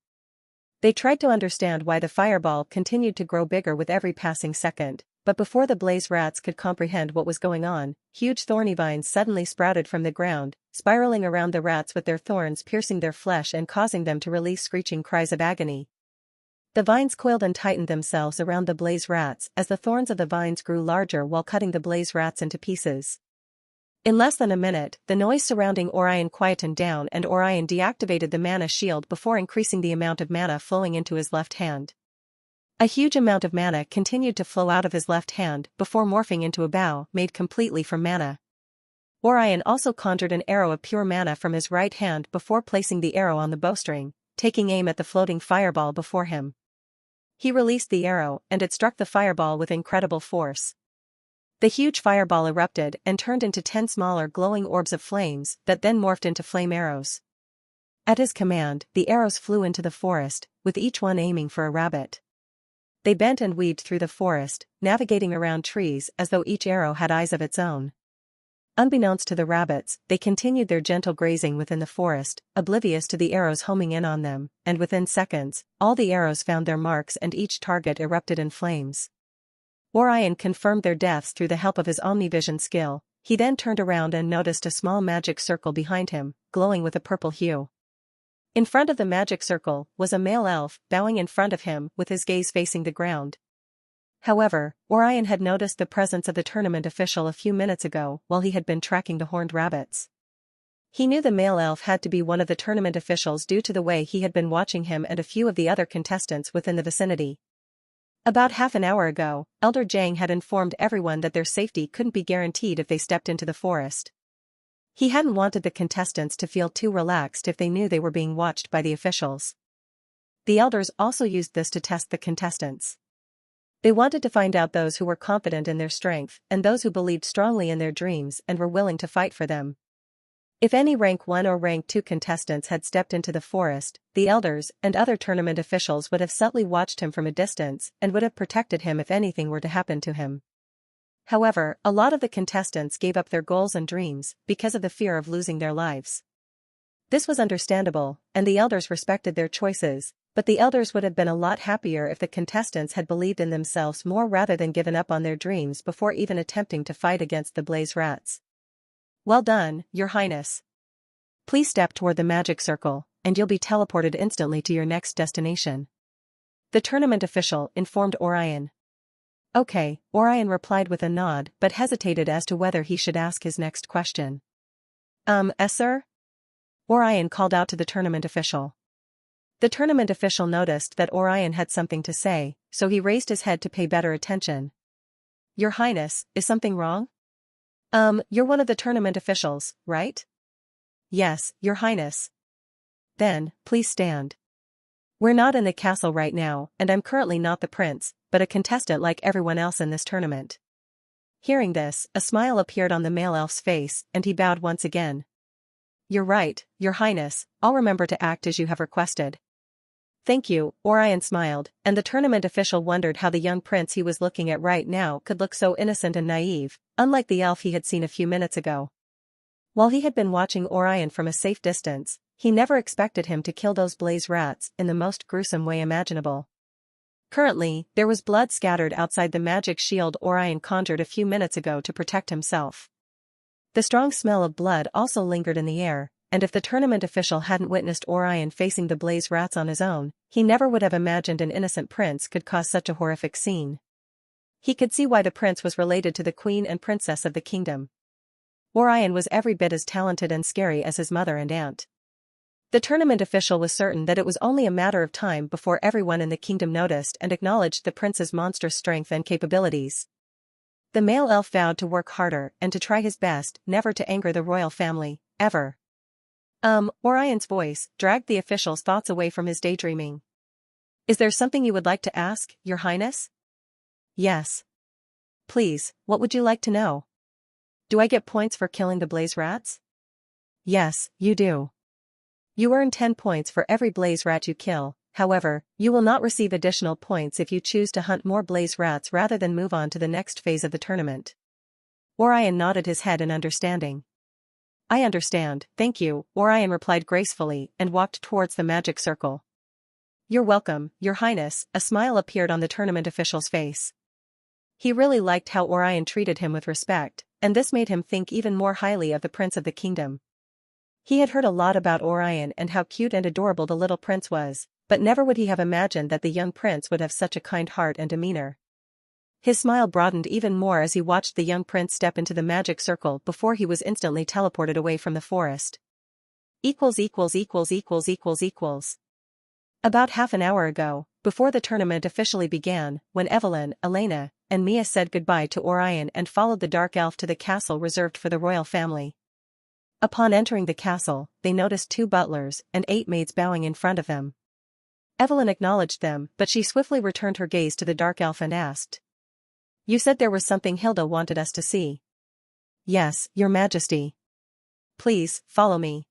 They tried to understand why the fireball continued to grow bigger with every passing second, but before the blaze rats could comprehend what was going on, huge thorny vines suddenly sprouted from the ground, spiraling around the rats with their thorns piercing their flesh and causing them to release screeching cries of agony. The vines coiled and tightened themselves around the blaze rats as the thorns of the vines grew larger while cutting the blaze rats into pieces. In less than a minute, the noise surrounding Orion quietened down and Orion deactivated the mana shield before increasing the amount of mana flowing into his left hand. A huge amount of mana continued to flow out of his left hand before morphing into a bow made completely from mana. Orion also conjured an arrow of pure mana from his right hand before placing the arrow on the bowstring, taking aim at the floating fireball before him. He released the arrow and it struck the fireball with incredible force. The huge fireball erupted and turned into 10 smaller glowing orbs of flames that then morphed into flame arrows. At his command, the arrows flew into the forest, with each one aiming for a rabbit. They bent and weaved through the forest, navigating around trees as though each arrow had eyes of its own. Unbeknownst to the rabbits, they continued their gentle grazing within the forest, oblivious to the arrows homing in on them, and within seconds, all the arrows found their marks and each target erupted in flames. Orion confirmed their deaths through the help of his Omnivision skill. He then turned around and noticed a small magic circle behind him, glowing with a purple hue. In front of the magic circle was a male elf bowing in front of him with his gaze facing the ground. However, Orion had noticed the presence of the tournament official a few minutes ago while he had been tracking the horned rabbits. He knew the male elf had to be one of the tournament officials due to the way he had been watching him and a few of the other contestants within the vicinity. About half an hour ago, Elder Jang had informed everyone that their safety couldn't be guaranteed if they stepped into the forest. He hadn't wanted the contestants to feel too relaxed if they knew they were being watched by the officials. The elders also used this to test the contestants. They wanted to find out those who were confident in their strength and those who believed strongly in their dreams and were willing to fight for them. If any rank 1 or rank 2 contestants had stepped into the forest, the elders and other tournament officials would have subtly watched him from a distance and would have protected him if anything were to happen to him. However, a lot of the contestants gave up their goals and dreams because of the fear of losing their lives. This was understandable, and the elders respected their choices, but the elders would have been a lot happier if the contestants had believed in themselves more rather than given up on their dreams before even attempting to fight against the blaze rats. Well done, Your Highness. Please step toward the magic circle, and you'll be teleported instantly to your next destination. The tournament official informed Orion. Okay, Orion replied with a nod but hesitated as to whether he should ask his next question. Sir? Orion called out to the tournament official. The tournament official noticed that Orion had something to say, so he raised his head to pay better attention. Your Highness, is something wrong? You're one of the tournament officials, right? Yes, Your Highness. Then, please stand. We're not in the castle right now, and I'm currently not the prince, but a contestant like everyone else in this tournament. Hearing this, a smile appeared on the male elf's face, and he bowed once again. You're right, Your Highness, I'll remember to act as you have requested. Thank you, Orion smiled, and the tournament official wondered how the young prince he was looking at right now could look so innocent and naive, unlike the elf he had seen a few minutes ago. While he had been watching Orion from a safe distance, he never expected him to kill those blaze rats in the most gruesome way imaginable. Currently, there was blood scattered outside the magic shield Orion conjured a few minutes ago to protect himself. The strong smell of blood also lingered in the air, and if the tournament official hadn't witnessed Orion facing the blaze rats on his own, he never would have imagined an innocent prince could cause such a horrific scene. He could see why the prince was related to the queen and princess of the kingdom. Orion was every bit as talented and scary as his mother and aunt. The tournament official was certain that it was only a matter of time before everyone in the kingdom noticed and acknowledged the prince's monstrous strength and capabilities. The male elf vowed to work harder and to try his best never to anger the royal family, ever. Orion's voice dragged the official's thoughts away from his daydreaming. Is there something you would like to ask, Your Highness? Yes. Please, what would you like to know? Do I get points for killing the blaze rats? Yes, you do. You earn 10 points for every blaze rat you kill, however, you will not receive additional points if you choose to hunt more blaze rats rather than move on to the next phase of the tournament. Orion nodded his head in understanding. I understand, thank you, Orion replied gracefully and walked towards the magic circle. You're welcome, Your Highness, a smile appeared on the tournament official's face. He really liked how Orion treated him with respect, and this made him think even more highly of the Prince of the Kingdom. He had heard a lot about Orion and how cute and adorable the little prince was, but never would he have imagined that the young prince would have such a kind heart and demeanor. His smile broadened even more as he watched the young prince step into the magic circle before he was instantly teleported away from the forest. About half an hour ago, before the tournament officially began, when Evelyn, Elena, and Mia said goodbye to Orion and followed the dark elf to the castle reserved for the royal family. Upon entering the castle, they noticed 2 butlers and 8 maids bowing in front of them. Evelyn acknowledged them, but she swiftly returned her gaze to the dark elf and asked. You said there was something Hilda wanted us to see. Yes, Your Majesty. Please, follow me.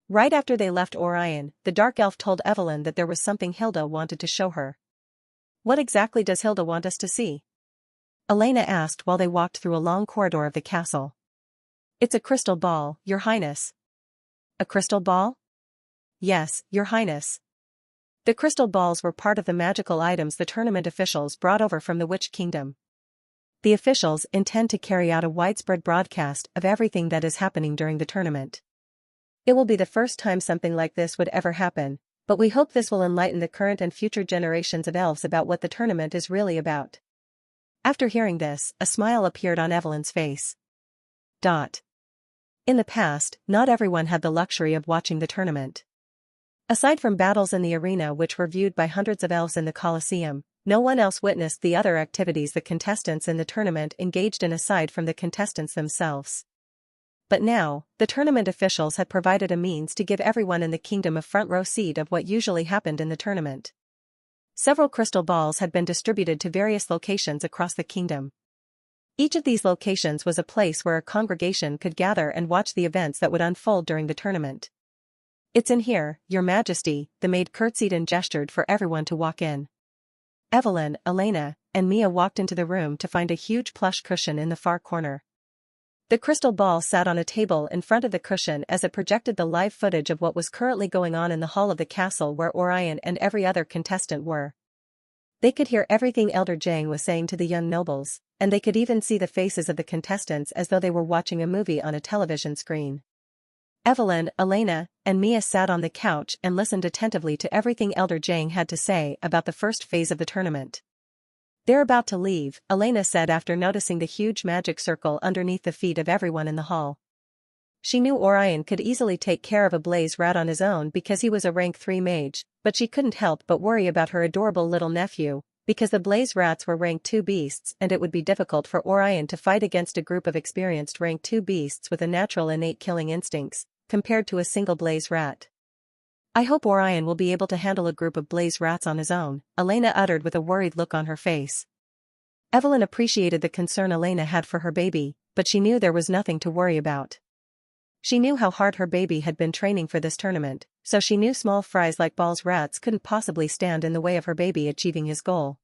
Right after they left Orion, the dark elf told Evelyn that there was something Hilda wanted to show her. What exactly does Hilda want us to see? Elena asked while they walked through a long corridor of the castle. It's a crystal ball, Your Highness. A crystal ball? Yes, Your Highness. The crystal balls were part of the magical items the tournament officials brought over from the Witch Kingdom. The officials intend to carry out a widespread broadcast of everything that is happening during the tournament. It will be the first time something like this would ever happen, but we hope this will enlighten the current and future generations of elves about what the tournament is really about. After hearing this, a smile appeared on Evelyn's face. In the past, not everyone had the luxury of watching the tournament. Aside from battles in the arena which were viewed by hundreds of elves in the Colosseum, no one else witnessed the other activities the contestants in the tournament engaged in aside from the contestants themselves. But now, the tournament officials had provided a means to give everyone in the kingdom a front-row seat of what usually happened in the tournament. Several crystal balls had been distributed to various locations across the kingdom. Each of these locations was a place where a congregation could gather and watch the events that would unfold during the tournament. It's in here, Your Majesty, the maid curtsied and gestured for everyone to walk in. Evelyn, Elena, and Mia walked into the room to find a huge plush cushion in the far corner. The crystal ball sat on a table in front of the cushion as it projected the live footage of what was currently going on in the hall of the castle where Orion and every other contestant were. They could hear everything Elder Jang was saying to the young nobles, and they could even see the faces of the contestants as though they were watching a movie on a television screen. Evelyn, Elena, and Mia sat on the couch and listened attentively to everything Elder Jang had to say about the first phase of the tournament. They're about to leave, Elena said after noticing the huge magic circle underneath the feet of everyone in the hall. She knew Orion could easily take care of a blaze rat on his own because he was a rank 3 mage, but she couldn't help but worry about her adorable little nephew, because the blaze rats were rank 2 beasts and it would be difficult for Orion to fight against a group of experienced rank 2 beasts with a natural innate killing instincts, compared to a single blaze rat. I hope Orion will be able to handle a group of blaze rats on his own, Elena uttered with a worried look on her face. Evelyn appreciated the concern Elena had for her baby, but she knew there was nothing to worry about. She knew how hard her baby had been training for this tournament, so she knew small fries like balls rats couldn't possibly stand in the way of her baby achieving his goal.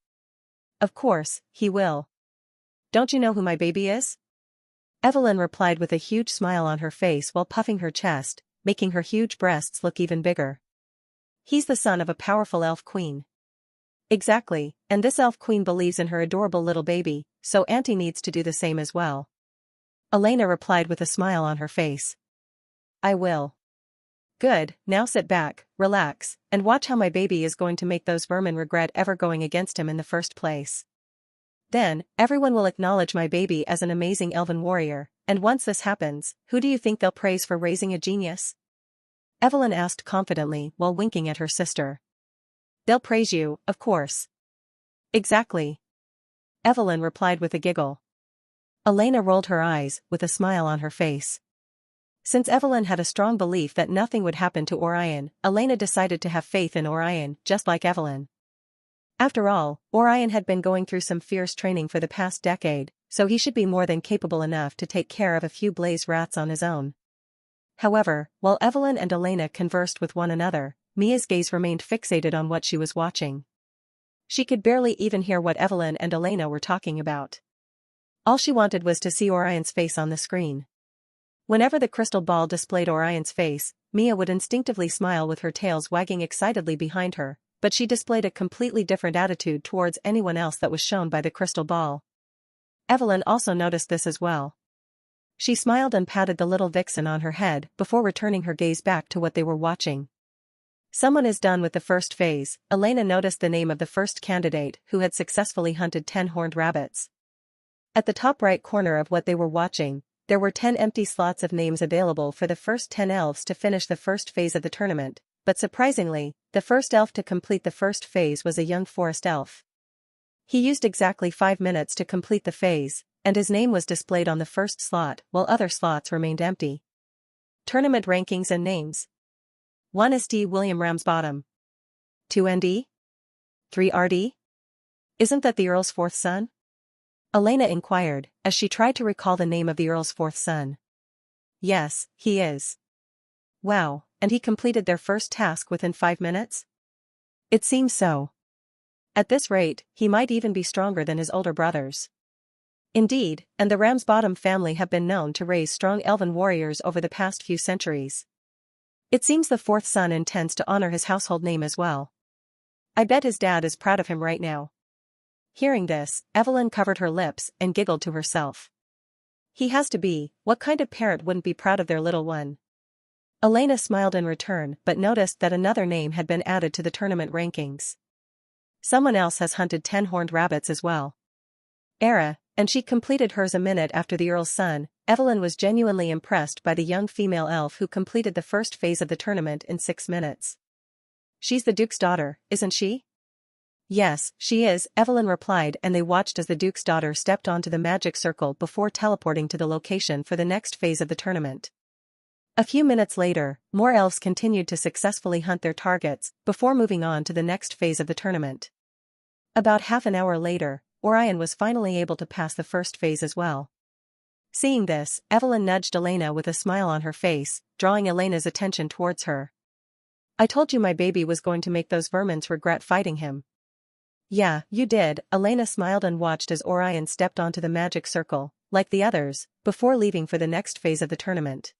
Of course, he will. Don't you know who my baby is? Evelyn replied with a huge smile on her face while puffing her chest, making her huge breasts look even bigger. He's the son of a powerful elf queen. Exactly, and this elf queen believes in her adorable little baby, so Auntie needs to do the same as well. Elena replied with a smile on her face. I will. Good, now sit back, relax, and watch how my baby is going to make those vermin regret ever going against him in the first place. Then, everyone will acknowledge my baby as an amazing elven warrior, and once this happens, who do you think they'll praise for raising a genius? Evelyn asked confidently while winking at her sister. They'll praise you, of course. Exactly. Evelyn replied with a giggle. Elena rolled her eyes, with a smile on her face. Since Evelyn had a strong belief that nothing would happen to Orion, Elena decided to have faith in Orion, just like Evelyn. After all, Orion had been going through some fierce training for the past decade, so he should be more than capable enough to take care of a few blaze rats on his own. However, while Evelyn and Elena conversed with one another, Mia's gaze remained fixated on what she was watching. She could barely even hear what Evelyn and Elena were talking about. All she wanted was to see Orion's face on the screen. Whenever the crystal ball displayed Orion's face, Mia would instinctively smile with her tails wagging excitedly behind her, but she displayed a completely different attitude towards anyone else that was shown by the crystal ball. Evelyn also noticed this as well. She smiled and patted the little vixen on her head before returning her gaze back to what they were watching. Someone is done with the first phase. Elena noticed the name of the first candidate who had successfully hunted 10 horned rabbits. At the top right corner of what they were watching, there were 10 empty slots of names available for the first 10 elves to finish the first phase of the tournament, but surprisingly, the first elf to complete the first phase was a young forest elf. He used exactly 5 minutes to complete the phase, and his name was displayed on the first slot while other slots remained empty. Tournament rankings and names. 1 SD William Ramsbottom. 2 ND? 3 RD? Isn't that the Earl's fourth son? Elena inquired, as she tried to recall the name of the Earl's fourth son. Yes, he is. Wow, and he completed their first task within 5 minutes? It seems so. At this rate, he might even be stronger than his older brothers. Indeed, and the Ramsbottom family have been known to raise strong elven warriors over the past few centuries. It seems the fourth son intends to honor his household name as well. I bet his dad is proud of him right now. Hearing this, Evelyn covered her lips and giggled to herself. He has to be. What kind of parent wouldn't be proud of their little one? Elena smiled in return but noticed that another name had been added to the tournament rankings. Someone else has hunted 10 horned rabbits as well. Era, and she completed hers a minute after the Earl's son. Evelyn was genuinely impressed by the young female elf who completed the first phase of the tournament in 6 minutes. She's the Duke's daughter, isn't she? Yes, she is, Evelyn replied, and they watched as the Duke's daughter stepped onto the magic circle before teleporting to the location for the next phase of the tournament. A few minutes later, more elves continued to successfully hunt their targets before moving on to the next phase of the tournament. About half an hour later, Orion was finally able to pass the first phase as well. Seeing this, Evelyn nudged Elena with a smile on her face, drawing Elena's attention towards her. I told you my baby was going to make those vermins regret fighting him. Yeah, you did, Elena smiled and watched as Orion stepped onto the magic circle, like the others, before leaving for the next phase of the tournament.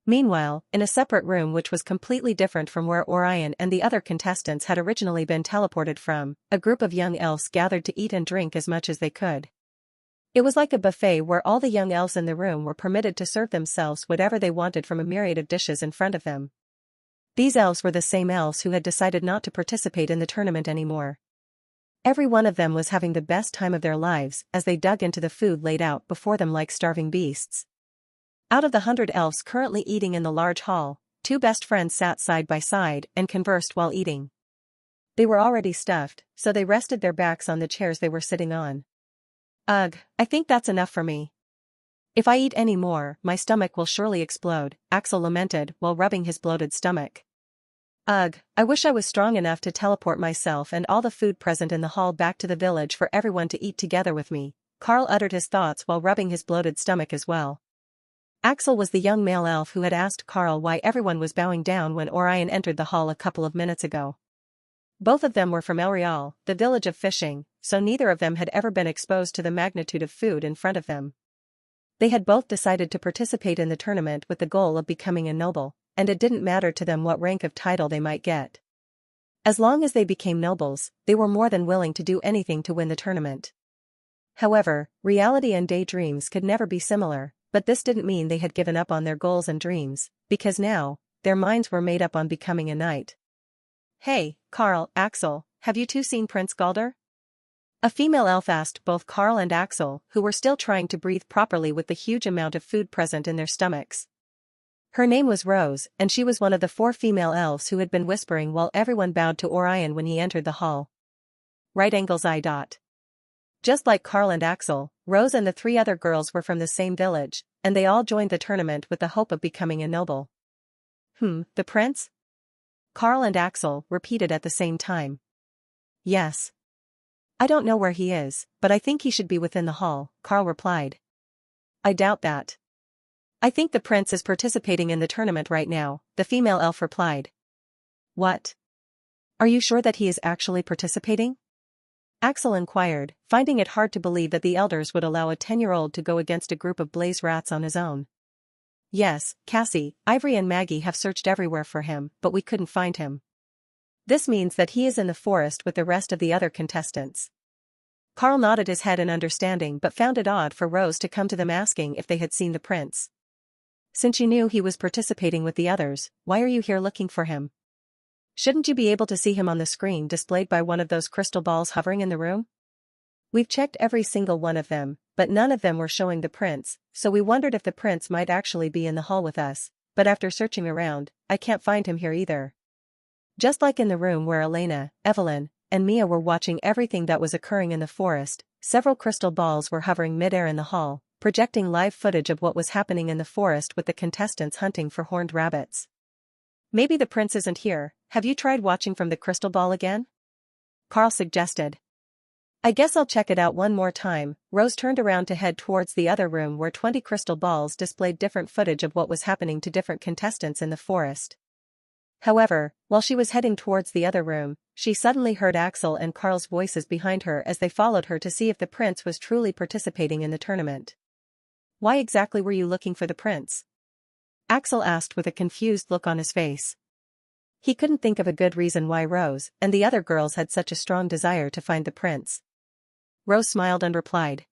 Meanwhile, in a separate room which was completely different from where Orion and the other contestants had originally been teleported from, a group of young elves gathered to eat and drink as much as they could. It was like a buffet where all the young elves in the room were permitted to serve themselves whatever they wanted from a myriad of dishes in front of them. These elves were the same elves who had decided not to participate in the tournament anymore. Every one of them was having the best time of their lives as they dug into the food laid out before them like starving beasts. Out of the 100 elves currently eating in the large hall, 2 best friends sat side by side and conversed while eating. They were already stuffed, so they rested their backs on the chairs they were sitting on. Ugh, I think that's enough for me. If I eat any more, my stomach will surely explode, Axel lamented while rubbing his bloated stomach. Ugh, I wish I was strong enough to teleport myself and all the food present in the hall back to the village for everyone to eat together with me. Carl uttered his thoughts while rubbing his bloated stomach as well. Axel was the young male elf who had asked Carl why everyone was bowing down when Orion entered the hall a couple of minutes ago. Both of them were from El Real, the village of fishing, so neither of them had ever been exposed to the magnitude of food in front of them. They had both decided to participate in the tournament with the goal of becoming a noble, and it didn't matter to them what rank of title they might get. As long as they became nobles, they were more than willing to do anything to win the tournament. However, reality and daydreams could never be similar, but this didn't mean they had given up on their goals and dreams, because now, their minds were made up on becoming a knight. Hey, Carl, Axel, have you two seen Prince Galder? A female elf asked both Carl and Axel, who were still trying to breathe properly with the huge amount of food present in their stomachs. Her name was Rose, and she was one of the 4 female elves who had been whispering while everyone bowed to Orion when he entered the hall. Right angles I. Just like Carl and Axel, Rose and the three other girls were from the same village, and they all joined the tournament with the hope of becoming a noble. The prince? Carl and Axel repeated at the same time. Yes. I don't know where he is, but I think he should be within the hall, Carl replied. I doubt that. I think the prince is participating in the tournament right now, the female elf replied. What? Are you sure that he is actually participating? Axel inquired, finding it hard to believe that the elders would allow a 10-year-old to go against a group of blaze rats on his own. Yes, Cassie, Ivory and Maggie have searched everywhere for him, but we couldn't find him. This means that he is in the forest with the rest of the other contestants. Carl nodded his head in understanding but found it odd for Rose to come to them asking if they had seen the prince. Since you knew he was participating with the others, why are you here looking for him? Shouldn't you be able to see him on the screen displayed by one of those crystal balls hovering in the room? We've checked every single one of them, but none of them were showing the prince, so we wondered if the prince might actually be in the hall with us, but after searching around, I can't find him here either. Just like in the room where Elena, Evelyn, and Mia were watching everything that was occurring in the forest, several crystal balls were hovering mid-air in the hall, projecting live footage of what was happening in the forest with the contestants hunting for horned rabbits. Maybe the prince isn't here. Have you tried watching from the crystal ball again? Carl suggested. I guess I'll check it out one more time. Rose turned around to head towards the other room where 20 crystal balls displayed different footage of what was happening to different contestants in the forest. However, while she was heading towards the other room, she suddenly heard Axel and Carl's voices behind her as they followed her to see if the prince was truly participating in the tournament. Why exactly were you looking for the prince? Axel asked with a confused look on his face. He couldn't think of a good reason why Rose and the other girls had such a strong desire to find the prince. Rose smiled and replied.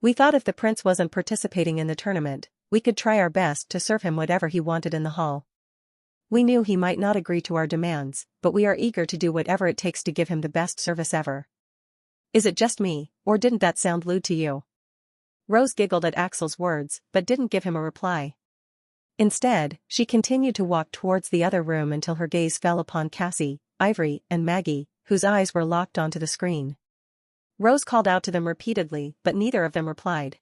We thought if the prince wasn't participating in the tournament, we could try our best to serve him whatever he wanted in the hall. We knew he might not agree to our demands, but we are eager to do whatever it takes to give him the best service ever. Is it just me, or didn't that sound lewd to you? Rose giggled at Axel's words, but didn't give him a reply. Instead, she continued to walk towards the other room until her gaze fell upon Cassie, Ivory, and Maggie, whose eyes were locked onto the screen. Rose called out to them repeatedly, but neither of them replied.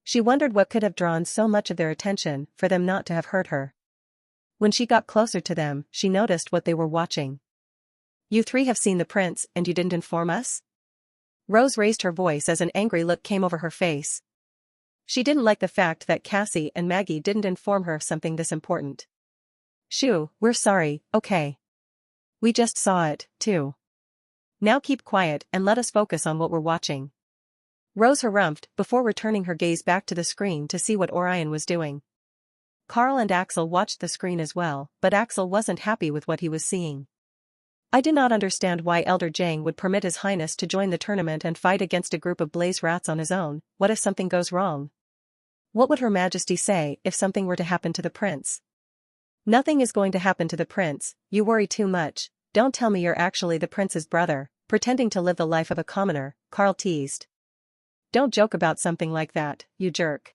She wondered what could have drawn so much of their attention for them not to have heard her. When she got closer to them, she noticed what they were watching. You three have seen the prince, and you didn't inform us? Rose raised her voice as an angry look came over her face. She didn't like the fact that Cassie and Maggie didn't inform her of something this important. Shoo, we're sorry, okay. We just saw it, too. Now keep quiet and let us focus on what we're watching. Rose harumphed before returning her gaze back to the screen to see what Orion was doing. Carl and Axel watched the screen as well, but Axel wasn't happy with what he was seeing. I do not understand why Elder Jang would permit His Highness to join the tournament and fight against a group of blaze rats on his own. What if something goes wrong? What would Her Majesty say if something were to happen to the prince? Nothing is going to happen to the prince, you worry too much. Don't tell me you're actually the prince's brother, pretending to live the life of a commoner, Carl teased. Don't joke about something like that, you jerk.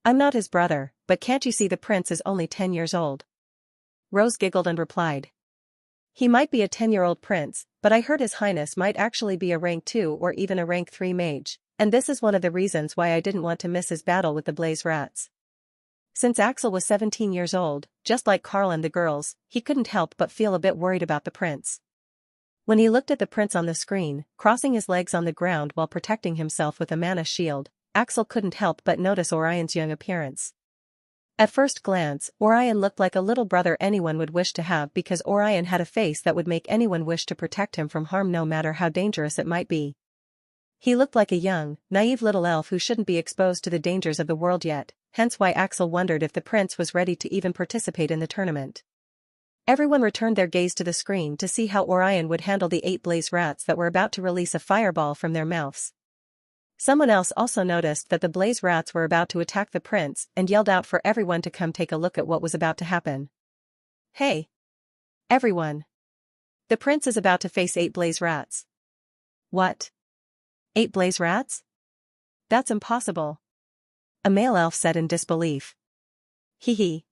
I'm not his brother, but can't you see the prince is only 10 years old? Rose giggled and replied. He might be a 10-year-old prince, but I heard His Highness might actually be a rank 2 or even a rank 3 mage, and this is one of the reasons why I didn't want to miss his battle with the blaze rats. Since Axel was 17 years old, just like Carl and the girls, he couldn't help but feel a bit worried about the prince. When he looked at the prince on the screen, crossing his legs on the ground while protecting himself with a mana shield, Axel couldn't help but notice Orion's young appearance. At first glance, Orion looked like a little brother anyone would wish to have because Orion had a face that would make anyone wish to protect him from harm no matter how dangerous it might be. He looked like a young, naive little elf who shouldn't be exposed to the dangers of the world yet, hence why Axel wondered if the prince was ready to even participate in the tournament. Everyone returned their gaze to the screen to see how Orion would handle the 8 blaze rats that were about to release a fireball from their mouths. Someone else also noticed that the blaze rats were about to attack the prince and yelled out for everyone to come take a look at what was about to happen. Hey! Everyone! The prince is about to face 8 blaze rats. What? 8 blaze rats? That's impossible. A male elf said in disbelief. Hee hee.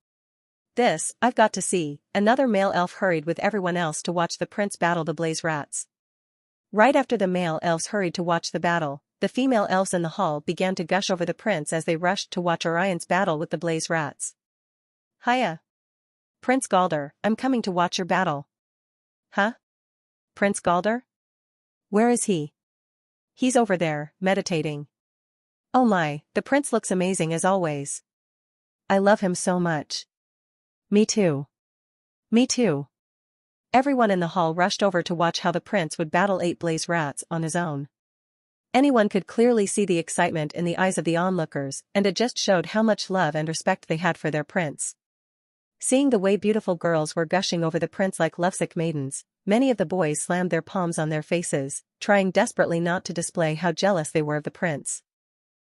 This, I've got to see. Another male elf hurried with everyone else to watch the prince battle the blaze rats. Right after the male elves hurried to watch the battle, the female elves in the hall began to gush over the prince as they rushed to watch Orion's battle with the blaze rats. Hiya! Prince Galder, I'm coming to watch your battle. Huh? Prince Galder? Where is he? He's over there, meditating. Oh my, the prince looks amazing as always. I love him so much. Me too. Me too. Everyone in the hall rushed over to watch how the prince would battle 8 blaze rats on his own. Anyone could clearly see the excitement in the eyes of the onlookers, and it just showed how much love and respect they had for their prince. Seeing the way beautiful girls were gushing over the prince like lovesick maidens, many of the boys slammed their palms on their faces, trying desperately not to display how jealous they were of the prince.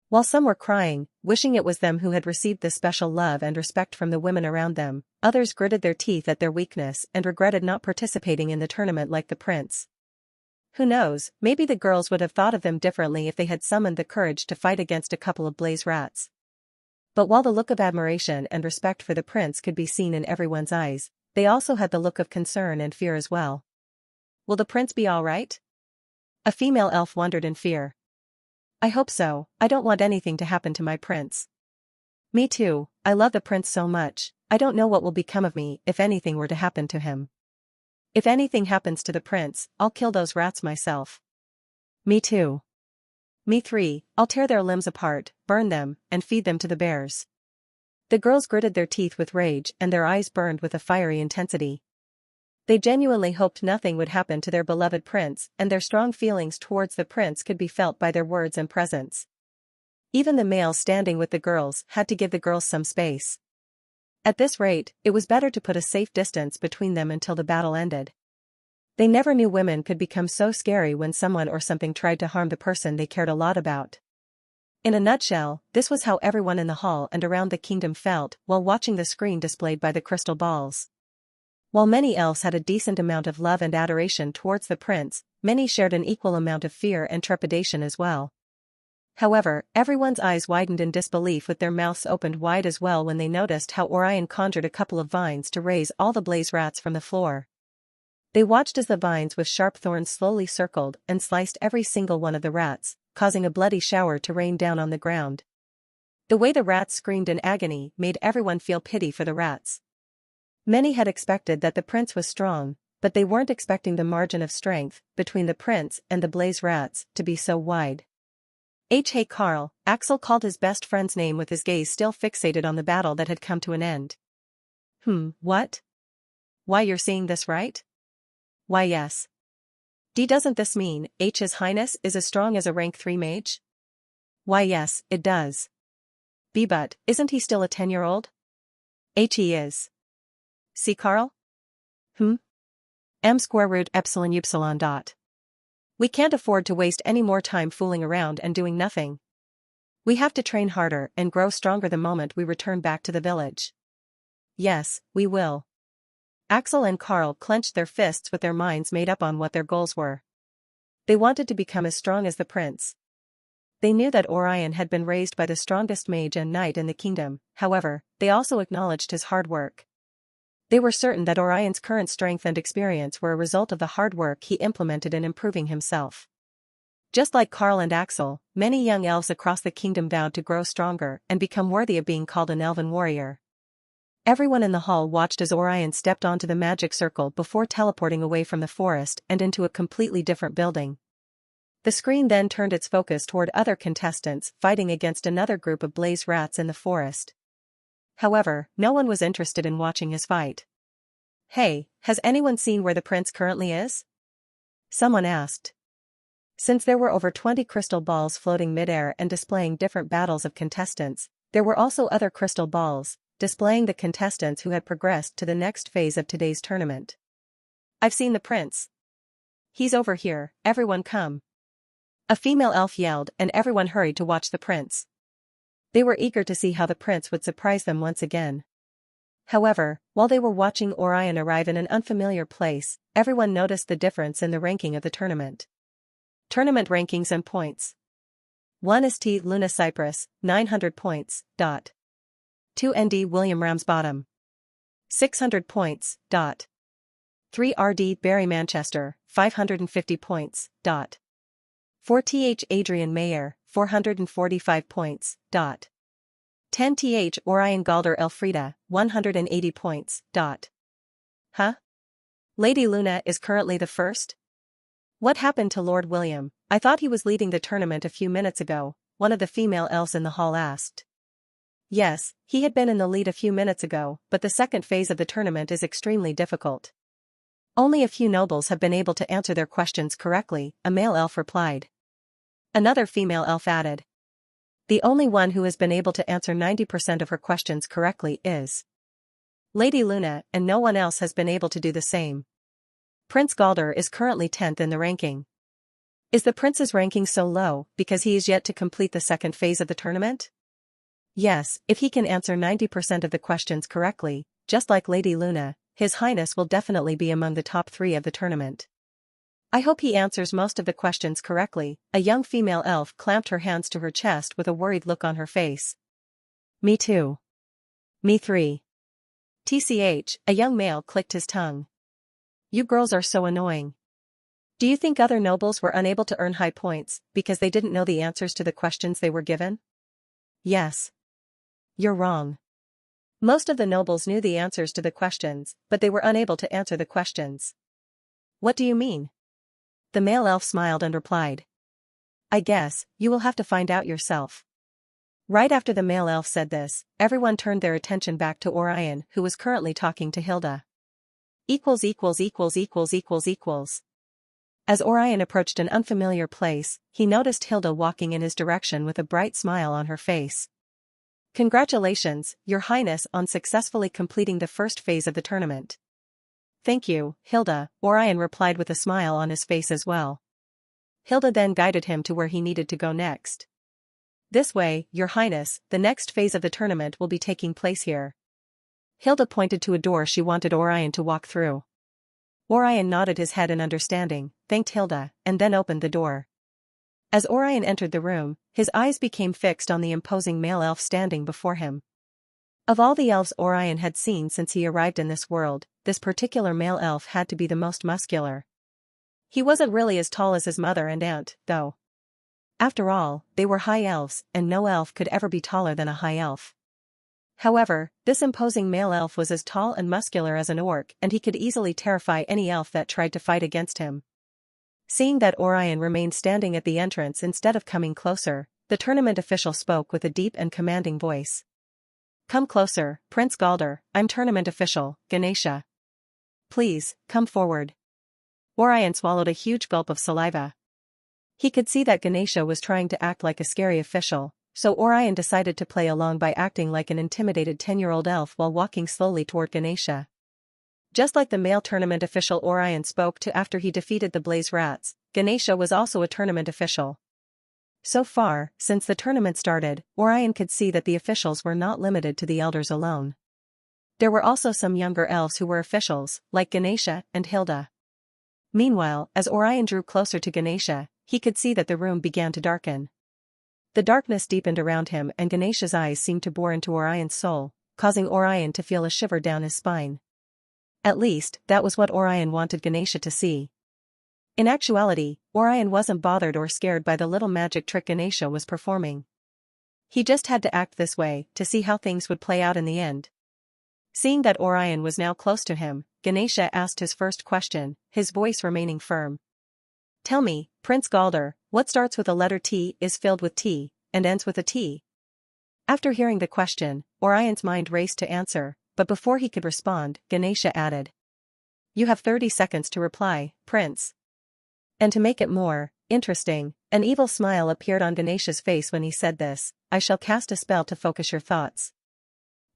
While some were crying, wishing it was them who had received this special love and respect from the women around them, others gritted their teeth at their weakness and regretted not participating in the tournament like the prince. Who knows, maybe the girls would have thought of them differently if they had summoned the courage to fight against a couple of blaze rats. But while the look of admiration and respect for the prince could be seen in everyone's eyes, they also had the look of concern and fear as well. Will the prince be all right? A female elf wondered in fear. I hope so, I don't want anything to happen to my prince. Me too, I love the prince so much, I don't know what will become of me if anything were to happen to him. If anything happens to the prince, I'll kill those rats myself. Me too. Me three, I'll tear their limbs apart, burn them, and feed them to the bears. The girls gritted their teeth with rage and their eyes burned with a fiery intensity. They genuinely hoped nothing would happen to their beloved prince, and their strong feelings towards the prince could be felt by their words and presence. Even the males standing with the girls had to give the girls some space. At this rate, it was better to put a safe distance between them until the battle ended. They never knew women could become so scary when someone or something tried to harm the person they cared a lot about. In a nutshell, this was how everyone in the hall and around the kingdom felt while watching the screen displayed by the crystal balls. While many elves had a decent amount of love and adoration towards the prince, many shared an equal amount of fear and trepidation as well. However, everyone's eyes widened in disbelief with their mouths opened wide as well when they noticed how Orion conjured a couple of vines to raise all the blaze rats from the floor. They watched as the vines with sharp thorns slowly circled and sliced every single one of the rats, causing a bloody shower to rain down on the ground. The way the rats screamed in agony made everyone feel pity for the rats. Many had expected that the prince was strong, but they weren't expecting the margin of strength between the prince and the blaze rats to be so wide. Hey Carl, Axel called his best friend's name with his gaze still fixated on the battle that had come to an end. What? Why, you're seeing this right? Why, yes. Doesn't this mean His Highness is as strong as a rank 3 mage? Why, yes, it does. But isn't he still a 10-year-old? He is. See Carl? M square root epsilon upsilon dot. We can't afford to waste any more time fooling around and doing nothing. We have to train harder and grow stronger the moment we return back to the village. Yes, we will. Axel and Carl clenched their fists with their minds made up on what their goals were. They wanted to become as strong as the prince. They knew that Orion had been raised by the strongest mage and knight in the kingdom, however, they also acknowledged his hard work. They were certain that Orion's current strength and experience were a result of the hard work he implemented in improving himself. Just like Carl and Axel, many young elves across the kingdom vowed to grow stronger and become worthy of being called an elven warrior. Everyone in the hall watched as Orion stepped onto the magic circle before teleporting away from the forest and into a completely different building. The screen then turned its focus toward other contestants fighting against another group of blaze rats in the forest. However, no one was interested in watching his fight. Hey, has anyone seen where the prince currently is? Someone asked. Since there were over 20 crystal balls floating midair and displaying different battles of contestants, there were also other crystal balls, displaying the contestants who had progressed to the next phase of today's tournament. I've seen the prince. He's over here, everyone come. A female elf yelled and everyone hurried to watch the prince. They were eager to see how the prince would surprise them once again. However, while they were watching Orion arrive in an unfamiliar place, everyone noticed the difference in the ranking of the tournament. Tournament rankings and points. 1 St. Luna Cypress, 900 points. 2 ND William Ramsbottom. 600 points. 3 RD Barry Manchester, 550 points. 4 TH Adrian Mayer, 445 points. 10 TH Orion Galder Elfrida, 180 points. Huh? Lady Luna is currently the first? What happened to Lord William? I thought he was leading the tournament a few minutes ago, one of the female elves in the hall asked. Yes, he had been in the lead a few minutes ago, but the second phase of the tournament is extremely difficult. Only a few nobles have been able to answer their questions correctly, a male elf replied. Another female elf added. The only one who has been able to answer 90% of her questions correctly is Lady Luna, and no one else has been able to do the same. Prince Galder is currently 10th in the ranking. Is the prince's ranking so low because he is yet to complete the second phase of the tournament? Yes, if he can answer 90% of the questions correctly, just like Lady Luna, His Highness will definitely be among the top 3 of the tournament. I hope he answers most of the questions correctly. A young female elf clamped her hands to her chest with a worried look on her face. Me too. Me 3. TCH, a young male clicked his tongue. You girls are so annoying. Do you think other nobles were unable to earn high points because they didn't know the answers to the questions they were given? Yes. You're wrong. Most of the nobles knew the answers to the questions, but they were unable to answer the questions. What do you mean? The male elf smiled and replied. I guess, you will have to find out yourself. Right after the male elf said this, everyone turned their attention back to Orion, who was currently talking to Hilda. As Orion approached an unfamiliar place, he noticed Hilda walking in his direction with a bright smile on her face. Congratulations, Your Highness, on successfully completing the first phase of the tournament. Thank you, Hilda, Orion replied with a smile on his face as well. Hilda then guided him to where he needed to go next. This way, Your Highness, the next phase of the tournament will be taking place here. Hilda pointed to a door she wanted Orion to walk through. Orion nodded his head in understanding, thanked Hilda, and then opened the door. As Orion entered the room, his eyes became fixed on the imposing male elf standing before him. Of all the elves Orion had seen since he arrived in this world, this particular male elf had to be the most muscular. He wasn't really as tall as his mother and aunt, though. After all, they were high elves, and no elf could ever be taller than a high elf. However, this imposing male elf was as tall and muscular as an orc, and he could easily terrify any elf that tried to fight against him. Seeing that Orion remained standing at the entrance instead of coming closer, the tournament official spoke with a deep and commanding voice. Come closer, Prince Galder, I'm tournament official, Ganesha. Please, come forward. Orion swallowed a huge gulp of saliva. He could see that Ganesha was trying to act like a scary official, so Orion decided to play along by acting like an intimidated 10-year-old elf while walking slowly toward Ganesha. Just like the male tournament official Orion spoke to after he defeated the Blaze Rats, Ganesha was also a tournament official. So far, since the tournament started, Orion could see that the officials were not limited to the elders alone. There were also some younger elves who were officials, like Ganesha and Hilda. Meanwhile, as Orion drew closer to Ganesha, he could see that the room began to darken. The darkness deepened around him and Ganesha's eyes seemed to bore into Orion's soul, causing Orion to feel a shiver down his spine. At least, that was what Orion wanted Ganesha to see. In actuality, Orion wasn't bothered or scared by the little magic trick Ganesha was performing. He just had to act this way to see how things would play out in the end. Seeing that Orion was now close to him, Ganesha asked his first question, his voice remaining firm. Tell me, Prince Galder, what starts with a letter T, is filled with T, and ends with a T? After hearing the question, Orion's mind raced to answer, but before he could respond, Ganesha added. You have 30 seconds to reply, Prince. And to make it more interesting, an evil smile appeared on Ganesha's face when he said this, I shall cast a spell to focus your thoughts.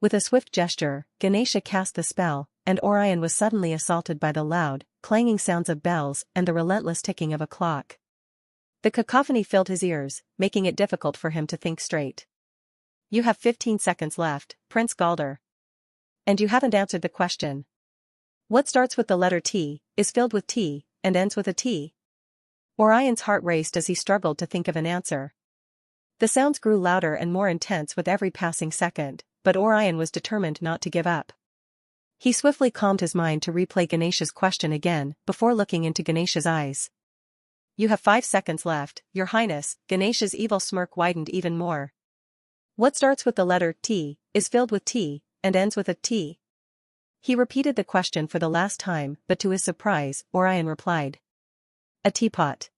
With a swift gesture, Ganesha cast the spell, and Orion was suddenly assaulted by the loud, clanging sounds of bells and the relentless ticking of a clock. The cacophony filled his ears, making it difficult for him to think straight. You have 15 seconds left, Prince Galder. And you haven't answered the question. What starts with the letter T, is filled with T, and ends with a T? Orion's heart raced as he struggled to think of an answer. The sounds grew louder and more intense with every passing second, but Orion was determined not to give up. He swiftly calmed his mind to replay Ganesha's question again, before looking into Ganesha's eyes. You have 5 seconds left, Your Highness. Ganesha's evil smirk widened even more. What starts with the letter T, is filled with tea, and ends with a T? He repeated the question for the last time, but to his surprise, Orion replied. A teapot.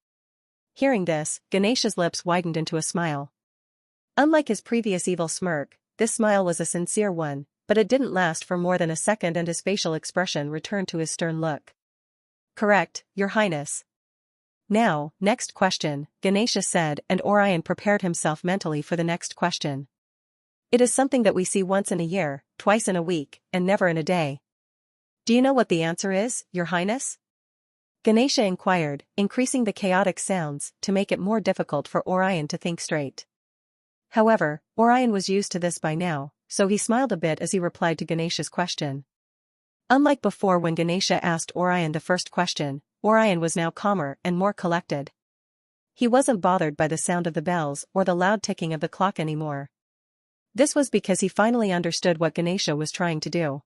Hearing this, Ganesha's lips widened into a smile. Unlike his previous evil smirk, this smile was a sincere one, but it didn't last for more than a second and his facial expression returned to his stern look. Correct, Your Highness. Now, next question, Ganesha said, and Orion prepared himself mentally for the next question. It is something that we see once in a year, twice in a week, and never in a day. Do you know what the answer is, Your Highness? Ganesha inquired, increasing the chaotic sounds to make it more difficult for Orion to think straight. However, Orion was used to this by now, so he smiled a bit as he replied to Ganesha's question. Unlike before when Ganesha asked Orion the first question, Orion was now calmer and more collected. He wasn't bothered by the sound of the bells or the loud ticking of the clock anymore. This was because he finally understood what Ganesha was trying to do.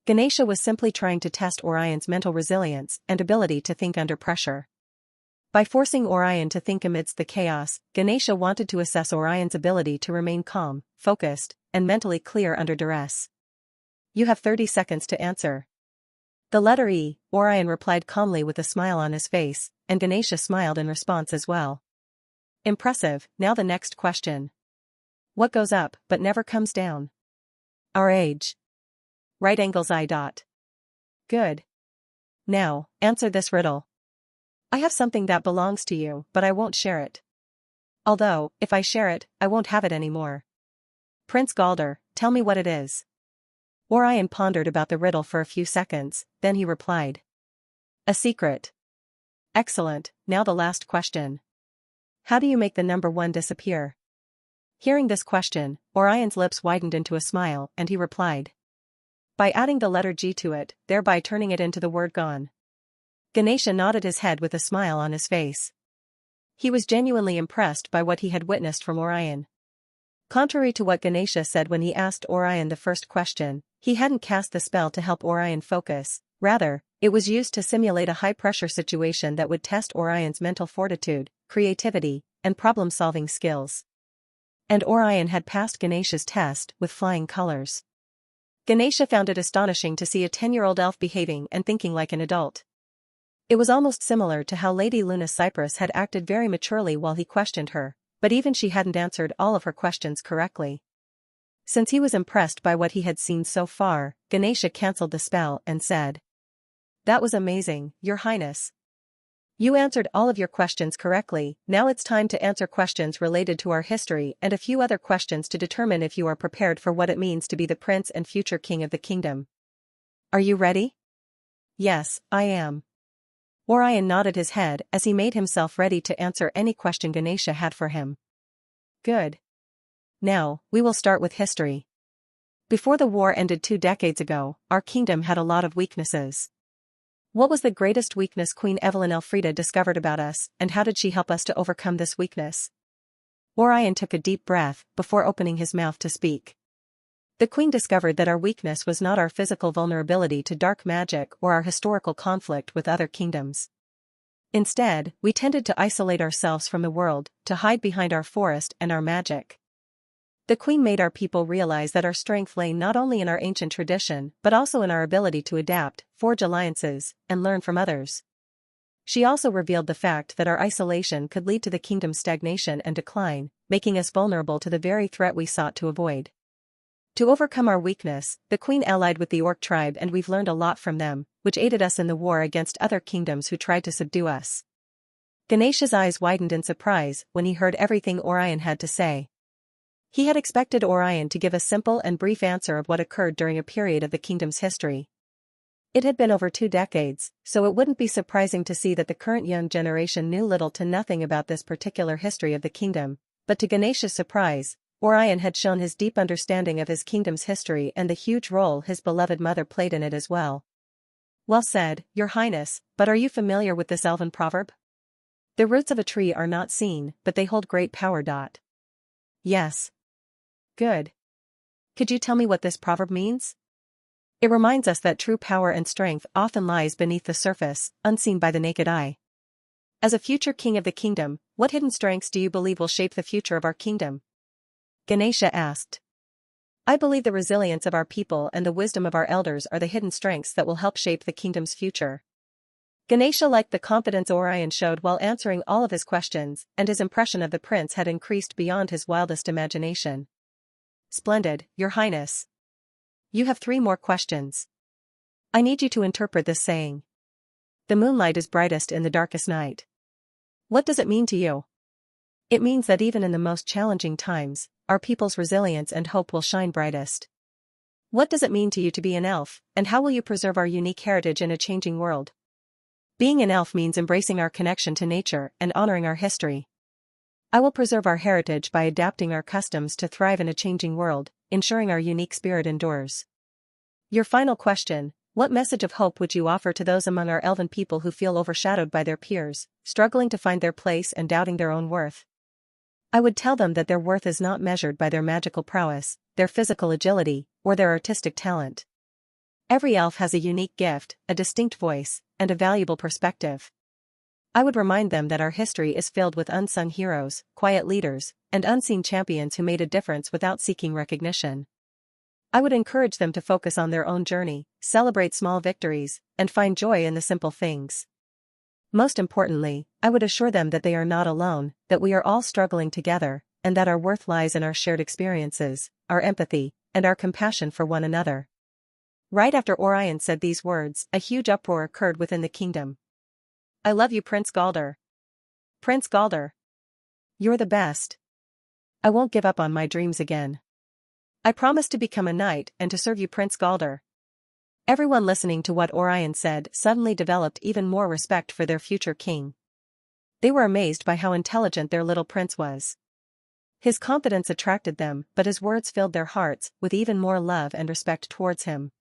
Ganesha was simply trying to test Orion's mental resilience and ability to think under pressure. By forcing Orion to think amidst the chaos, Ganesha wanted to assess Orion's ability to remain calm, focused, and mentally clear under duress. You have 30 seconds to answer. The letter E, Orion replied calmly with a smile on his face, and Ganesha smiled in response as well. Impressive. Now the next question. What goes up but never comes down? Our age. Right angles I. Good. Now, answer this riddle. I have something that belongs to you, but I won't share it. Although, if I share it, I won't have it anymore. Prince Galder, tell me what it is. Orion pondered about the riddle for a few seconds, then he replied. A secret. Excellent. Now the last question. How do you make the number 1 disappear? Hearing this question, Orion's lips widened into a smile, and he replied. By adding the letter G to it, thereby turning it into the word gone. Ganesha nodded his head with a smile on his face. He was genuinely impressed by what he had witnessed from Orion. Contrary to what Ganesha said when he asked Orion the first question, he hadn't cast the spell to help Orion focus, rather, it was used to simulate a high-pressure situation that would test Orion's mental fortitude, creativity, and problem-solving skills. And Orion had passed Ganesha's test with flying colors. Ganesha found it astonishing to see a 10-year-old elf behaving and thinking like an adult. It was almost similar to how Lady Luna Cypress had acted very maturely while he questioned her, but even she hadn't answered all of her questions correctly. Since he was impressed by what he had seen so far, Ganesha cancelled the spell and said. That was amazing, Your Highness. You answered all of your questions correctly. Now it's time to answer questions related to our history and a few other questions to determine if you are prepared for what it means to be the prince and future king of the kingdom. Are you ready? Yes, I am. Orion nodded his head as he made himself ready to answer any question Ganesha had for him. Good. Now, we will start with history. Before the war ended 2 decades ago, our kingdom had a lot of weaknesses. What was the greatest weakness Queen Evelyn Elfrida discovered about us, and how did she help us to overcome this weakness? Orion took a deep breath before opening his mouth to speak. The Queen discovered that our weakness was not our physical vulnerability to dark magic or our historical conflict with other kingdoms. Instead, we tended to isolate ourselves from the world, to hide behind our forest and our magic. The Queen made our people realize that our strength lay not only in our ancient tradition but also in our ability to adapt, forge alliances, and learn from others. She also revealed the fact that our isolation could lead to the kingdom's stagnation and decline, making us vulnerable to the very threat we sought to avoid. To overcome our weakness, the Queen allied with the Orc tribe and we've learned a lot from them, which aided us in the war against other kingdoms who tried to subdue us. Ganesha's eyes widened in surprise when he heard everything Orion had to say. He had expected Orion to give a simple and brief answer of what occurred during a period of the kingdom's history. It had been over 2 decades, so it wouldn't be surprising to see that the current young generation knew little to nothing about this particular history of the kingdom, but to Ganesha's surprise, Orion had shown his deep understanding of his kingdom's history and the huge role his beloved mother played in it as well. Well said, Your Highness, but are you familiar with this elven proverb? The roots of a tree are not seen, but they hold great power. Yes. Good. Could you tell me what this proverb means? It reminds us that true power and strength often lies beneath the surface, unseen by the naked eye. As a future king of the kingdom, what hidden strengths do you believe will shape the future of our kingdom? Ganesha asked. I believe the resilience of our people and the wisdom of our elders are the hidden strengths that will help shape the kingdom's future. Ganesha liked the confidence Orion showed while answering all of his questions, and his impression of the prince had increased beyond his wildest imagination. Splendid, Your Highness. You have 3 more questions. I need you to interpret this saying. The moonlight is brightest in the darkest night. What does it mean to you? It means that even in the most challenging times, our people's resilience and hope will shine brightest. What does it mean to you to be an elf, and how will you preserve our unique heritage in a changing world? Being an elf means embracing our connection to nature and honoring our history. I will preserve our heritage by adapting our customs to thrive in a changing world, ensuring our unique spirit endures. Your final question, what message of hope would you offer to those among our elven people who feel overshadowed by their peers, struggling to find their place and doubting their own worth? I would tell them that their worth is not measured by their magical prowess, their physical agility, or their artistic talent. Every elf has a unique gift, a distinct voice, and a valuable perspective. I would remind them that our history is filled with unsung heroes, quiet leaders, and unseen champions who made a difference without seeking recognition. I would encourage them to focus on their own journey, celebrate small victories, and find joy in the simple things. Most importantly, I would assure them that they are not alone, that we are all struggling together, and that our worth lies in our shared experiences, our empathy, and our compassion for one another. Right after Orion said these words, a huge uproar occurred within the kingdom. I love you, Prince Galder. Prince Galder. You're the best. I won't give up on my dreams again. I promise to become a knight and to serve you, Prince Galder. Everyone listening to what Orion said suddenly developed even more respect for their future king. They were amazed by how intelligent their little prince was. His confidence attracted them, but his words filled their hearts with even more love and respect towards him.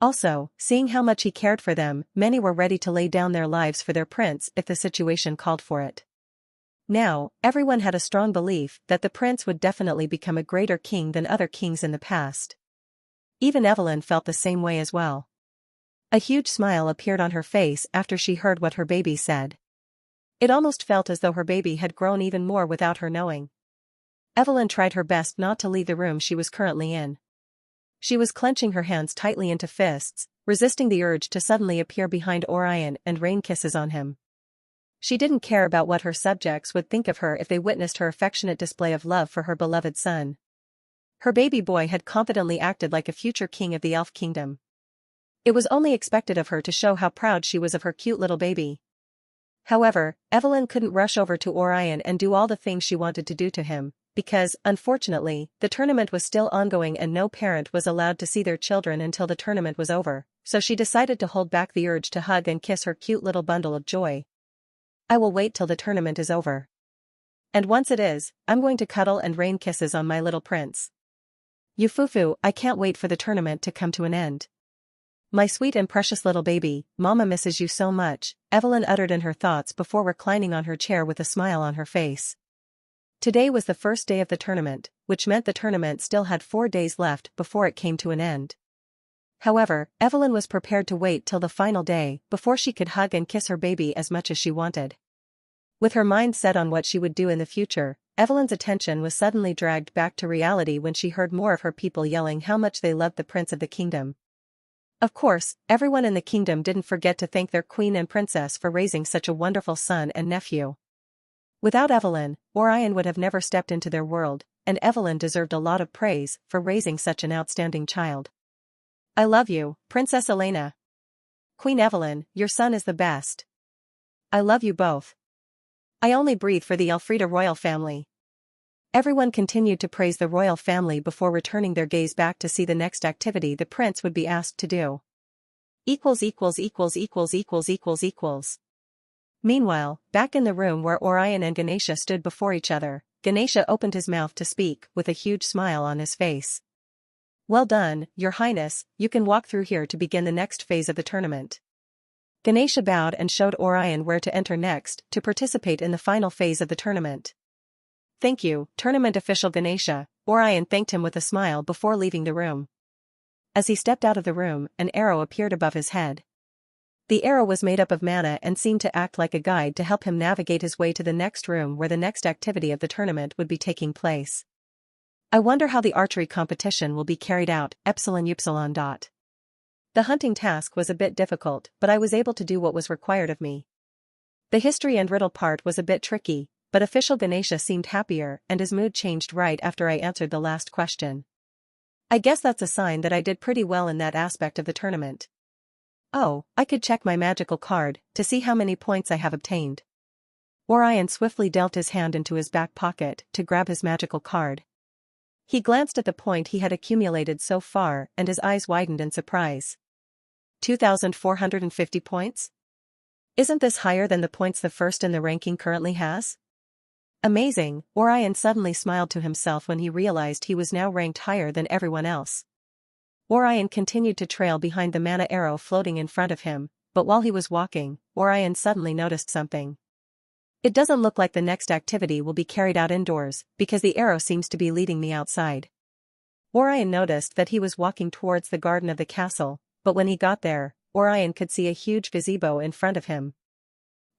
Also, seeing how much he cared for them, many were ready to lay down their lives for their prince if the situation called for it. Now, everyone had a strong belief that the prince would definitely become a greater king than other kings in the past. Even Evelyn felt the same way as well. A huge smile appeared on her face after she heard what her baby said. It almost felt as though her baby had grown even more without her knowing. Evelyn tried her best not to leave the room she was currently in. She was clenching her hands tightly into fists, resisting the urge to suddenly appear behind Orion and rain kisses on him. She didn't care about what her subjects would think of her if they witnessed her affectionate display of love for her beloved son. Her baby boy had confidently acted like a future king of the elf kingdom. It was only expected of her to show how proud she was of her cute little baby. However, Evelyn couldn't rush over to Orion and do all the things she wanted to do to him, because, unfortunately, the tournament was still ongoing and no parent was allowed to see their children until the tournament was over, so she decided to hold back the urge to hug and kiss her cute little bundle of joy. I will wait till the tournament is over. And once it is, I'm going to cuddle and rain kisses on my little prince. Yufufu, I can't wait for the tournament to come to an end. My sweet and precious little baby, Mama misses you so much, Evelyn uttered in her thoughts before reclining on her chair with a smile on her face. Today was the first day of the tournament, which meant the tournament still had 4 days left before it came to an end. However, Evelyn was prepared to wait till the final day before she could hug and kiss her baby as much as she wanted. With her mind set on what she would do in the future, Evelyn's attention was suddenly dragged back to reality when she heard more of her people yelling how much they loved the prince of the kingdom. Of course, everyone in the kingdom didn't forget to thank their queen and princess for raising such a wonderful son and nephew. Without Evelyn, Orion would have never stepped into their world, and Evelyn deserved a lot of praise for raising such an outstanding child. I love you, Princess Elena. Queen Evelyn, your son is the best. I love you both. I only breathe for the Elfrida royal family. Everyone continued to praise the royal family before returning their gaze back to see the next activity the prince would be asked to do. Meanwhile, back in the room where Orion and Ganesha stood before each other, Ganesha opened his mouth to speak with a huge smile on his face. Well done, Your Highness, you can walk through here to begin the next phase of the tournament. Ganesha bowed and showed Orion where to enter next to participate in the final phase of the tournament. Thank you, tournament official Ganesha, Orion thanked him with a smile before leaving the room. As he stepped out of the room, an arrow appeared above his head. The arrow was made up of mana and seemed to act like a guide to help him navigate his way to the next room where the next activity of the tournament would be taking place. I wonder how the archery competition will be carried out, epsilon upsilon dot. The hunting task was a bit difficult, but I was able to do what was required of me. The history and riddle part was a bit tricky, but official Ganesha seemed happier and his mood changed right after I answered the last question. I guess that's a sign that I did pretty well in that aspect of the tournament. Oh, I could check my magical card to see how many points I have obtained. Orion swiftly dealt his hand into his back pocket to grab his magical card. He glanced at the point he had accumulated so far and his eyes widened in surprise. 2,450 points? Isn't this higher than the points the first in the ranking currently has? Amazing, Orion suddenly smiled to himself when he realized he was now ranked higher than everyone else. Orion continued to trail behind the mana arrow floating in front of him, but while he was walking, Orion suddenly noticed something. It doesn't look like the next activity will be carried out indoors, because the arrow seems to be leading me outside. Orion noticed that he was walking towards the garden of the castle, but when he got there, Orion could see a huge gazebo in front of him.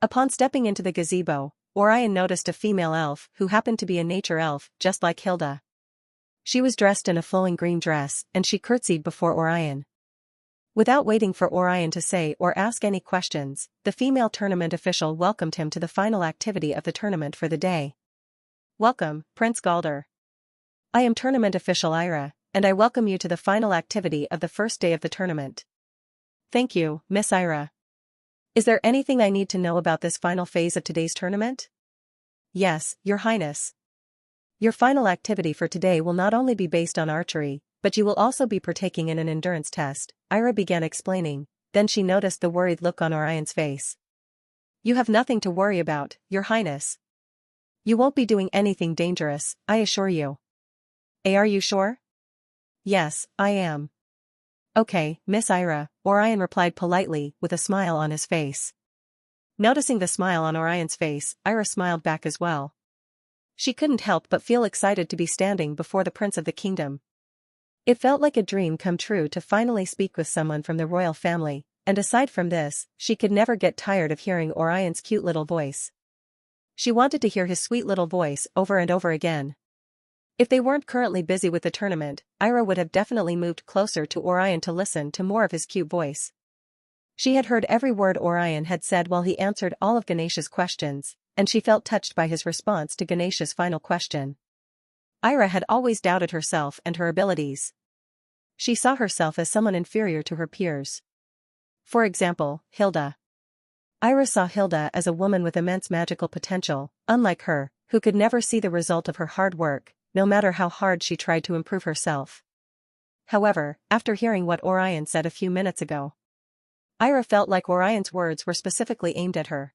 Upon stepping into the gazebo, Orion noticed a female elf who happened to be a nature elf, just like Hilda. She was dressed in a flowing green dress, and she curtsied before Orion. Without waiting for Orion to say or ask any questions, the female tournament official welcomed him to the final activity of the tournament for the day. Welcome, Prince Galder. I am tournament official Ira, and I welcome you to the final activity of the first day of the tournament. Thank you, Miss Ira. Is there anything I need to know about this final phase of today's tournament? Yes, Your Highness. Your final activity for today will not only be based on archery, but you will also be partaking in an endurance test, Ira began explaining, then she noticed the worried look on Orion's face. You have nothing to worry about, Your Highness. You won't be doing anything dangerous, I assure you. Are you sure? Yes, I am. Okay, Miss Ira, Orion replied politely, with a smile on his face. Noticing the smile on Orion's face, Ira smiled back as well. She couldn't help but feel excited to be standing before the Prince of the Kingdom. It felt like a dream come true to finally speak with someone from the royal family, and aside from this, she could never get tired of hearing Orion's cute little voice. She wanted to hear his sweet little voice over and over again. If they weren't currently busy with the tournament, Ira would have definitely moved closer to Orion to listen to more of his cute voice. She had heard every word Orion had said while he answered all of Ganesha's questions, and she felt touched by his response to Ganesha's final question. Ira had always doubted herself and her abilities. She saw herself as someone inferior to her peers. For example, Hilda. Ira saw Hilda as a woman with immense magical potential, unlike her, who could never see the result of her hard work, no matter how hard she tried to improve herself. However, after hearing what Orion said a few minutes ago, Ira felt like Orion's words were specifically aimed at her.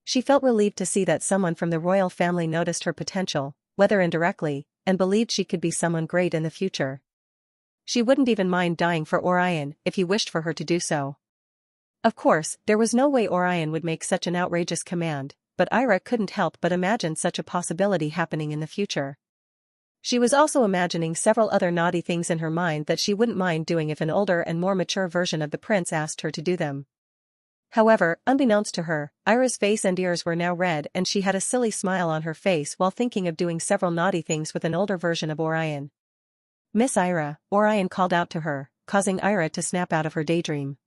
She felt relieved to see that someone from the royal family noticed her potential, whether indirectly, and believed she could be someone great in the future. She wouldn't even mind dying for Orion if he wished for her to do so. Of course, there was no way Orion would make such an outrageous command, but Ira couldn't help but imagine such a possibility happening in the future. She was also imagining several other naughty things in her mind that she wouldn't mind doing if an older and more mature version of the prince asked her to do them. However, unbeknownst to her, Ira's face and ears were now red and she had a silly smile on her face while thinking of doing several naughty things with an older version of Orion. Miss Ira, Orion called out to her, causing Ira to snap out of her daydream.